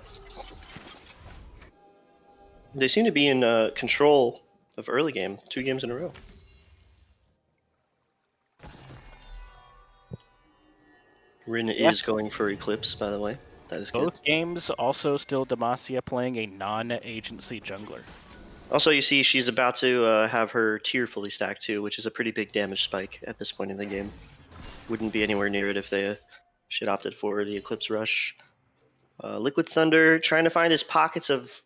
They seem to be in control of early game, 2 games in a row. Rin is going for Eclipse, by the way. That is good. Both games also still Demacia playing a non-agency jungler. Also, you see she's about to have her tier fully stacked too, which is a pretty big damage spike at this point in the game. Wouldn't be anywhere near it if they should opted for the Eclipse Rush. Liquid Thunder trying to find his pockets of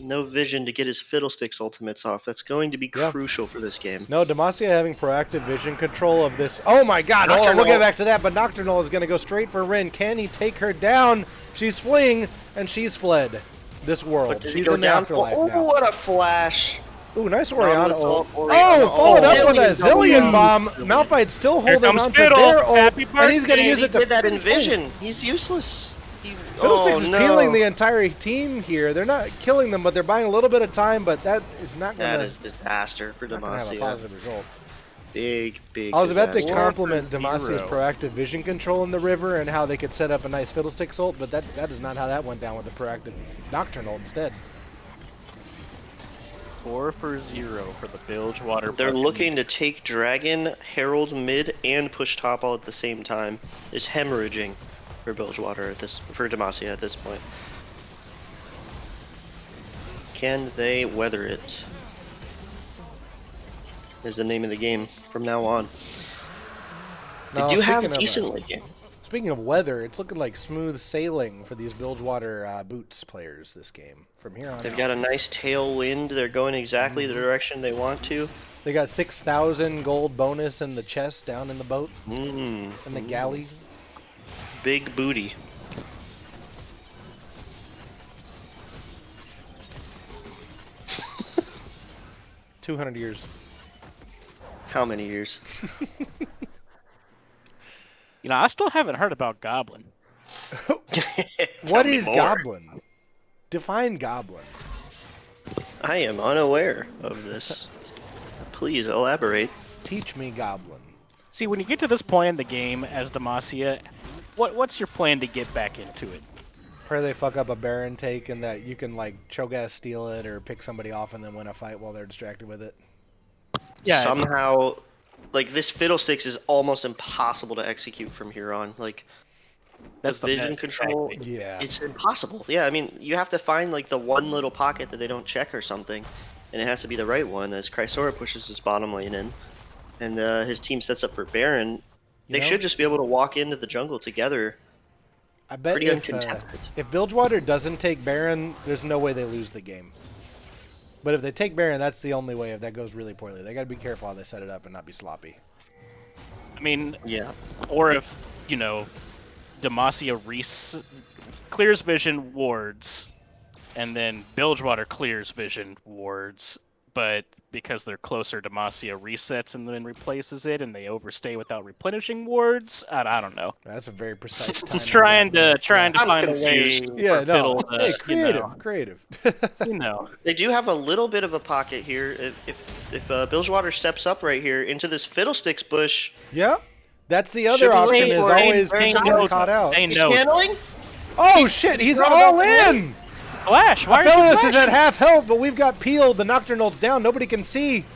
no vision to get his Fiddlesticks ultimates off. That's going to be crucial for this game. No, Demacia having proactive vision control of this. Oh my God! Hold on, we'll get back to that. But Nocturnal is going to go straight for Rin. Can he take her down? She's fleeing, and she's fled this world. But did he She's go in the down? afterlife Oh, now. what a flash! Ooh, nice Oriana Nautilus ult. ult, Oriana Oh, followed ult. up with a Zillion Zillion bomb. Malphite's still Here holding comes on to Fiddle. their ult, Happy and he's going to birthday. use He it to did that in vision. He's useless. Fiddlesticks is no. peeling the entire team here. They're not killing them, but they're buying a little bit of time. But that is not going That to is disaster for have a Demacia. positive result. Big. I was about to disaster. compliment 4 for Demacia's 0. proactive vision control in the river and how they could set up a nice Fiddlesticks ult, but that is not how that went down with the proactive Nocturnal instead. 4 for 0 for the Bilgewater. They're Buccaneers. looking to take Dragon, Herald mid, and push top all at the same time. It's hemorrhaging for Bilgewater for Demacia at this point. Can they weather it? Is the name of the game from now on. They Now, do have speaking of, decent late game. Speaking of weather, it's looking like smooth sailing for these Bilgewater Boots players this game. From here on They've out. got a nice tailwind. They're going exactly the direction they want to. They got 6,000 gold bonus in the chest down in the boat, in the galley. Big booty. $200 years. How many years? You know, I still haven't heard about Goblin. What me is more. Goblin? Define Goblin. I am unaware of this. Please elaborate. Teach me Goblin. See, when you get to this point in the game as Demacia, what's your plan to get back into it? Pray they fuck up a Baron take and that you can like Cho'Gath steal it or pick somebody off and then win a fight while they're distracted with it. Yeah, it's- Somehow, like, this Fiddlesticks is almost impossible to execute from here on. Like, That's the the vision best, control, exactly. Yeah. it's impossible. Yeah, I mean, you have to find, like, the one little pocket that they don't check or something. And it has to be the right one as Chrysora pushes his bottom lane in. And his team sets up for Baron. They know? should just be able to walk into the jungle together. I bet Pretty if uncontested. Bilgewater doesn't take Baron, there's no way they lose the game. But if they take Baron, that's the only way if that goes really poorly. They got to be careful how they set it up and not be sloppy. I mean, Yeah. or if, you know, Demacia clears vision wards, and then Bilgewater clears vision wards, but because they're closer, Demacia resets and then replaces it, and they overstay without replenishing wards. I don't know. That's a very precise time. Trying to I'm find a way. confused. Yeah, for no. Fiddle to, Hey, creative, you know, creative. you know. They do have a little bit of a pocket here. If Bilgewater steps up right here into this Fiddlesticks bush, Yep. That's the Should other be option looking is for always Baron people Time. get caught out. They he's know. channeling. Oh shit, he's brought it all up late. in! Flash. Why are you Aphelios is flashing? at half health, but we've got peeled. The Nocturnal's down. Nobody can see.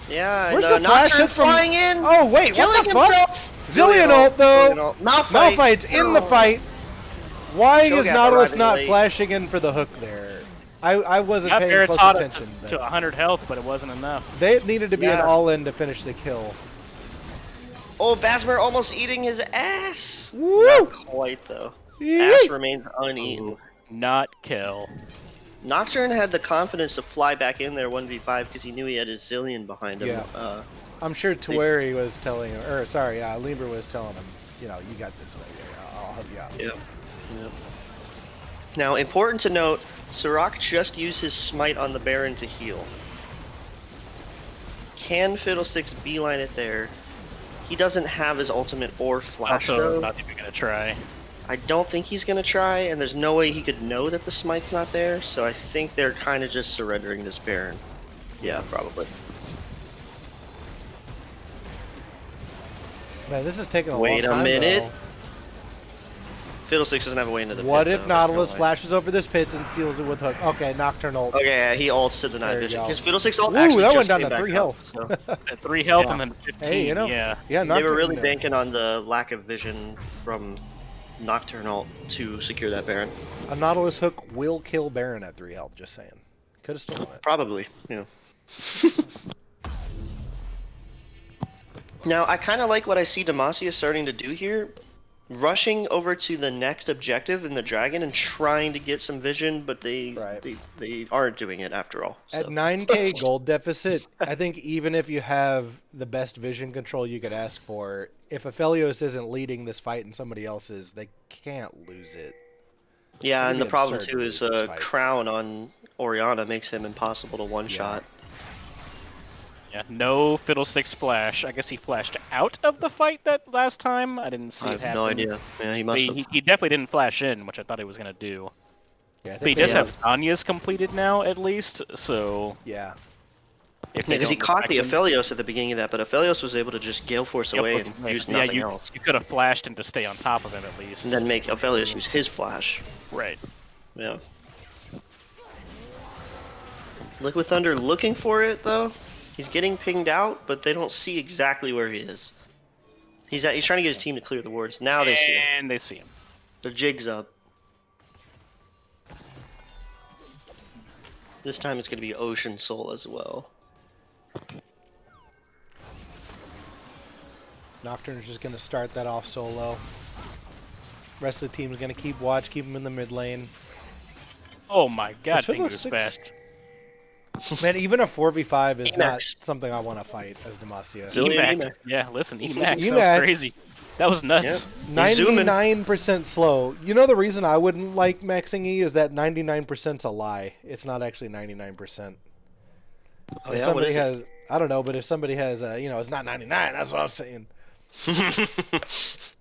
Yeah, Where's and the flash Nocturne hit from? flying in, Oh wait, killing what the fuck? himself. Zillion ult though. Zillion ult. Malphite. Malphite's in the fight. Why is Shogat Nautilus arriving not late. flashing in for the hook there? I wasn't Got paying close Veritata attention. to 100 health, but it wasn't enough. They needed to be an Yeah. all-in to finish the kill. Oh, Basmer almost eating his ass. Woo! Not quite though. Yeet. Ass remains uneaten. Not kill. Nocturne had the confidence to fly back in there 1v5 because he knew he had his Zillion behind him. Yeah. I'm sure Tueri was telling him, or sorry, Lieber was telling him, you know, you got this way. Yeah, I'll help you out. Yep. Now, important to note, Sirach just used his smite on the Baron to heal. Can Fiddlesticks beeline it there? He doesn't have his ultimate or flash Also, though. not even gonna try. I don't think he's gonna try, and there's no way he could know that the smite's not there, so I think they're kind of just surrendering this Baron. Yeah, probably. Man, this is taking a Wait long a time. minute. Though. Fiddlesticks doesn't have a way into the What pit, if though, Nautilus no way. flashes over this pit and steals it with hook? Okay, Nocturnal. Okay, yeah, he ults to deny There you vision. go. Because Fiddlesticks ult Ooh, actually that just went down came to back 3 up, health. so. At 3 health Yeah. and then 15. Hey, you know. Yeah. Yeah, They were really Nocturnal. banking on the lack of vision from Nocturnal to secure that Baron. A Nautilus hook will kill Baron at 3 health, just saying. Could have stolen it. Probably, yeah. Now, I kind of like what I see Demacia starting to do here. Rushing over to the next objective in the dragon and trying to get some vision, but they aren't doing it after all. At So. 9k gold deficit, I think even if you have the best vision control you could ask for, if Aphelios isn't leading this fight and somebody else is, they can't lose it. Yeah, It'd and be the problem absurd too to is lose this fight. Crown on Orianna makes him impossible to one-shot. Yeah. No Fiddlesticks flash. I guess he flashed out of the fight that last time. I didn't see I it have happen. no idea. Yeah, he But must have. he definitely didn't flash in, which I thought he was gonna do. Yeah, I But he think does they- have Zanya's completed now, at least. So Yeah. if Yeah, they because he don't caught attack the him- Aphelios at the beginning of that, but Aphelios was able to just Gale Force away and use nothing you, else. You could have flashed him to stay on top of him at least. And then make Aphelios use his flash. Right. Yeah. Liquid Thunder looking for it though. He's getting pinged out, but they don't see exactly where he is. He's trying to get his team to clear the wards. Now they see him. And they see him. The jig's up. This time it's going to be Ocean Soul as well. Nocturne's just going to start that off solo. Rest of the team's going to keep watch, keep him in the mid lane. Oh my god, This Fiddler Finger's six- best. Man, even a 4v5 is not Emacs. something I want to fight as Demacia. Zillion Emac. Emac. Yeah, listen, Emac Emacs. sounds crazy. That was nuts. He's zooming. 99% slow. You know the reason I wouldn't like maxing E is that 99%'s a lie. It's not actually 99%. Oh, If yeah, what somebody is has, I don't know, but if somebody has, it's not 99. That's what I'm saying. it?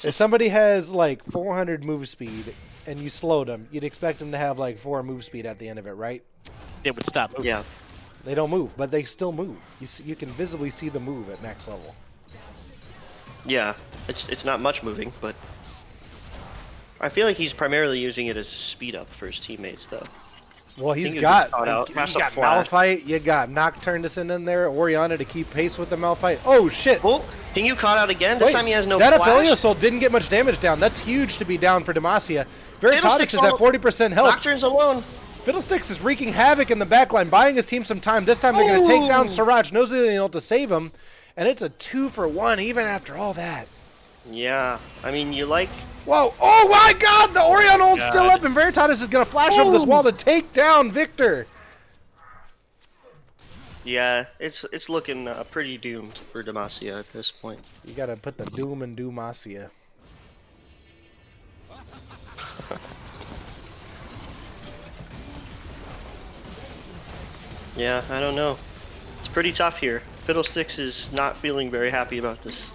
If somebody has like 400 move speed and you slowed them, you'd expect them to have like 4 move speed at the end of it, right? It would stop moving. Yeah. They don't move, but they still move. You can visibly see the move at max level. Yeah. It's not much moving, but I feel like he's primarily using it as speed up for his teammates though. Well, he's think he got was caught out. you Flash the got flash. Malphite, you got Nocturne to send in there, Orianna to keep pace with the Malphite. Oh shit! Oh, Pingu caught out again. This Wait, time he has no that flash. Aphelios didn't get much damage down. That's huge to be down for Demacia. Veritatis Fiddlesticks is at 40% health. Nocturne's alone. Fiddlesticks is wreaking havoc in the backline, buying his team some time. This time they're going to take down Sirach. Knows they're able to save him, and it's a 2-for-1 even after all that. Yeah. I mean, you like. Whoa! Oh my God! The Orion ult's still God. up, and Veritatis is going to flash over this wall to take down Victor. Yeah, it's looking pretty doomed for Demacia at this point. You got to put the doom in Demacia. Yeah, I don't know. It's pretty tough here. Fiddlesticks is not feeling very happy about this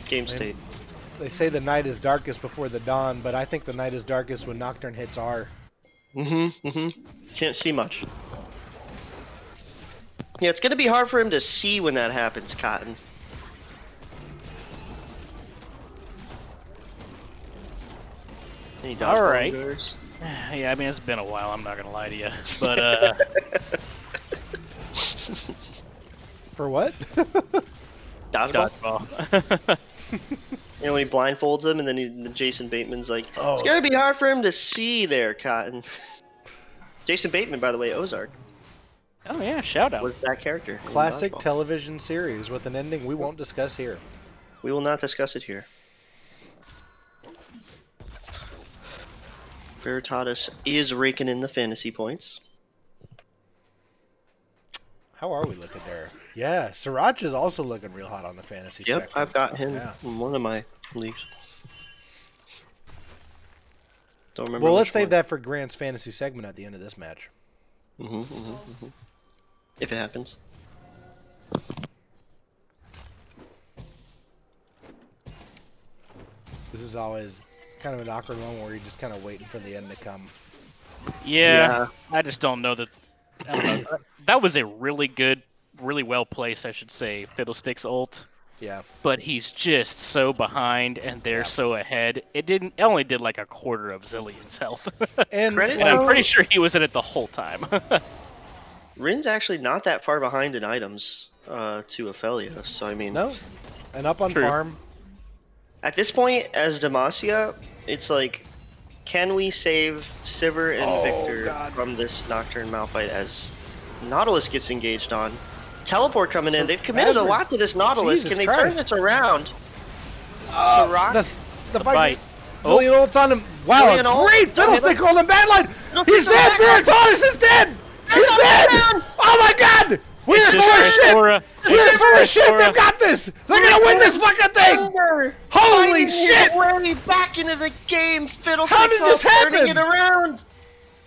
game state. They say the night is darkest before the dawn, but I think the night is darkest when Nocturne hits R. Can't see much. Yeah, it's gonna be hard for him to see when that happens, Cotton. Any dodgeball All right. goers? Yeah, I mean, it's been a while, I'm not going to lie to you. But, For what? Dodgeball? dodgeball. You know, when he blindfolds him and then Jason Bateman's like, Oh. it's gonna be hard for him to see there, Cotton. Jason Bateman, by the way, Ozark, Oh, yeah, shout out. was that character. in Classic Dodgeball. television series with an ending we won't discuss here. We will not discuss it here. Veritatis is raking in the fantasy points. How are we looking there? Yeah, Sriracha is also looking real hot on the fantasy Yep, spectrum. I've got him Yeah. in one of my leagues. Don't remember. Well, which let's save one. that for Grant's fantasy segment at the end of this match. If it happens. This is always kind of an awkward one where you're just kind of waiting for the end to come. Yeah, I just don't know that. I don't know. That was a really good, really well placed, I should say, Fiddlesticks ult. Yeah. But he's just so behind, and they're so ahead. It only did like a quarter of Zillion's health. And Credit And I'm though, pretty sure he was in it the whole time. Rin's actually not that far behind in items to Ophelia, so I mean, no, and up on True. farm. at this point, as Demacia, it's like, can we save Sivir and Victor from this Nocturne Malphite as Nautilus gets engaged on? Teleport coming in. They've committed a Asmund, lot to this Nautilus. Jesus Can they Christ. turn this around? Sirach? The bite. Zillion ult's on him. Wow, Zillion a ult. great Fiddlestick on the bad line. Fiddlestick's He's on the dead. back line. Veritatis is dead. He's He's dead. down. Oh my God. We're It's full just of shit. Chrysora. We're full of shit. Chrysora. They've got this. They're gonna win this fucking thing. Thunder Holy finding his shit. way back into the game. Fiddlesticks How did this turning happen? it around.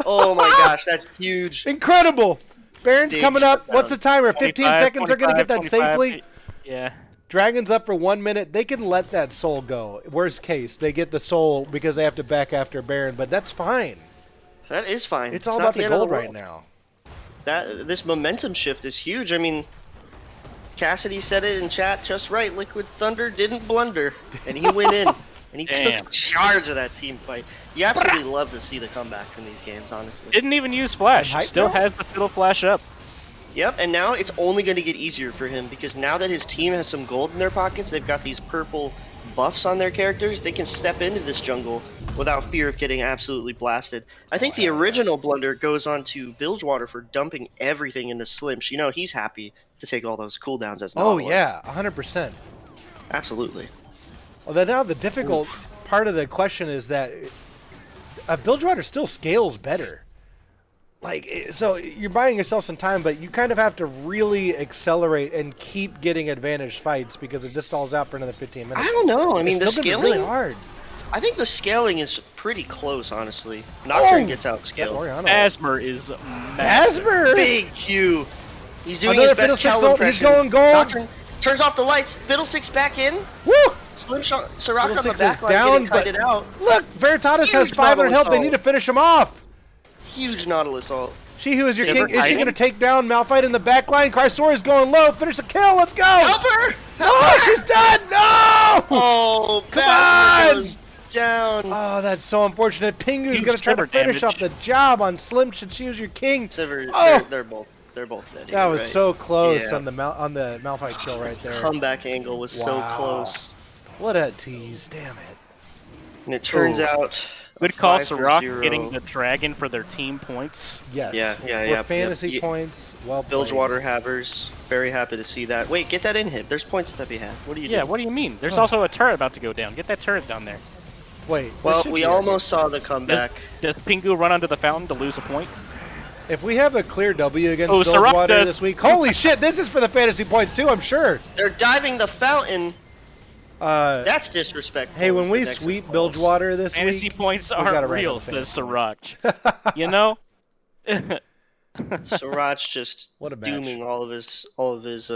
Oh my gosh, that's huge. Incredible. Baron's Big coming up. shutdown. What's the timer? 15 25, seconds. They're gonna get that 25, safely. Yeah. Dragon's up for 1 minute. They can let that soul go. Worst case, they get the soul because they have to back after Baron, but that's fine. That is fine. It's all not about the end of gold right world. now. This momentum shift is huge. I mean, Cassidy said it in chat just right. Liquid Thunder didn't blunder, and he went in and he Damn. took charge of that team fight. You absolutely love to see the comebacks in these games, honestly. Didn't even use flash. Hype Still now? has the fiddle flash up. Yep, and now it's only going to get easier for him because now that his team has some gold in their pockets, they've got these purple buffs on their characters, they can step into this jungle without fear of getting absolutely blasted. I think the original blunder goes on to Bilgewater for dumping everything into Slimsh. You know, he's happy to take all those cooldowns as Oh, Nautilus. yeah, 100%. Absolutely. Well, now the difficult part of the question is that Bilgewater still scales better. Like, so you're buying yourself some time, but you kind of have to really accelerate and keep getting advantage fights because if this stalls out for another 15 minutes, I don't know. I mean, it's the still gonna be scaling, really hard. I think the scaling is pretty close, honestly. Nocturne Oh! gets outscaled. Oriana. Asmer is massive. Asmer! Big Q. He's doing Another his best Fiddlesticks Cal ult. He's impression. going gold. Nocturne turns off the lights. Fiddlesticks back in. Woo! Slim Sirach on the Fiddlesticks is back line down, getting but kited out. look, Veritatis has Huge 500 health. They Nautilus need to finish him off. Huge Nautilus ult. She who is your Ever king, is she hiding? going to take down Malphite in the back line? Chrysora is going low. Finish the kill. Let's go. Help her! No, she's done. No. Oh, Come Basma on! goes down. Oh, that's so unfortunate. Pingu's Huge going to try to Sivir finish damage. off the job on Slim. Should she was your king? Sivir, Oh! they're both dead. That was right? so close Yeah. on the Malphite kill right there. Comeback angle was so Wow. close. What a tease. Damn it. And it turns Oh. out. Good call, 5-0. Sirach getting the dragon for their team points. Yes. Yeah, For fantasy yep. points, well played. Bilgewater Havers, very happy to see that. Wait, get that in hit. There's points to be had. What are you Yeah, doing? what do you mean? There's also a turret about to go down. Get that turret down there. Wait. this Well, should we be our almost saw the comeback. Does Pingu run under the fountain to lose a point? game. If we have a clear W against Oh, Sirach Bilgewater does. this week, holy shit, this is for the fantasy points too, I'm sure. They're diving the fountain. Uh, That's disrespectful. hey, is when the we next sweep impulse. Bilgewater this Fantasy week, points we gotta aren't rank real, on the says fantasy points. Sirach. You know? Sriracha just What a match. dooming all of his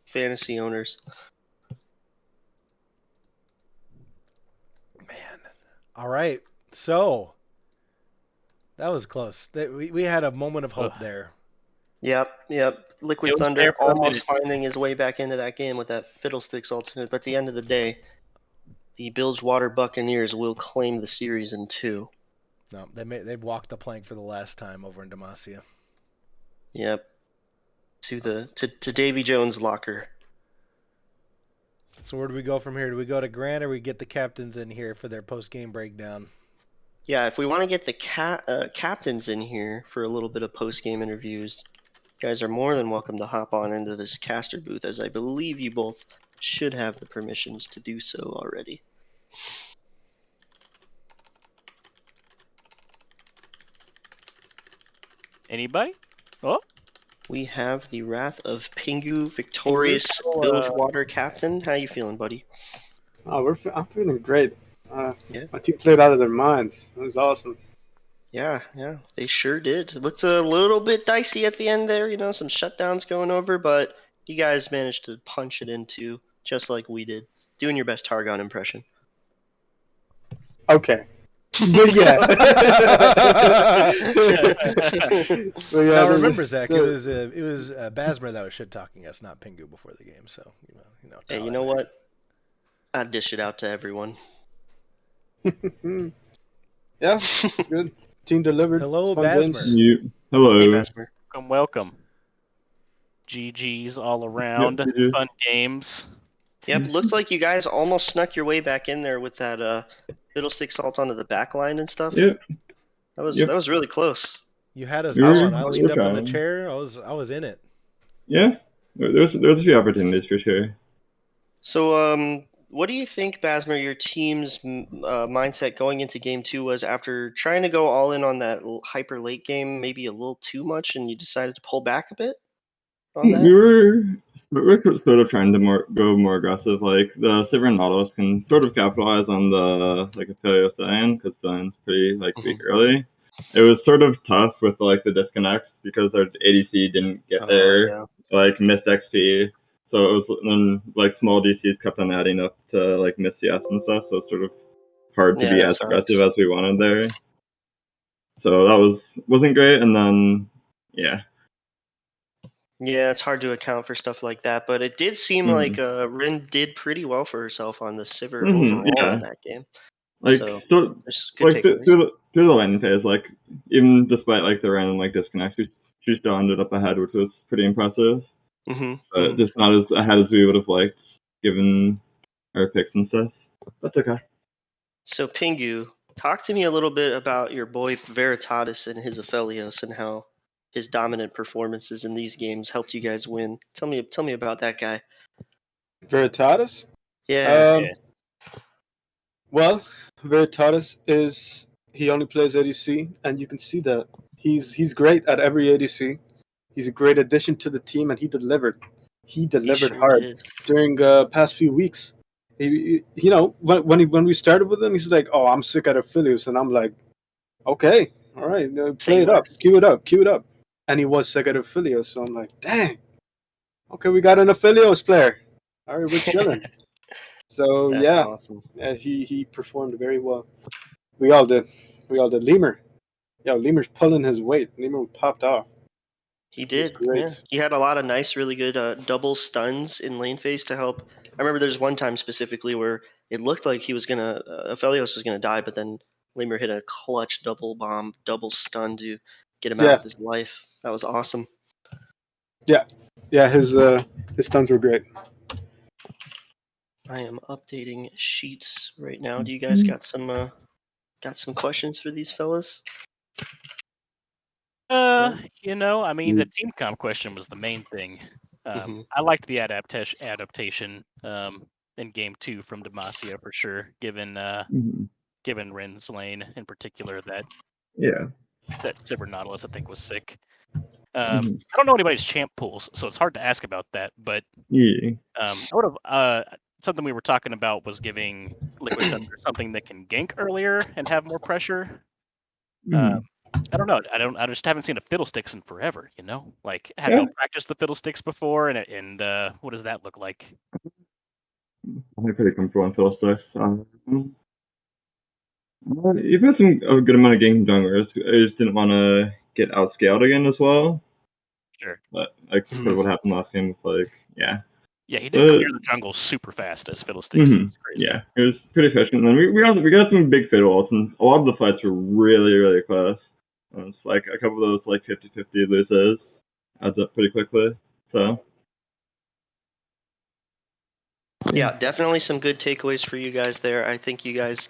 fantasy owners. Man. All right. So that was close. We had a moment of hope Ugh. there. Yep. Liquid It was Thunder there for a almost minute. finding his way back into that game with that Fiddlesticks alternate, but at the end of the day, the Bilgewater Buccaneers will claim the series in 2. No, they walked the plank for the last time over in Demacia. Yep. To Davy Jones' locker. So where do we go from here? Do we go to Grant or we get the captains in here for their post-game breakdown? Yeah, if we want to get the captains in here for a little bit of post-game interviews, you guys are more than welcome to hop on into this caster booth, as I believe you both should have the permissions to do so already. Anybody? Oh, We have the Wrath of Pingu, victorious Pingu, Bilgewater captain. How you feeling, buddy? Oh, I'm feeling great. Yeah. My team played out of their minds. It was awesome. Yeah, they sure did. It looked a little bit dicey at the end there, some shutdowns going over, but you guys managed to punch it into just like we did. Doing your best Targon impression. Okay. But yeah. Now remember, Zach, it was Basmer that was shit talking us, not Pingu, before the game. So Hey, you know what? I'd dish it out to everyone. Yeah, good. Team delivered. Hello, Fun Basmer. games. Hello. Hey, Basmer. welcome. GG's all around. GG. Fun games. Yep, looked like you guys almost snuck your way back in there with that Fiddlestick salt onto the back line and stuff. Yep. That was really close. You had us We were- going. I leaned up in the trying. chair. I was in it. Yeah. There's a few opportunities for sure. So, what do you think, Basmer, your team's mindset going into game 2 was after trying to go all in on that hyper late game, maybe a little too much, and you decided to pull back a bit on that? We were sort of trying to go more aggressive. Like the Silver and Nautilus can sort of capitalize on the Aphelios Cyan because Cyan's pretty weak early. It was sort of tough with the disconnects because our ADC didn't get there, missed XP. So it was then small DCs kept on adding up to miss CS and stuff. So it's sort of hard to be as aggressive as we wanted there. So that wasn't great. And then Yeah, it's hard to account for stuff like that, but it did seem like Rin did pretty well for herself on the Sivir overall in that game. So there's good takeaways. through the lane phase, even despite the random disconnects, she still ended up ahead, which was pretty impressive. But just not as ahead as we would have liked, given our picks and stuff. That's okay. So Pingu, talk to me a little bit about your boy Veritatis and his Aphelios and how his dominant performances in these games helped you guys win. Tell me about that guy. Veritatis? Yeah. Well, Veritatis he only plays ADC, and you can see that he's great at every ADC. He's a great addition to the team, and he delivered. He delivered hard during past few weeks. When we started with him, he's like, "Oh, I'm sick at Aphelios," and I'm like, "Okay, all right, play it up, cue it up." And he was sick at Aphelios, so I'm like, "Dang, okay, we got an Aphelios player. All right, we're chilling." So That's awesome. He performed very well. We all did. Lemur, Lemur's pulling his weight. Lemur popped off. He did. Yeah. He had a lot of nice, really good double stuns in lane phase to help. I remember there's one time specifically where it looked like Aphelios was gonna die, but then Lemur hit a clutch double bomb, double stun to get him out of his life. That was awesome. Yeah. His stuns were great. I am updating sheets right now. Do you guys got some questions for these fellas? The team comp question was the main thing. I liked the adaptation in game 2 from Demacia for sure, given Rin's lane in particular that Sivir Nautilus I think was sick. I don't know anybody's champ pools, so it's hard to ask about that. But I would have something we were talking about was giving Liquid Thunder something that can gank earlier and have more pressure. I don't know. I just haven't seen a fiddlesticks in forever. You know, like have Yeah. y'all practiced the fiddlesticks before? And what does that look like? I'm pretty comfortable on fiddlesticks. You've had a good amount of games junglers. I just didn't want to get outscaled again as well. Sure. But like sort of what happened last game was like, yeah. Yeah, he did clear the jungle super fast as fiddlesticks. Mm-hmm. It's crazy. Yeah, it was pretty efficient. And then we got some big fiddles, and a lot of the fights were really close. It's like a couple of those like 50-50 loses adds up pretty quickly. So Yeah, definitely some good takeaways for you guys there. I think you guys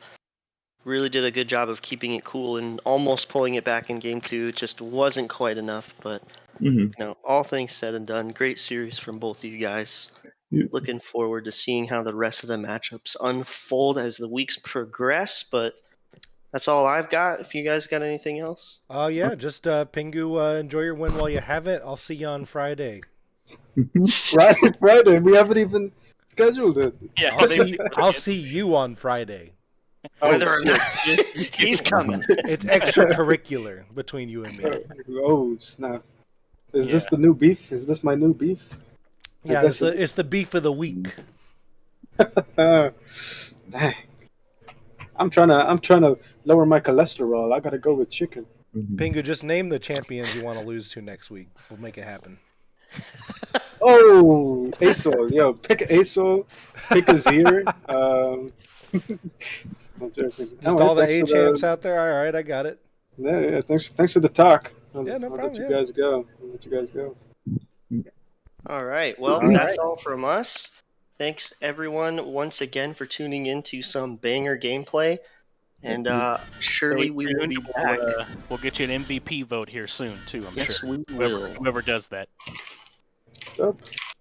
really did a good job of keeping it cool and almost pulling it back in game 2. It just wasn't quite enough, but you know, all things said and done, great series from both of you guys. Yeah. Looking forward to seeing how the rest of the matchups unfold as the weeks progress, but that's all I've got. If you guys got anything else? Yeah, just Pingu, enjoy your win while you have it. I'll see you on Friday. Friday. We haven't even scheduled it. Yeah, I'll see you on Friday. Whether or not he's coming. It's extracurricular between you and me. Oh snap! Is this the new beef? Is this my new beef? Yeah, it's the beef of the week. Dang. I'm trying to lower my cholesterol. I gotta go with chicken. Pingu, just name the champions you want to lose to next week. We'll make it happen. Oh, Asol, yo, pick Asol, pick Azir. I'm joking. Just all the A champs out there. All right, I got it. Yeah. Thanks for the talk. Yeah, no problem. I'll let you guys go. All right. Well, that's all from us. Thanks everyone once again for tuning in to some banger gameplay. And surely we will be back. We'll get you an MVP vote here soon too. I'm yes, sure. we will. Whoever does that. Yep.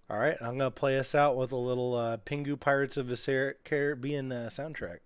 All right, I'm gonna play us out with a little Pingu Pirates of the Caribbean soundtrack.